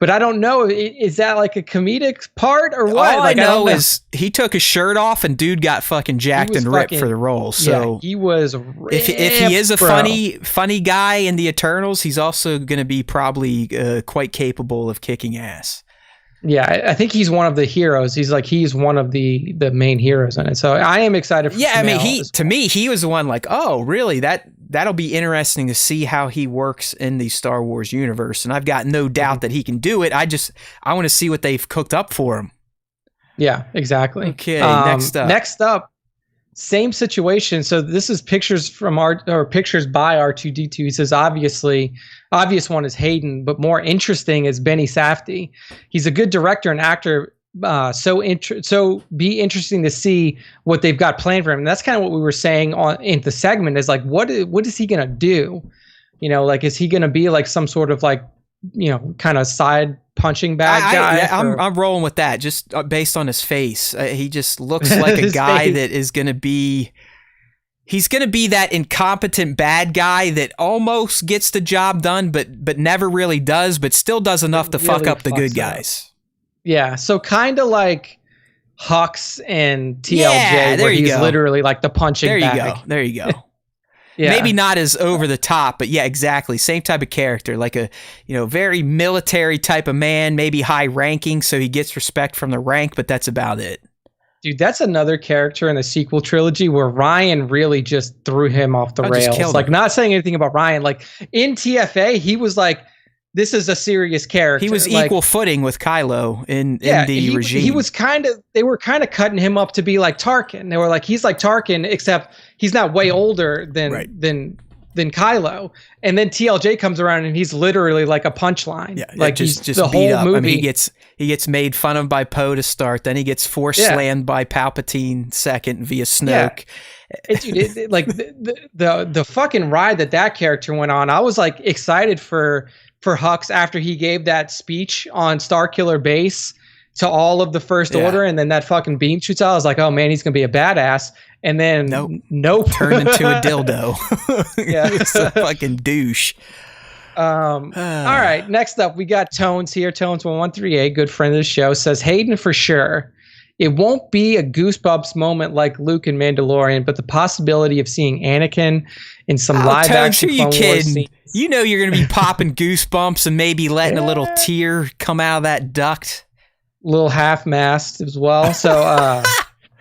But I don't know, is that like a comedic part or what? All like, I know is he took his shirt off and dude got fucking jacked and ripped for the role. So he was ripped, if he is a funny guy in the Eternals, he's also going to be probably quite capable of kicking ass. Yeah, I think he's one of the heroes. He's one of the main heroes in it. So I am excited for I mean, he was the one like, oh, really? That'll be interesting to see how he works in the Star Wars universe. And I've got no doubt that he can do it. I want to see what they've cooked up for him. Yeah, exactly. Okay, next up, same situation. So this is pictures pictures by R2D2. He says, obvious one is Hayden, but more interesting is Benny Safdie. He's a good director and actor. So be interesting to see what they've got planned for him. And that's kind of what we were saying in the segment is like, what is he going to do? Like, is he going to be like some sort of like, kind of side punching bag guy? I'm rolling with that just based on his face. He just looks like a guy that is going to be, he's going to be that incompetent bad guy that almost gets the job done, but never really does, but still does enough to fuck up the good guys. Yeah, so kind of like Hux and TLJ, Yeah, there where you he's go. literally like the punching There you bag. go. There you go. Yeah. Maybe not as over the top, but yeah, exactly. Same type of character, like a, very military type of man, maybe high ranking, so he gets respect from the rank, but that's about it. Dude, that's another character in the sequel trilogy where Ryan really just threw him off the rails. Like, not saying anything about Ryan. Like, in TFA, he was like, this is a serious character. He was like, equal footing with Kylo in the regime. He was they were kind of cutting him up to be like Tarkin. They were like, he's like Tarkin, except he's not way older than Kylo. And then TLJ comes around and he's literally like a punchline. Yeah, like just the beat whole up. movie. I mean, he gets made fun of by Poe to start, then he gets force slammed by Palpatine second via Snoke. Yeah. Like the fucking ride that character went on, I was like excited for Hux after he gave that speech on Starkiller Base to all of the First Order, and then that fucking beam shoots out. I was like, oh man, he's gonna be a badass. And then nope. Turned into a dildo. Yeah. It's a fucking douche. All right, next up we got Tones here. Tones 1138, good friend of the show, says Hayden for sure. It won't be a Goosebumps moment like Luke in Mandalorian, but the possibility of seeing Anakin in some live action Clone Wars scenes. You know you're going to be popping goosebumps and maybe letting a little tear come out of that duct. Little half-mast as well. So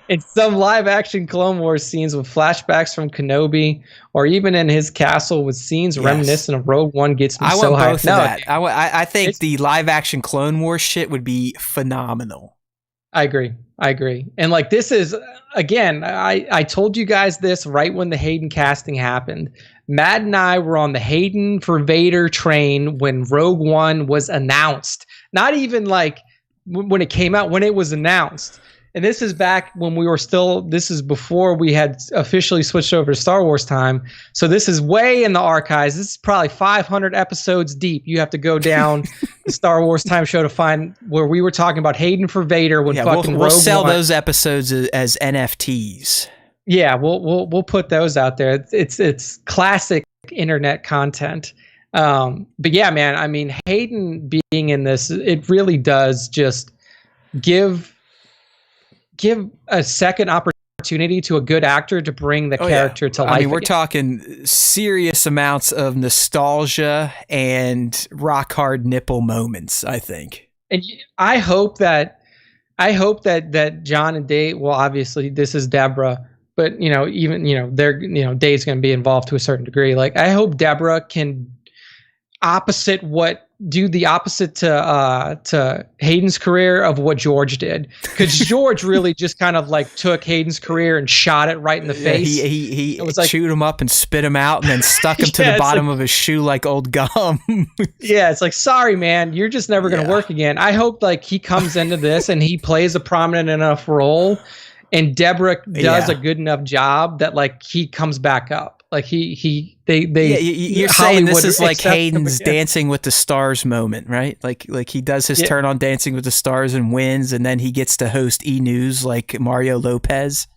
in some live action Clone Wars scenes with flashbacks from Kenobi, or even in his castle with scenes reminiscent of Rogue One, gets me so hyped. I want both of that. I think the live action Clone Wars shit would be phenomenal. I agree. And like, this is, again, I told you guys this right when the Hayden casting happened. Matt and I were on the Hayden for Vader train when Rogue One was announced. Not even like when it came out, when it was announced. And this is back when we were this is before we had officially switched over to Star Wars time. So this is way in the archives. This is probably 500 episodes deep. You have to go down the Star Wars time show to find where we were talking about Hayden for Vader when fucking we'll Rogue sell One. those episodes as NFTs. Yeah, we'll put those out there. It's classic internet content. But yeah, man, I mean, Hayden being in this, it really does just give a second opportunity to a good actor to bring the character to life. I mean, we're talking serious amounts of nostalgia and rock hard nipple moments, I think. And I hope that John and Dave, well, obviously this is Deborah, but even they're Dave's going to be involved to a certain degree. Like, I hope Deborah can do the opposite to Hayden's career of what George did, because George really just kind of like took Hayden's career and shot it right in the face. He was like, chewed him up and spit him out and then stuck him to the bottom of his shoe like old gum. Yeah, it's like, sorry man, you're just never gonna work again. I hope like he comes into this and he plays a prominent enough role, and Deborah does a good enough job that like he comes back up. Like you're saying this is like Hayden's Dancing with the Stars moment, right? Like he does his turn on Dancing with the Stars and wins, and then he gets to host E-News like Mario Lopez.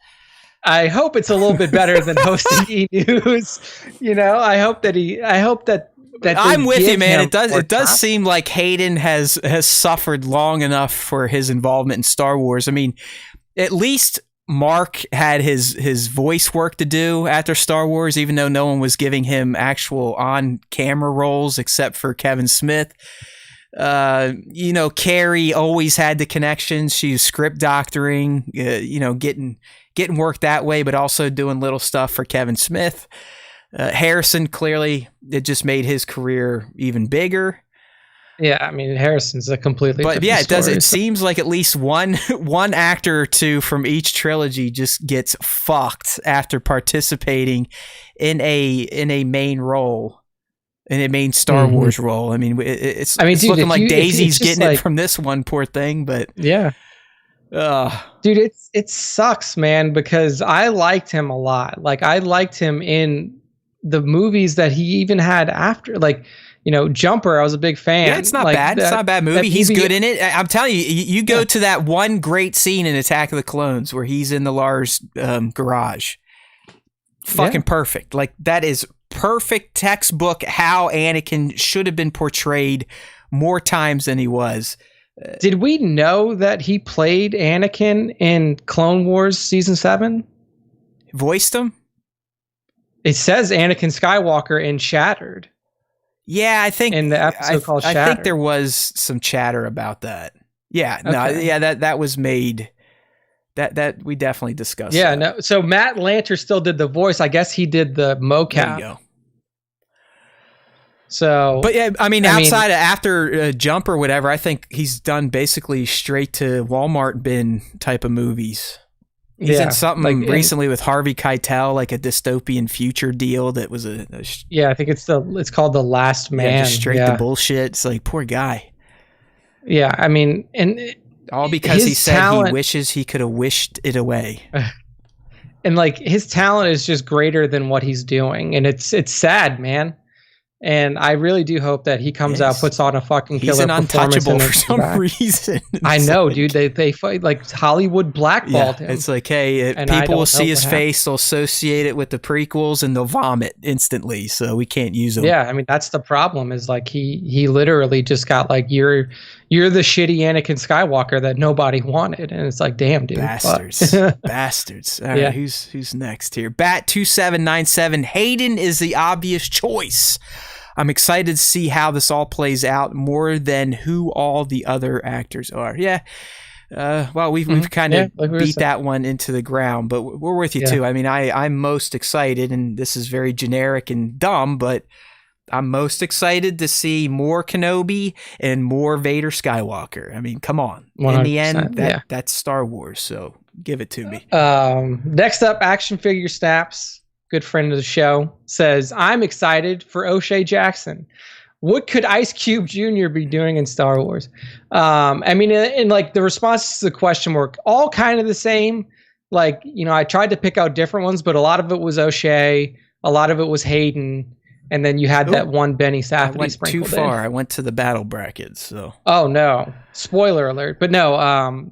I hope it's a little bit better than hosting E-News. I hope that I'm with you, man. It does seem like Hayden has suffered long enough for his involvement in Star Wars. I mean, at least Mark had his voice work to do after Star Wars, even though no one was giving him actual on-camera roles except for Kevin Smith. Carrie always had the connections. She's script doctoring, getting work that way, but also doing little stuff for Kevin Smith. Harrison, clearly, it just made his career even bigger. Yeah, I mean, Harrison's a completely different it does. story. It seems like at least one actor or two from each trilogy just gets fucked after participating in a main role, in a main Star Wars role. I mean, it's looking like Daisy's getting it from this one, poor thing. But yeah, dude, it sucks, man, because I liked him a lot. Like, I liked him in the movies that he even had after, like. Jumper, I was a big fan. Yeah, it's not bad. It's not a bad movie. He's good in it. I'm telling you, you go to that one great scene in Attack of the Clones where he's in the Lars garage. Fucking perfect. Like, that is perfect textbook how Anakin should have been portrayed more times than he was. Did we know that he played Anakin in Clone Wars Season 7? Voiced him? It says Anakin Skywalker in Shattered. Yeah, I think in the episode called Shattered. I think there was some chatter about that. Yeah, no, Okay. yeah, that was made. That we definitely discussed. Yeah, that. no. So Matt Lanter still did the voice. I guess he did the mocap. There you go. So, but yeah, I mean, outside of after Jump or whatever, I think he's done basically straight to Walmart bin type of movies. He's in something recently with Harvey Keitel, like a dystopian future deal that was yeah, I think it's called The Last Man. Yeah, just straight to bullshit. It's like, poor guy. Yeah, I mean, and all because he said he wishes he could have wished it away. And like his talent is just greater than what he's doing, and it's sad, man. And I really do hope that he comes out, puts on a fucking killer performance. He's an untouchable for some reason. I know, dude. They fight like Hollywood blackballed him. It's like, hey, people will see his face, they'll associate it with the prequels, and they'll vomit instantly. So we can't use him. Yeah, I mean that's the problem. Is like he literally just got like you're the shitty Anakin Skywalker that nobody wanted, and it's like, damn, dude, bastards, bastards. All right, who's next here? Bat2797. Hayden is the obvious choice. I'm excited to see how this all plays out more than who all the other actors are. Yeah. Well, we've kind of beat that one into the ground, but we're with you too. I mean, I'm most excited, and this is very generic and dumb, but I'm most excited to see more Kenobi and more Vader Skywalker. I mean, come on. In the end, that's Star Wars, so give it to me. Next up, Action Figure Snaps. Good friend of the show, says, I'm excited for O'Shea Jackson. What could Ice Cube Jr. be doing in Star Wars? I mean, in like the responses to the question were all kind of the same. Like, you know, I tried to pick out different ones, but a lot of it was O'Shea, a lot of it was Hayden, and then you had that one Benny Safdie. I went too far. I went to the battle brackets. So. Oh no! Spoiler alert! But no,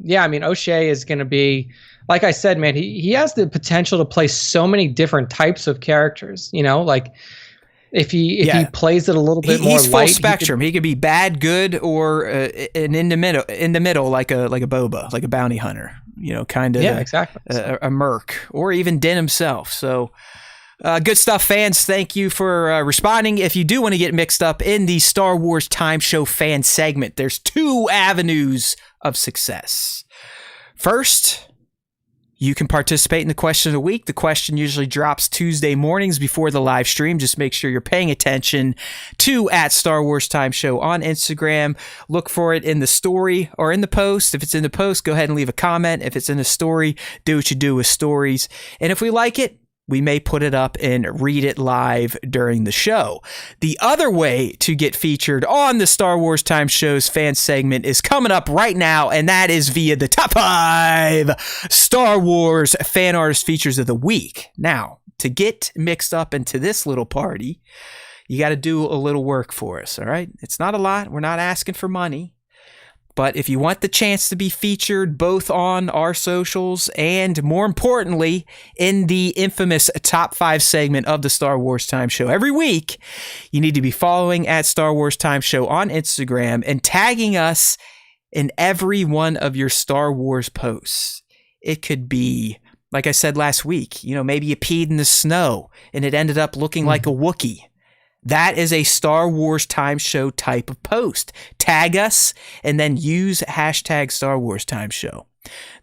yeah, I mean, O'Shea is going to be. Like I said, man, he has the potential to play so many different types of characters. You know, like if he plays it a little bit more, he's full spectrum. He could be bad, good, or an in the middle, like a Boba, like a bounty hunter. You know, kind of exactly a merc, or even Din himself. So. Good stuff, fans. Thank you for responding. If you do want to get mixed up in the Star Wars Time Show fan segment, there's 2 avenues of success. First, you can participate in the question of the week. The question usually drops Tuesday mornings before the live stream. Just make sure you're paying attention to @StarWarsTimeShow on Instagram. Look for it in the story or in the post. If it's in the post, go ahead and leave a comment. If it's in the story, do what you do with stories. And if we like it, we may put it up and read it live during the show. The other way to get featured on the Star Wars Time Show's fan segment is coming up right now, and that is via the top 5 Star Wars fan artist features of the week. Now, to get mixed up into this little party, you got to do a little work for us, all right? It's not a lot. We're not asking for money. But if you want the chance to be featured both on our socials and, more importantly, in the infamous Top 5 segment of the Star Wars Time Show every week, you need to be following @Star Wars Time Show on Instagram and tagging us in every one of your Star Wars posts. It could be, like I said last week, you know, maybe you peed in the snow and it ended up looking like a Wookiee. That is a Star Wars Time Show type of post. Tag us and then use #Star Wars Time Show.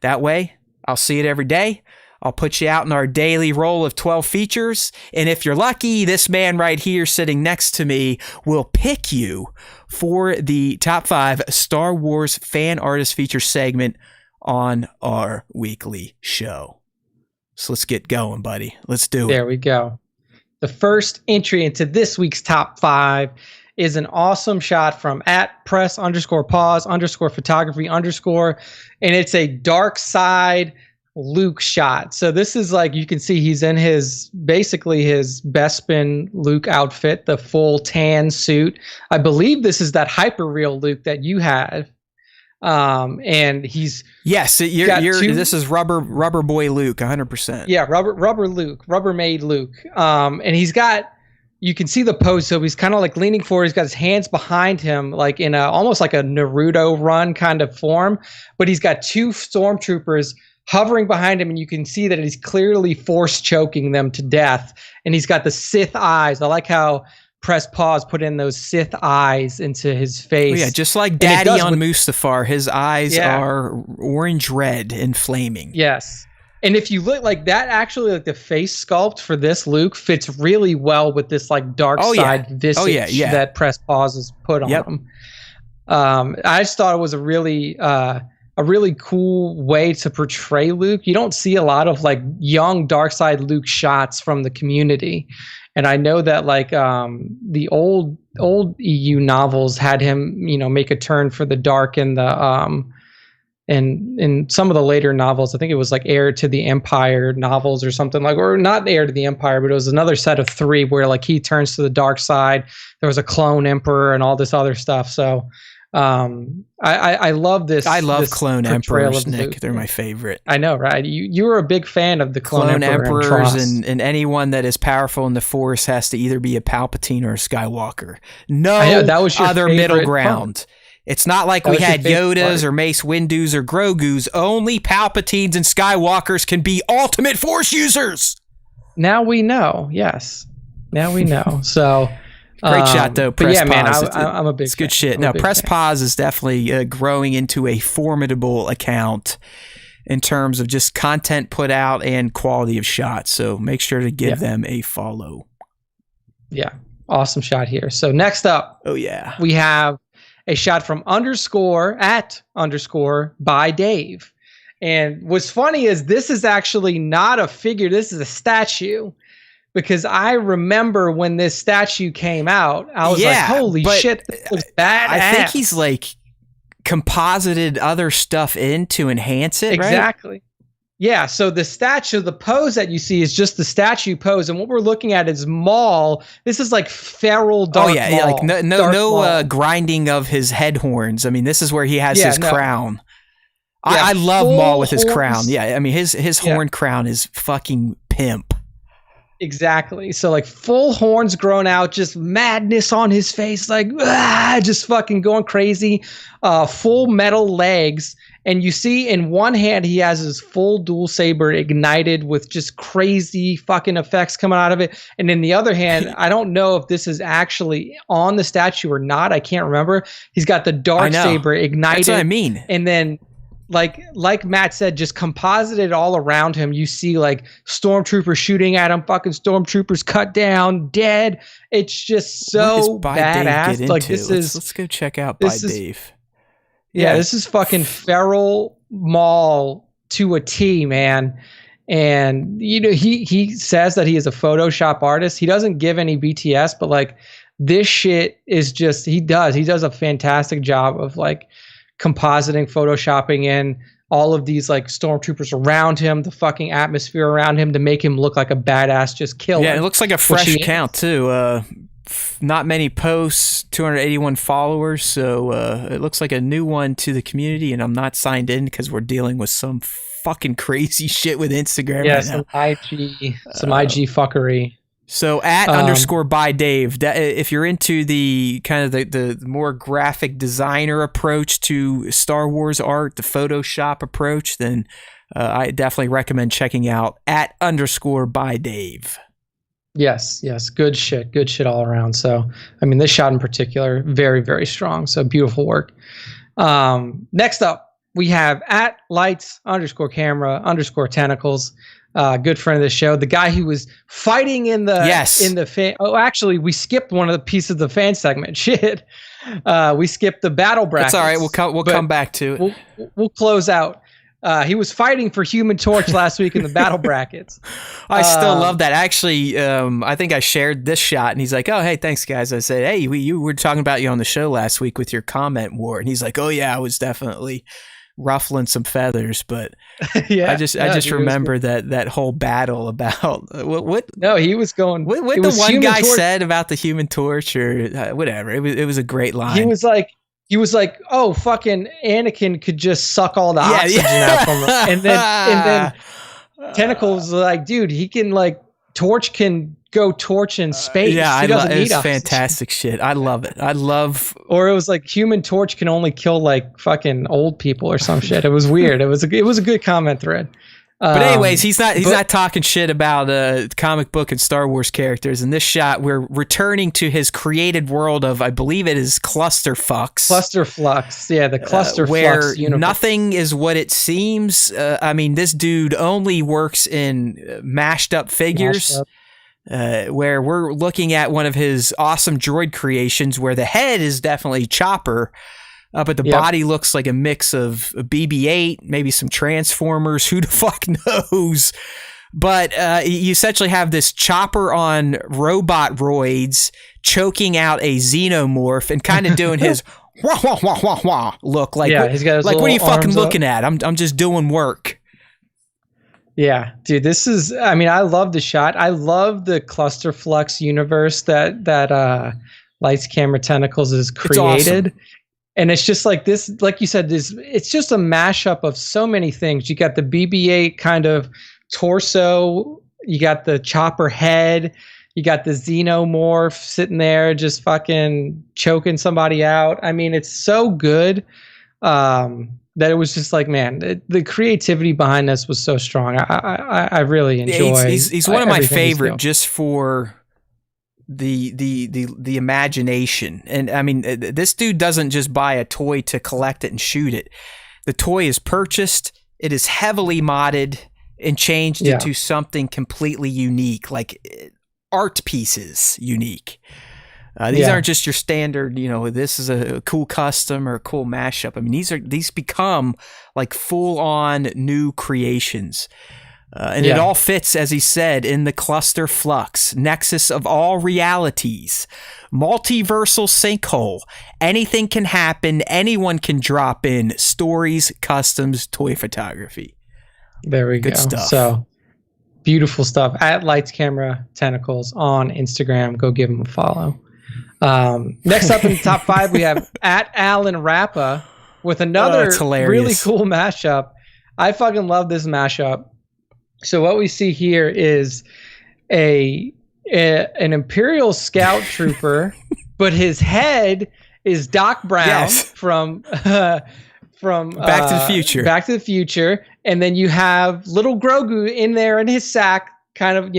That way, I'll see it every day. I'll put you out in our daily roll of 12 features. And if you're lucky, this man right here sitting next to me will pick you for the top 5 Star Wars fan artist feature segment on our weekly show. So let's get going, buddy. Let's do it. There we go. The first entry into this week's top 5 is an awesome shot from @press_pause_photography_, and it's a dark side Luke shot. So this is like, you can see he's in basically his Bespin Luke outfit, the full tan suit. I believe this is that hyper-real Luke that you have. And he's this is rubber boy Luke 100%. Yeah, rubber Luke, Rubbermaid Luke. And he's got you can see the pose. So he's kind of like leaning forward. He's got his hands behind him, like in a almost like a Naruto run kind of form. But he's got two stormtroopers hovering behind him, and you can see that he's clearly force choking them to death. And he's got the Sith eyes. I like how Press Pause put in those Sith eyes into his face. Oh, yeah, just like Daddy on Mustafar, his eyes are orange red and flaming. Yes. And if you look like that, actually, like the face sculpt for this Luke fits really well with this like dark side visage that Press Pause has put on him. I just thought it was a really cool way to portray Luke. You don't see a lot of like young dark side Luke shots from the community. And I know that like the old EU novels had him, make a turn for the dark in the and in some of the later novels. I think it was like Heir to the Empire novels or something like, or not Heir to the Empire, but it was another set of 3 where like he turns to the dark side. There was a clone emperor and all this other stuff. So I love this. I love this clone emperors, Nick. They're my favorite. I know, right? You were a big fan of the clone emperors, and anyone that is powerful in the Force has to either be a Palpatine or a Skywalker. No that was your other middle ground. It's not like we had Yodas or Mace Windu's or Grogu's. Only Palpatines and Skywalkers can be ultimate Force users. Now we know. Yes. Now we know. So great shot though. Press Pause. Man, I'm a big. It's good shit. Now Press Pause is definitely growing into a formidable account in terms of just content put out and quality of shots. So make sure to give them a follow. Yeah. Awesome shot here. So next up. Oh yeah. We have a shot from _@ by Dave. And what's funny is this is actually not a figure. This is a statue. Because I remember when this statue came out, I was like, holy shit, this was badass. I think he's like composited other stuff in to enhance it, exactly. Right? Yeah, so the statue, the pose that you see is just the statue pose, and what we're looking at is Maul. This is like feral Darth Maul. Like no grinding of his head horns. I mean, this is where he has his crown. I love Maul with his crown. Yeah, I mean his horn crown is fucking pimp. Exactly. So like full horns grown out, just madness on his face, like just fucking going crazy. Full metal legs. And you see in one hand, he has his full dual saber ignited with just crazy fucking effects coming out of it. And in the other hand, I don't know if this is actually on the statue or not. I can't remember. He's got the dark saber ignited. That's what I mean. And then like Matt said, just composited all around him. You see like stormtroopers shooting at him, fucking stormtroopers cut down, dead. It's just so badass. Like let's go check out by Dave. Yeah, this is fucking feral Maul to a T, man. And he says that he is a Photoshop artist. He doesn't give any BTS, but like this shit is just he does a fantastic job of like compositing, photoshopping in all of these like stormtroopers around him, the fucking atmosphere around him to make him look like a badass just killer. Yeah, it looks like a fresh account too. Not many posts, 281 followers, so it looks like a new one to the community, and I'm not signed in because we're dealing with some fucking crazy shit with Instagram right now. Some IG fuckery. So @ by Dave, if you're into the kind of the more graphic designer approach to Star Wars art, the Photoshop approach, then I definitely recommend checking out @ by Dave. Yes. Good shit all around. So, I mean, this shot in particular, very, very strong. So beautiful work. Next up, we have @lights_camera_ tentacles. Good friend of the show, the guy who was fighting in the fan. Oh, actually, we skipped one of the pieces of the fan segment. Shit, we skipped the battle brackets. That's all right. We'll come back to it. We'll close out. He was fighting for Human Torch last week in the battle brackets. I still love that. Actually, I think I shared this shot, and he's like, "Oh, hey, thanks, guys." I said, "Hey, you were talking about you on the show last week with your comment war," and he's like, "Oh yeah, I was definitely ruffling some feathers," but I just remember that whole battle about what. No, he was going. What the one guy said about the Human Torch or whatever. It was a great line. He was like, "Oh, fucking Anakin could just suck all the oxygen out from him," and then Tentacle was like, "Dude, he can like Torch can go torch in space. Yeah, he doesn't need it's oxygen. fantastic shit. I love it. I love. Or it was like Human Torch can only kill like fucking old people or some shit. It was weird. It was a good comment thread. But anyways, he's not talking shit about comic book and Star Wars characters. In this shot, we're returning to his created world of, I believe it is Clusterfucks. Clusterflux, yeah, the Clusterflux where universe. nothing is what it seems. I mean, this dude only works in mashed up figures. Where we're looking at one of his awesome droid creations, where the head is definitely Chopper. But the body looks like a mix of BB-8, maybe some Transformers. Who the fuck knows? But you essentially have this Chopper on robot roids choking out a xenomorph and kind of doing his wah wah wah wah wah look like. He's got his like, what are you fucking looking up. at? I'm just doing work. Yeah, dude, this is. I mean, I love the shot. I love the Clusterflux universe that Lights Camera Tentacles has created. Awesome. And it's just like this, like you said, it's just a mashup of so many things. You got the BB-8 kind of torso, you got the Chopper head, you got the Xenomorph sitting there just fucking choking somebody out. I mean, it's so good that it was just like, man, the creativity behind this was so strong. I really enjoy. He's one of my favorite just for the imagination. And I mean, this dude doesn't just buy a toy to collect it and shoot it. The toy is purchased, it is heavily modded and changed into something completely unique, like art pieces unique. These aren't just your standard, this is a cool custom or a cool mashup. I mean, these become like full on new creations. And it all fits, as he said, in the Clusterflux, nexus of all realities, multiversal sinkhole. Anything can happen. Anyone can drop in. Stories, customs, toy photography. There we go. Good stuff. So beautiful stuff. At Lights Camera Tentacles on Instagram. Go give him a follow. Next up in the top 5, we have at Alan Rappa with another really cool mashup. I fucking love this mashup. So what we see here is an Imperial Scout Trooper, but his head is Doc Brown from Back to the Future. Back to the Future, and then you have little Grogu in there in his sack, kind of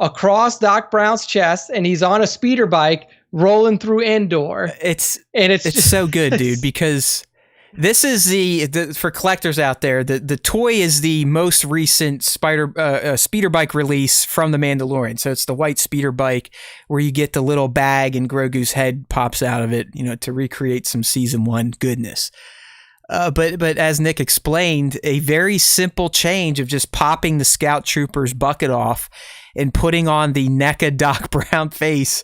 across Doc Brown's chest, and he's on a speeder bike rolling through Endor. It's just so good, dude, because. This is the for collectors out there. The toy is the most recent speeder bike release from The Mandalorian. So it's the white speeder bike where you get the little bag and Grogu's head pops out of it, to recreate some season 1 goodness. But as Nick explained, a very simple change of just popping the Scout Trooper's bucket off and putting on the NECA Doc Brown face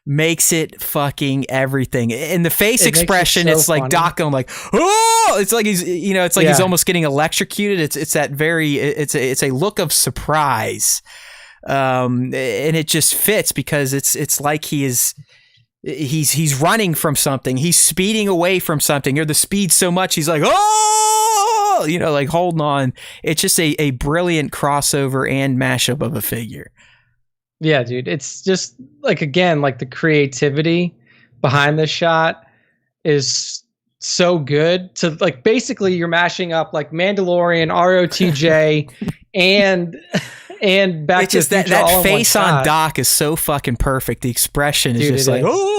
makes it fucking everything. And the face expression, it's like Doc going like, oh, it's like he's, it's like he's almost getting electrocuted. It's that very, it's a look of surprise. And it just fits because it's like he's running from something. He's speeding away from something, or the speed so much he's like, oh, like holding on. It's just a brilliant crossover and mashup of a figure. Yeah, dude. It's just like, again, like the creativity behind this shot is so good. To like, basically you're mashing up like Mandalorian, ROTJ, and Back to the Future. That face on Doc is so fucking perfect. The expression is just like, oh.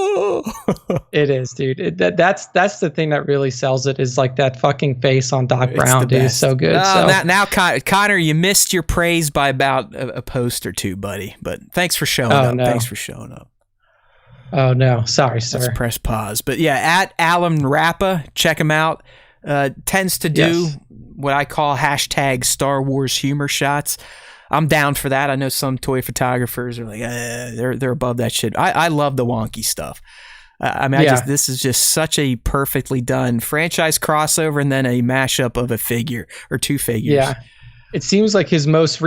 It is, dude. That's the thing that really sells it, is like that fucking face on Doc Brown, dude. It's so good. Now, Connor, you missed your praise by about a post or two, buddy. But thanks for showing up. No. Thanks for showing up. Oh no, sorry, sir. Let's press pause. But yeah, at Alan Rappa, check him out. Tends to do what I call hashtag Star Wars humor shots. I'm down for that. I know some toy photographers are like, they're above that shit. I love the wonky stuff. This is just such a perfectly done franchise crossover and then a mashup of a figure or two figures. Yeah. It seems like his last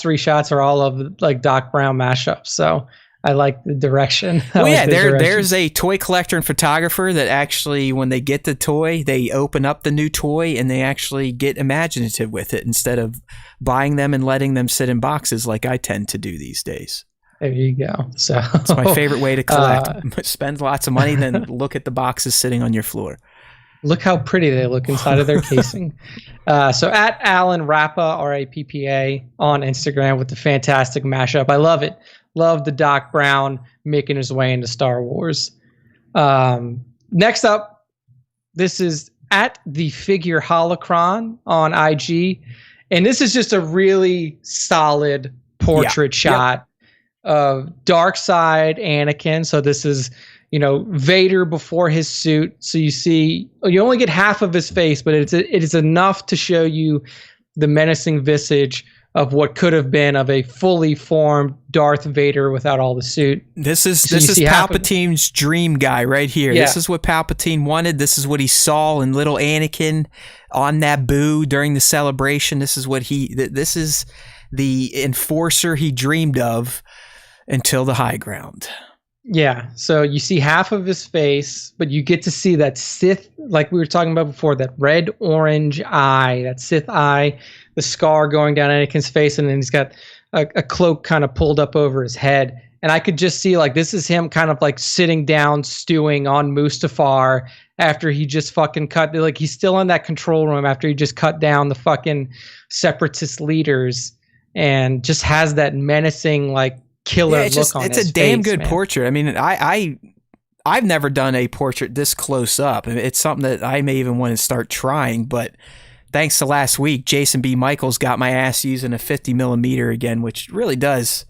3 shots are all of like Doc Brown mashups. So I like the direction. Well, yeah, there's a toy collector and photographer that actually, when they get the toy, they open up the new toy and they actually get imaginative with it instead of buying them and letting them sit in boxes like I tend to do these days. There you go. So it's my favorite way to collect. Spend lots of money, then look at the boxes sitting on your floor. Look how pretty they look inside of their casing. So at Alan Rappa, R-A-P-P-A, on Instagram with the fantastic mashup. I love it. Love the Doc Brown making his way into Star Wars. Next up, this is at the Figure Holocron on IG. And this is just a really solid portrait shot of Dark Side Anakin. So this is, Vader before his suit. So you only get half of his face, but it is enough to show you the menacing visage of what could have been of a fully formed Darth Vader without all the suit. This is Palpatine's dream guy right here. Yeah. This is what Palpatine wanted. This is what he saw in little Anakin on Naboo during the celebration. This is the enforcer he dreamed of until the high ground. Yeah, so you see half of his face, but you get to see that Sith, like we were talking about before, that red-orange eye, that Sith eye, the scar going down Anakin's face, and then he's got a cloak kind of pulled up over his head. And I could just see, like, this is him kind of, like, sitting down, stewing on Mustafar after he just fucking cut, like, he's still in that control room after he just cut down the fucking separatist leaders and just has that menacing, like, killer look on his face. It's a damn good portrait. I mean, I've never done a portrait this close up. It's something that I may even want to start trying, but thanks to last week, Jason B. Michaels got my ass using a 50 millimeter again, which really does.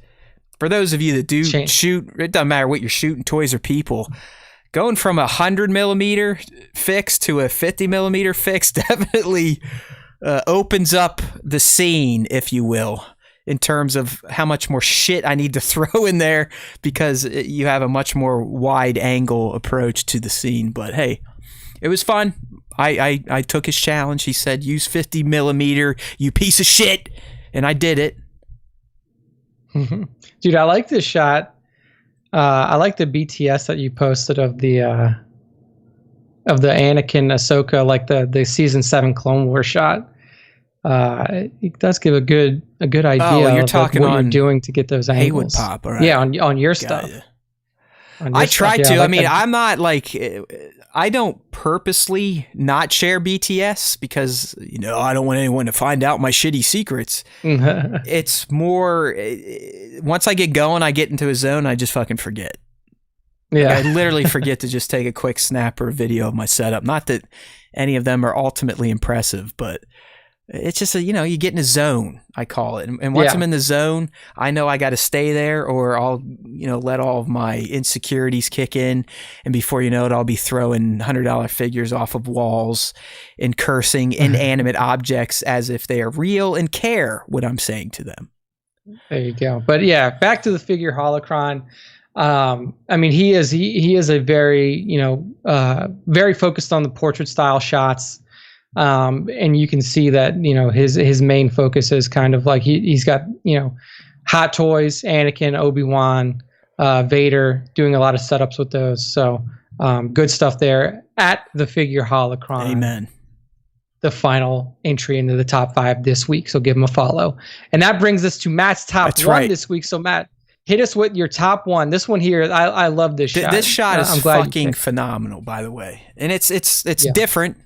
For those of you that do shoot, it doesn't matter what you're shooting, toys or people. Going from 100 millimeter fix to a 50 millimeter fix definitely opens up the scene, if you will, in terms of how much more shit I need to throw in there because you have a much more wide angle approach to the scene. But hey, it was fun. I took his challenge. He said, use 50 millimeter, you piece of shit. And I did it. Dude, I like this shot. I like the BTS that you posted of the Anakin Ahsoka, like the season 7 Clone Wars shot. It does give a good idea you're talking what on you're doing to get those angles. Haywood Pop, all right. Yeah, on your stuff. I try to. I mean, I'm not like, I don't purposely not share BTS because, I don't want anyone to find out my shitty secrets. It's more, once I get going, I get into a zone, I just fucking forget. Yeah. Like, I literally forget to just take a quick snap or video of my setup. Not that any of them are ultimately impressive, but it's just you get in a zone, I call it. And once I'm in the zone, I know I got to stay there or I'll, let all of my insecurities kick in. And before you know it, I'll be throwing $100 figures off of walls and cursing inanimate objects as if they are real and care what I'm saying to them. There you go. But yeah, back to the Figure Holocron. I mean, he is a very, very focused on the portrait style shots. And you can see that, his main focus is kind of like he's got, Hot Toys, Anakin, Obi-Wan, Vader, doing a lot of setups with those. So good stuff there at the Figure Holocron. Amen. The final entry into the top 5 this week. So give him a follow. And that brings us to Matt's top one this week. So Matt, hit us with your top one. This one here, I love this shot. This shot is fucking phenomenal, by the way. And it's different.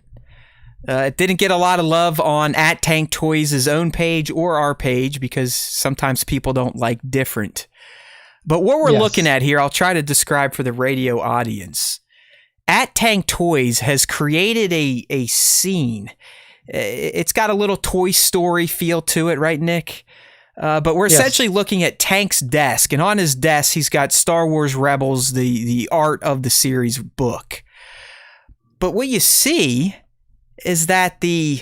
It didn't get a lot of love on @Tank Toys' own page or our page because sometimes people don't like different. But what we're looking at here, I'll try to describe for the radio audience. @Tank Toys has created a scene. It's got a little Toy Story feel to it, right, Nick? But we're essentially looking at Tank's desk, and on his desk, he's got Star Wars Rebels, the art of the series book. But what you see is that the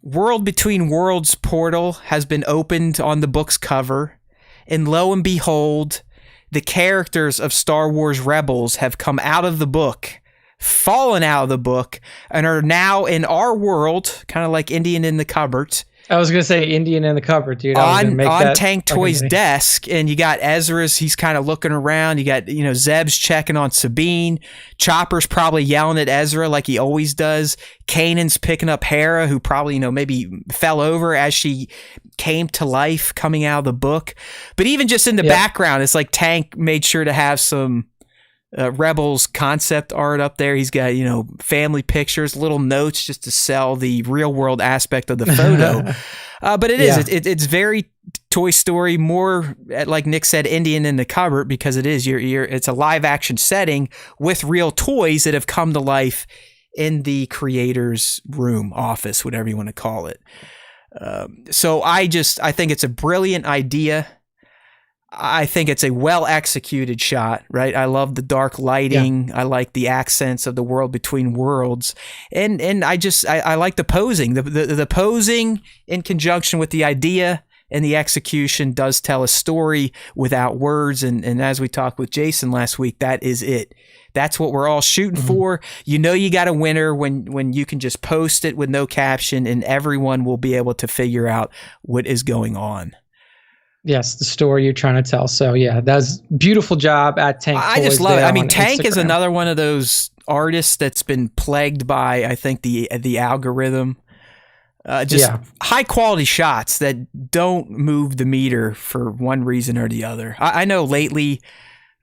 World Between Worlds portal has been opened on the book's cover, and lo and behold, the characters of Star Wars Rebels have come out of the book, fallen out of the book, and are now in our world, kind of like Indian in the cupboard, I was gonna say Indian in the cupboard, dude. I was gonna make on that Tank fucking Toy's thing. desk, and you got Ezra's. He's kind of looking around. You got Zeb's checking on Sabine. Chopper's probably yelling at Ezra like he always does. Kanan's picking up Hera, who probably maybe fell over as she came to life coming out of the book. But even just in the background, it's like Tank made sure to have some Rebels concept art up there. He's got family pictures, little notes just to sell the real world aspect of the photo. But it's very Toy Story, more like Nick said, Indian in the cupboard, because it is it's a live action setting with real toys that have come to life in the creator's room, office, whatever you want to call it. So I think it's a brilliant idea. I think it's a well executed shot, right? I love the dark lighting. I like the accents of the world between worlds, and I like the posing. The posing in conjunction with the idea and the execution does tell a story without words. And as we talked with Jason last week, that is it. That's what we're all shooting for. You got a winner when you can just post it with no caption, and everyone will be able to figure out what is going on. Yes, the story you're trying to tell. So yeah, that's beautiful job at Tank. I just love it. I mean, Tank is Instagram. another one of those artists that's been plagued by, I think, the algorithm. High quality shots that don't move the meter for one reason or the other. I know lately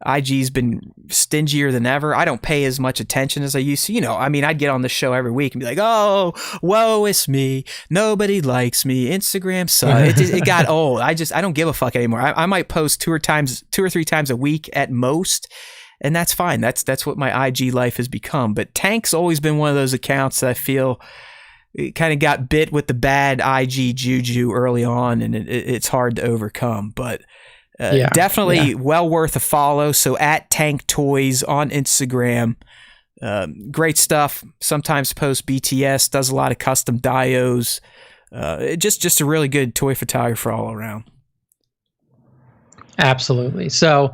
IG's been stingier than ever. I don't pay as much attention as I used to. I'd get on the show every week and be like, oh, woe is me. Nobody likes me. Instagram sucks. It got old. I don't give a fuck anymore. I might post 2 or 3 times a week at most, and that's fine. That's what my IG life has become. But Tank's always been one of those accounts that I feel it kind of got bit with the bad IG juju early on, and it's hard to overcome. But definitely well worth a follow. So at Tank Toys on Instagram, great stuff. Sometimes posts BTS, does a lot of custom dios. Just a really good toy photographer all around. Absolutely. So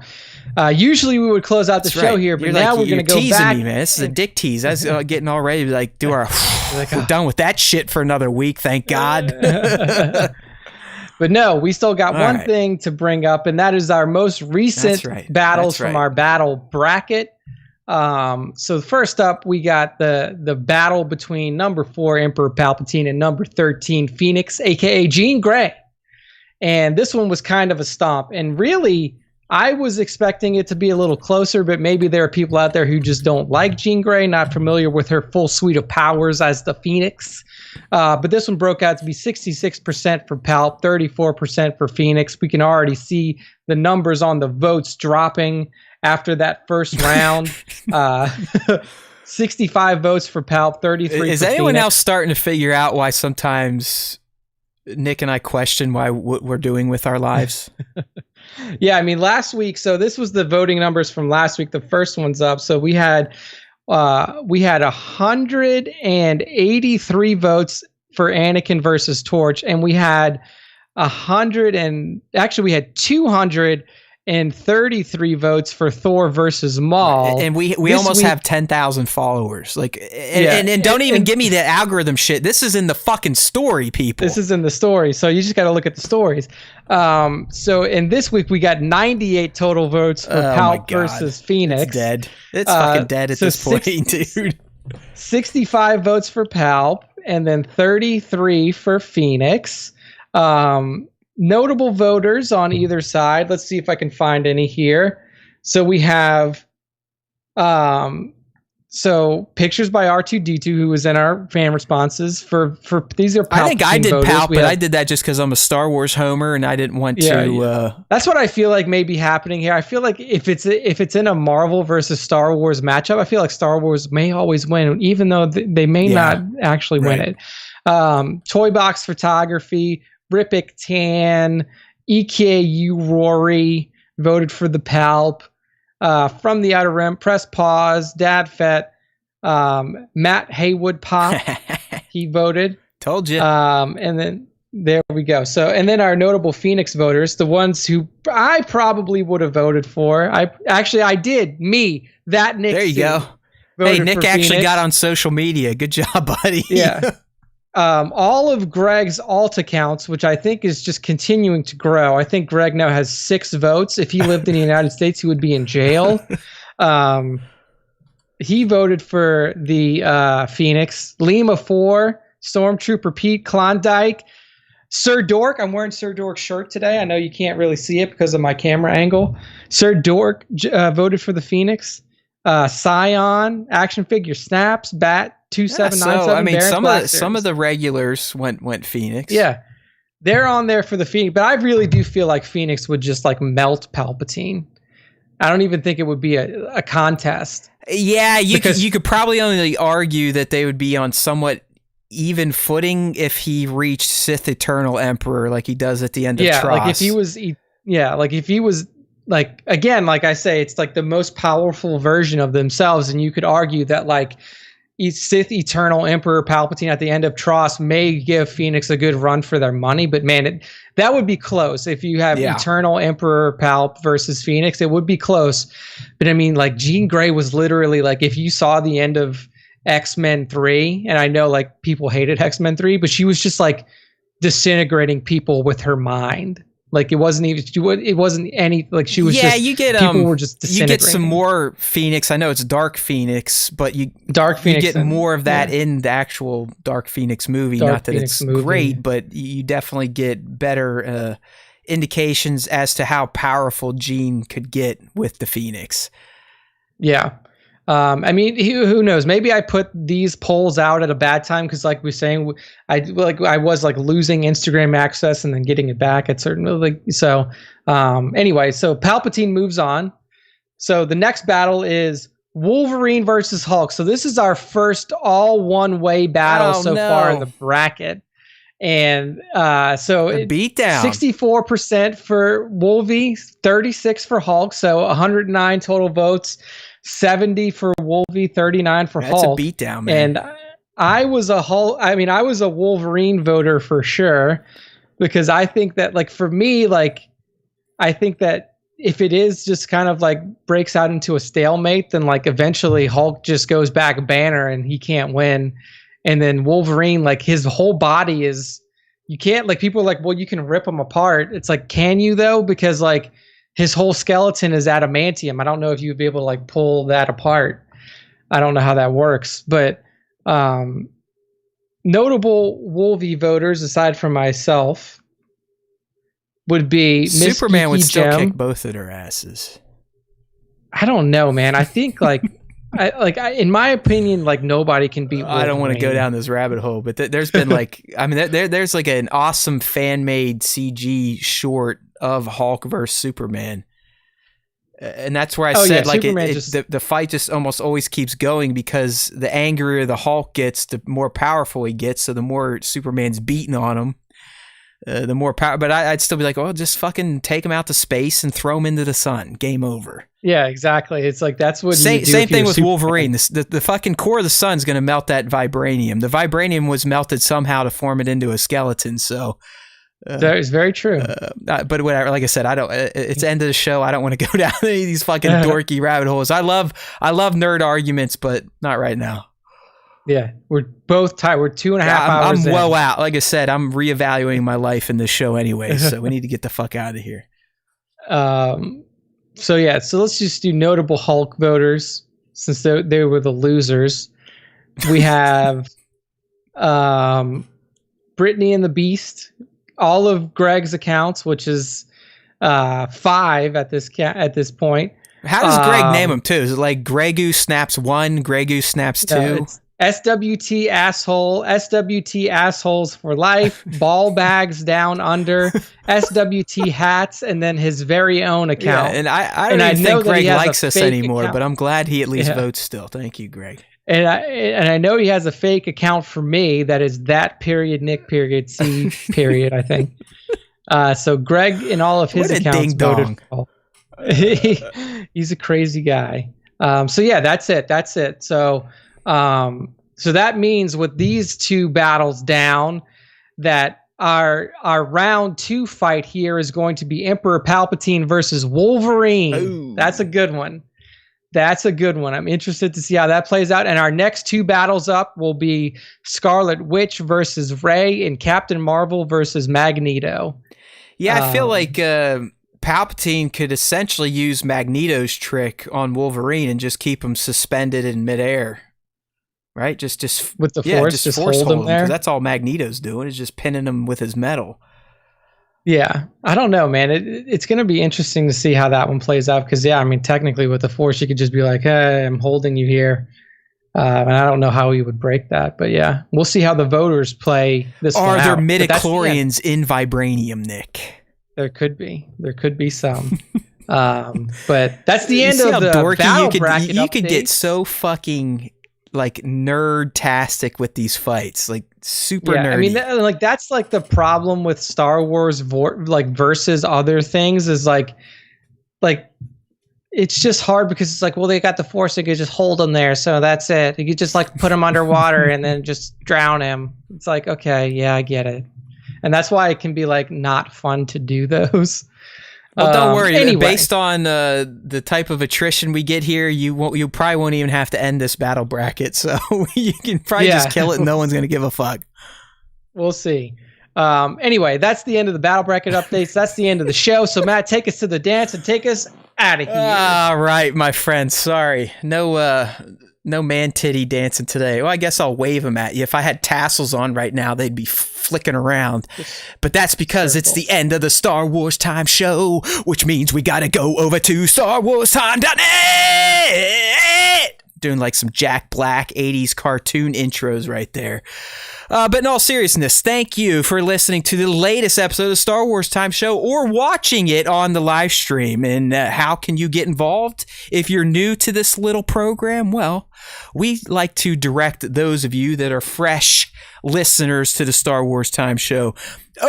usually we would close out the show here, but now we're going to go back. Me, man. This is a dick tease. I was getting all ready to do our. We're done with that shit for another week. Thank God. But no, we still got one thing to bring up, and that is our most recent battles from our battle bracket. So first up, we got the battle between number 4 Emperor Palpatine and number 13 Phoenix, aka Jean Grey. And this one was kind of a stomp. And really, I was expecting it to be a little closer, but maybe there are people out there who just don't like Jean Grey, not familiar with her full suite of powers as the Phoenix. But this one broke out to be 66% for Palp, 34% for Phoenix. We can already see the numbers on the votes dropping after that first round. 65 votes for Palp, 33 Is for anyone Phoenix. else starting to figure out why sometimes Nick and I question what we're doing with our lives? Yeah, I mean, last week, so this was the voting numbers from last week. The first one's up. So we had 183 votes for Anakin versus Torch, and we had 233 votes for Thor versus Maul. And we almost have 10,000 followers. And don't even give me the algorithm shit. This is in the fucking story, people. This is in the story, so you just got to look at the stories. So in this week, we got 98 total votes for Palp versus Phoenix. It's dead. It's fucking dead at this point, dude. 65 votes for Palp, and then 33 for Phoenix. Notable voters on either side. Let's see if I can find any here. So we have pictures by R2D2, who was in our fan responses for these are Palpatine I think I did voters. Palp, but I did that just because I'm a Star Wars homer and I didn't want to. That's what I feel like may be happening here. I feel like if it's in a Marvel versus Star Wars matchup, I feel like Star Wars may always win, even though they may not actually win it. Toy Box Photography, Rippick Tan, EKU Rory voted for the Palp. From the Outer Rim, Press Pause, Dad Fett, Matt Haywood Pop, he voted. Told you. And then there we go. So, and then our notable Phoenix voters, the ones who I probably would have voted for. I did. Me, that Nick. There you go. Hey, Nick actually got on social media. Good job, buddy. Yeah. all of Greg's alt accounts, which I think is just continuing to grow. I think Greg now has 6 votes. If he lived in the United States, he would be in jail. He voted for the Phoenix. Lima 4, Stormtrooper Pete, Klondike, Sir Dork. I'm wearing Sir Dork's shirt today. I know you can't really see it because of my camera angle. Sir Dork voted for the Phoenix. Scion, action figure Snaps, Bat 2797. So I mean, Baron's some of the regulars went Phoenix. Yeah, they're on there for the Phoenix, but I really do feel like Phoenix would just like melt Palpatine. I don't even think it would be a contest. Yeah, you could probably only argue that they would be on somewhat even footing if he reached Sith Eternal Emperor like he does at the end of Tross. Like if he was like, again, like I say, it's like the most powerful version of themselves, and you could argue that like Sith Eternal Emperor Palpatine at the end of Tross may give Phoenix a good run for their money, but man, that would be close. If you have Eternal Emperor Palp versus Phoenix, it would be close. But I mean, like Jean Grey was literally like, if you saw the end of X-Men 3, and I know like people hated X-Men 3, but she was just like disintegrating people with her mind. Like it wasn't any like she was just you get people were just you get some more Phoenix. I know it's Dark Phoenix, but you get more of that in the actual Dark Phoenix movie. Not that it's great, but you definitely get better indications as to how powerful Jean could get with the Phoenix. Yeah. I mean, who knows? Maybe I put these polls out at a bad time because, like we were saying, I was like losing Instagram access and then getting it back at certain so. Anyway, so Palpatine moves on. So the next battle is Wolverine versus Hulk. So this is our first all one-way battle far in the bracket, and so a beatdown. 64% for Wolvie, 36 for Hulk. So 109 total votes. 70 for Wolvie, 39 for Hulk. That's a beatdown, man. And I was a Wolverine voter for sure, because I think that, like, for me, like, I think that if it is just kind of like breaks out into a stalemate, then like eventually Hulk just goes back banner and he can't win. And then Wolverine, like his whole body is, you can't, like, people are like, well, you can rip him apart. It's like, can you though? Because like, his whole skeleton is adamantium. I don't know if you'd be able to like pull that apart. I don't know how that works, but notable Wolvie voters aside from myself would be Superman would still Gem. kick both of their asses. I don't know, man. I think like in my opinion, like nobody can beat Wolverine. I don't want to go down this rabbit hole, but there's been like, I mean, there's like an awesome fan-made CG short of Hulk versus Superman, and that's where I said like the fight just almost always keeps going, because the angrier the Hulk gets, the more powerful he gets. So the more Superman's beating on him, the more power. But I'd still be like, oh, just fucking take him out to space and throw him into the sun. Game over. Yeah, exactly. It's like that's what you do. Same thing with Wolverine. The fucking core of the sun's going to melt that vibranium. The vibranium was melted somehow to form it into a skeleton. So that is very true. But whatever. Like I said, I don't. It's the end of the show. I don't want to go down any of these fucking dorky rabbit holes. I love nerd arguments, but not right now. Yeah, we're both tired. We're 2.5 hours. I'm well out. Like I said, I'm reevaluating my life in this show anyway, so we need to get the fuck out of here. So let's just do notable Hulk voters, since they were the losers. We have Brittany and the Beast, all of Greg's accounts, which is 5 at this point. How does Greg name them too? Is it like Gregu Snaps 1, Gregu Snaps 2? SWT asshole, SWT assholes for life, ball bags down under, SWT hats, and then his very own account. Yeah, and I don't even think Greg likes us anymore, but I'm glad he at least votes still. Thank you, Greg. And I know he has a fake account for me that is that period Nick period C period, I think. So Greg in all of his accounts voted for he's a crazy guy. So yeah, that's it. So so that means with these two battles down, that our round 2 fight here is going to be Emperor Palpatine versus Wolverine. Ooh. That's a good one. That's a good one. I'm interested to see how that plays out. And our next 2 battles up will be Scarlet Witch versus Rey and Captain Marvel versus Magneto. Yeah, I feel like Palpatine could essentially use Magneto's trick on Wolverine and just keep him suspended in midair. Right? Just with the Force, just hold him there. That's all Magneto's doing, is just pinning him with his metal. Yeah, I don't know, man. It's going to be interesting to see how that one plays out because, yeah, I mean, technically with the Force, you could just be like, hey, I'm holding you here. And I don't know how he would break that. But, yeah, we'll see how the voters play this one out. Are there midichlorians in vibranium, Nick? There could be. There could be some. But that's the end of the battle bracket You could get so fucking... like nerd-tastic with these fights, like super nerdy. I mean, that's like the problem with Star Wars versus other things is like it's just hard because it's like, well, they got the Force, they could just hold him there, so that's it. You could just like put him underwater and then just drown him. It's like, okay, yeah, I get it, and that's why it can be like not fun to do those. Well, don't worry. Anyway. Based on the type of attrition we get here, you probably won't even have to end this battle bracket. So you can probably just kill it and no one's going to give a fuck. We'll see. Anyway, that's the end of the battle bracket updates. That's the end of the show. So Matt, take us to the dance and take us out of here. All right, my friend. Sorry. No man titty dancing today. Well, I guess I'll wave them at you. If I had tassels on right now, they'd be flicking around. But that's because it's the end of the Star Wars Time show, which means we gotta go over to StarWarsTime.net. Doing like some Jack Black 80s cartoon intros right there. But in all seriousness, thank you for listening to the latest episode of Star Wars Time Show or watching it on the live stream. And how can you get involved if you're new to this little program? Well, we like to direct those of you that are fresh listeners to the Star Wars Time Show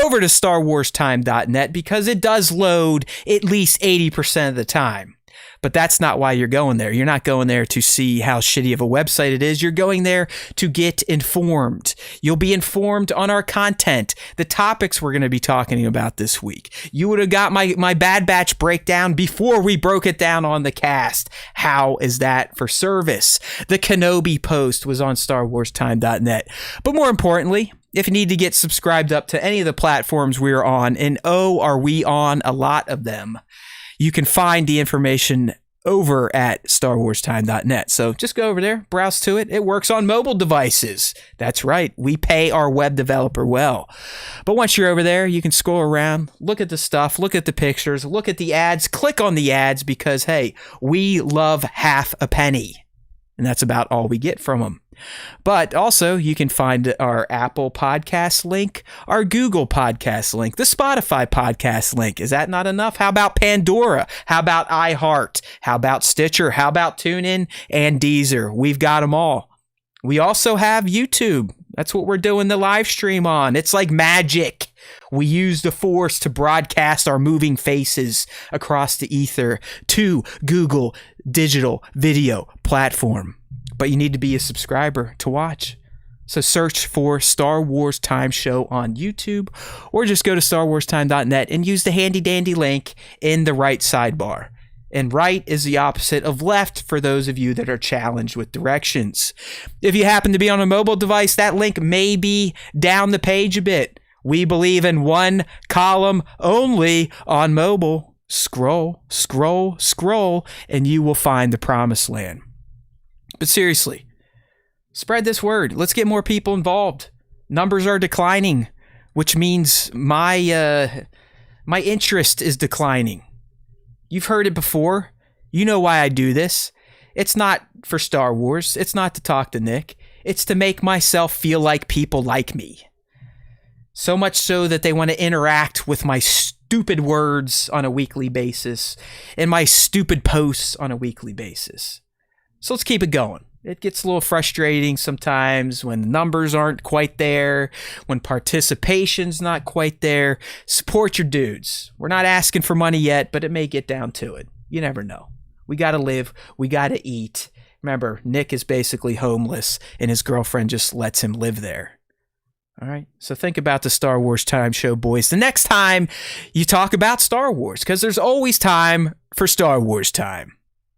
over to StarWarsTime.net because it does load at least 80% of the time. But that's not why you're going there. You're not going there to see how shitty of a website it is. You're going there to get informed. You'll be informed on our content, the topics we're going to be talking about this week. You would have got my Bad Batch breakdown before we broke it down on the cast. How is that for service? The Kenobi post was on StarWarsTime.net. But more importantly, if you need to get subscribed up to any of the platforms we're on, and are we on a lot of them, you can find the information over at StarWarsTime.net. So just go over there, browse to it. It works on mobile devices. That's right. We pay our web developer well. But once you're over there, you can scroll around, look at the stuff, look at the pictures, look at the ads, click on the ads because, hey, we love half a penny. And that's about all we get from them. But also, you can find our Apple Podcast link, our Google Podcast link, the Spotify Podcast link. Is that not enough? How about Pandora? How about iHeart? How about Stitcher? How about TuneIn and Deezer? We've got them all. We also have YouTube. That's what we're doing the live stream on. It's like magic. We use the Force to broadcast our moving faces across the ether to Google Digital Video Platform. But you need to be a subscriber to watch. So search for Star Wars Time Show on YouTube or just go to StarWarsTime.net and use the handy dandy link in the right sidebar. And right is the opposite of left for those of you that are challenged with directions. If you happen to be on a mobile device, that link may be down the page a bit. We believe in one column only on mobile. Scroll, scroll, scroll, and you will find the promised land. But seriously, spread this word. Let's get more people involved. Numbers are declining, which means my interest is declining. You've heard it before. You know why I do this. It's not for Star Wars. It's not to talk to Nick. It's to make myself feel like people like me. So much so that they want to interact with my stupid words on a weekly basis and my stupid posts on a weekly basis. So let's keep it going. It gets a little frustrating sometimes when the numbers aren't quite there, when participation's not quite there. Support your dudes. We're not asking for money yet, but it may get down to it. You never know. We got to live. We got to eat. Remember, Nick is basically homeless, and his girlfriend just lets him live there. All right? So think about the Star Wars Time Show, boys. The next time you talk about Star Wars, because there's always time for Star Wars time.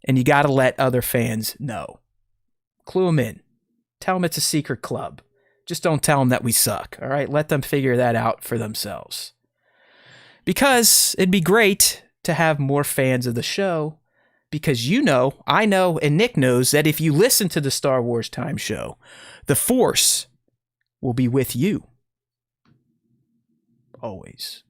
and you got to let other fans know. Clue them in. Tell them it's a secret club. Just don't tell them that we suck, all right? Let them figure that out for themselves. Because it'd be great to have more fans of the show, because you know, I know, and Nick knows that if you listen to the Star Wars Time Show, the Force will be with you. Always.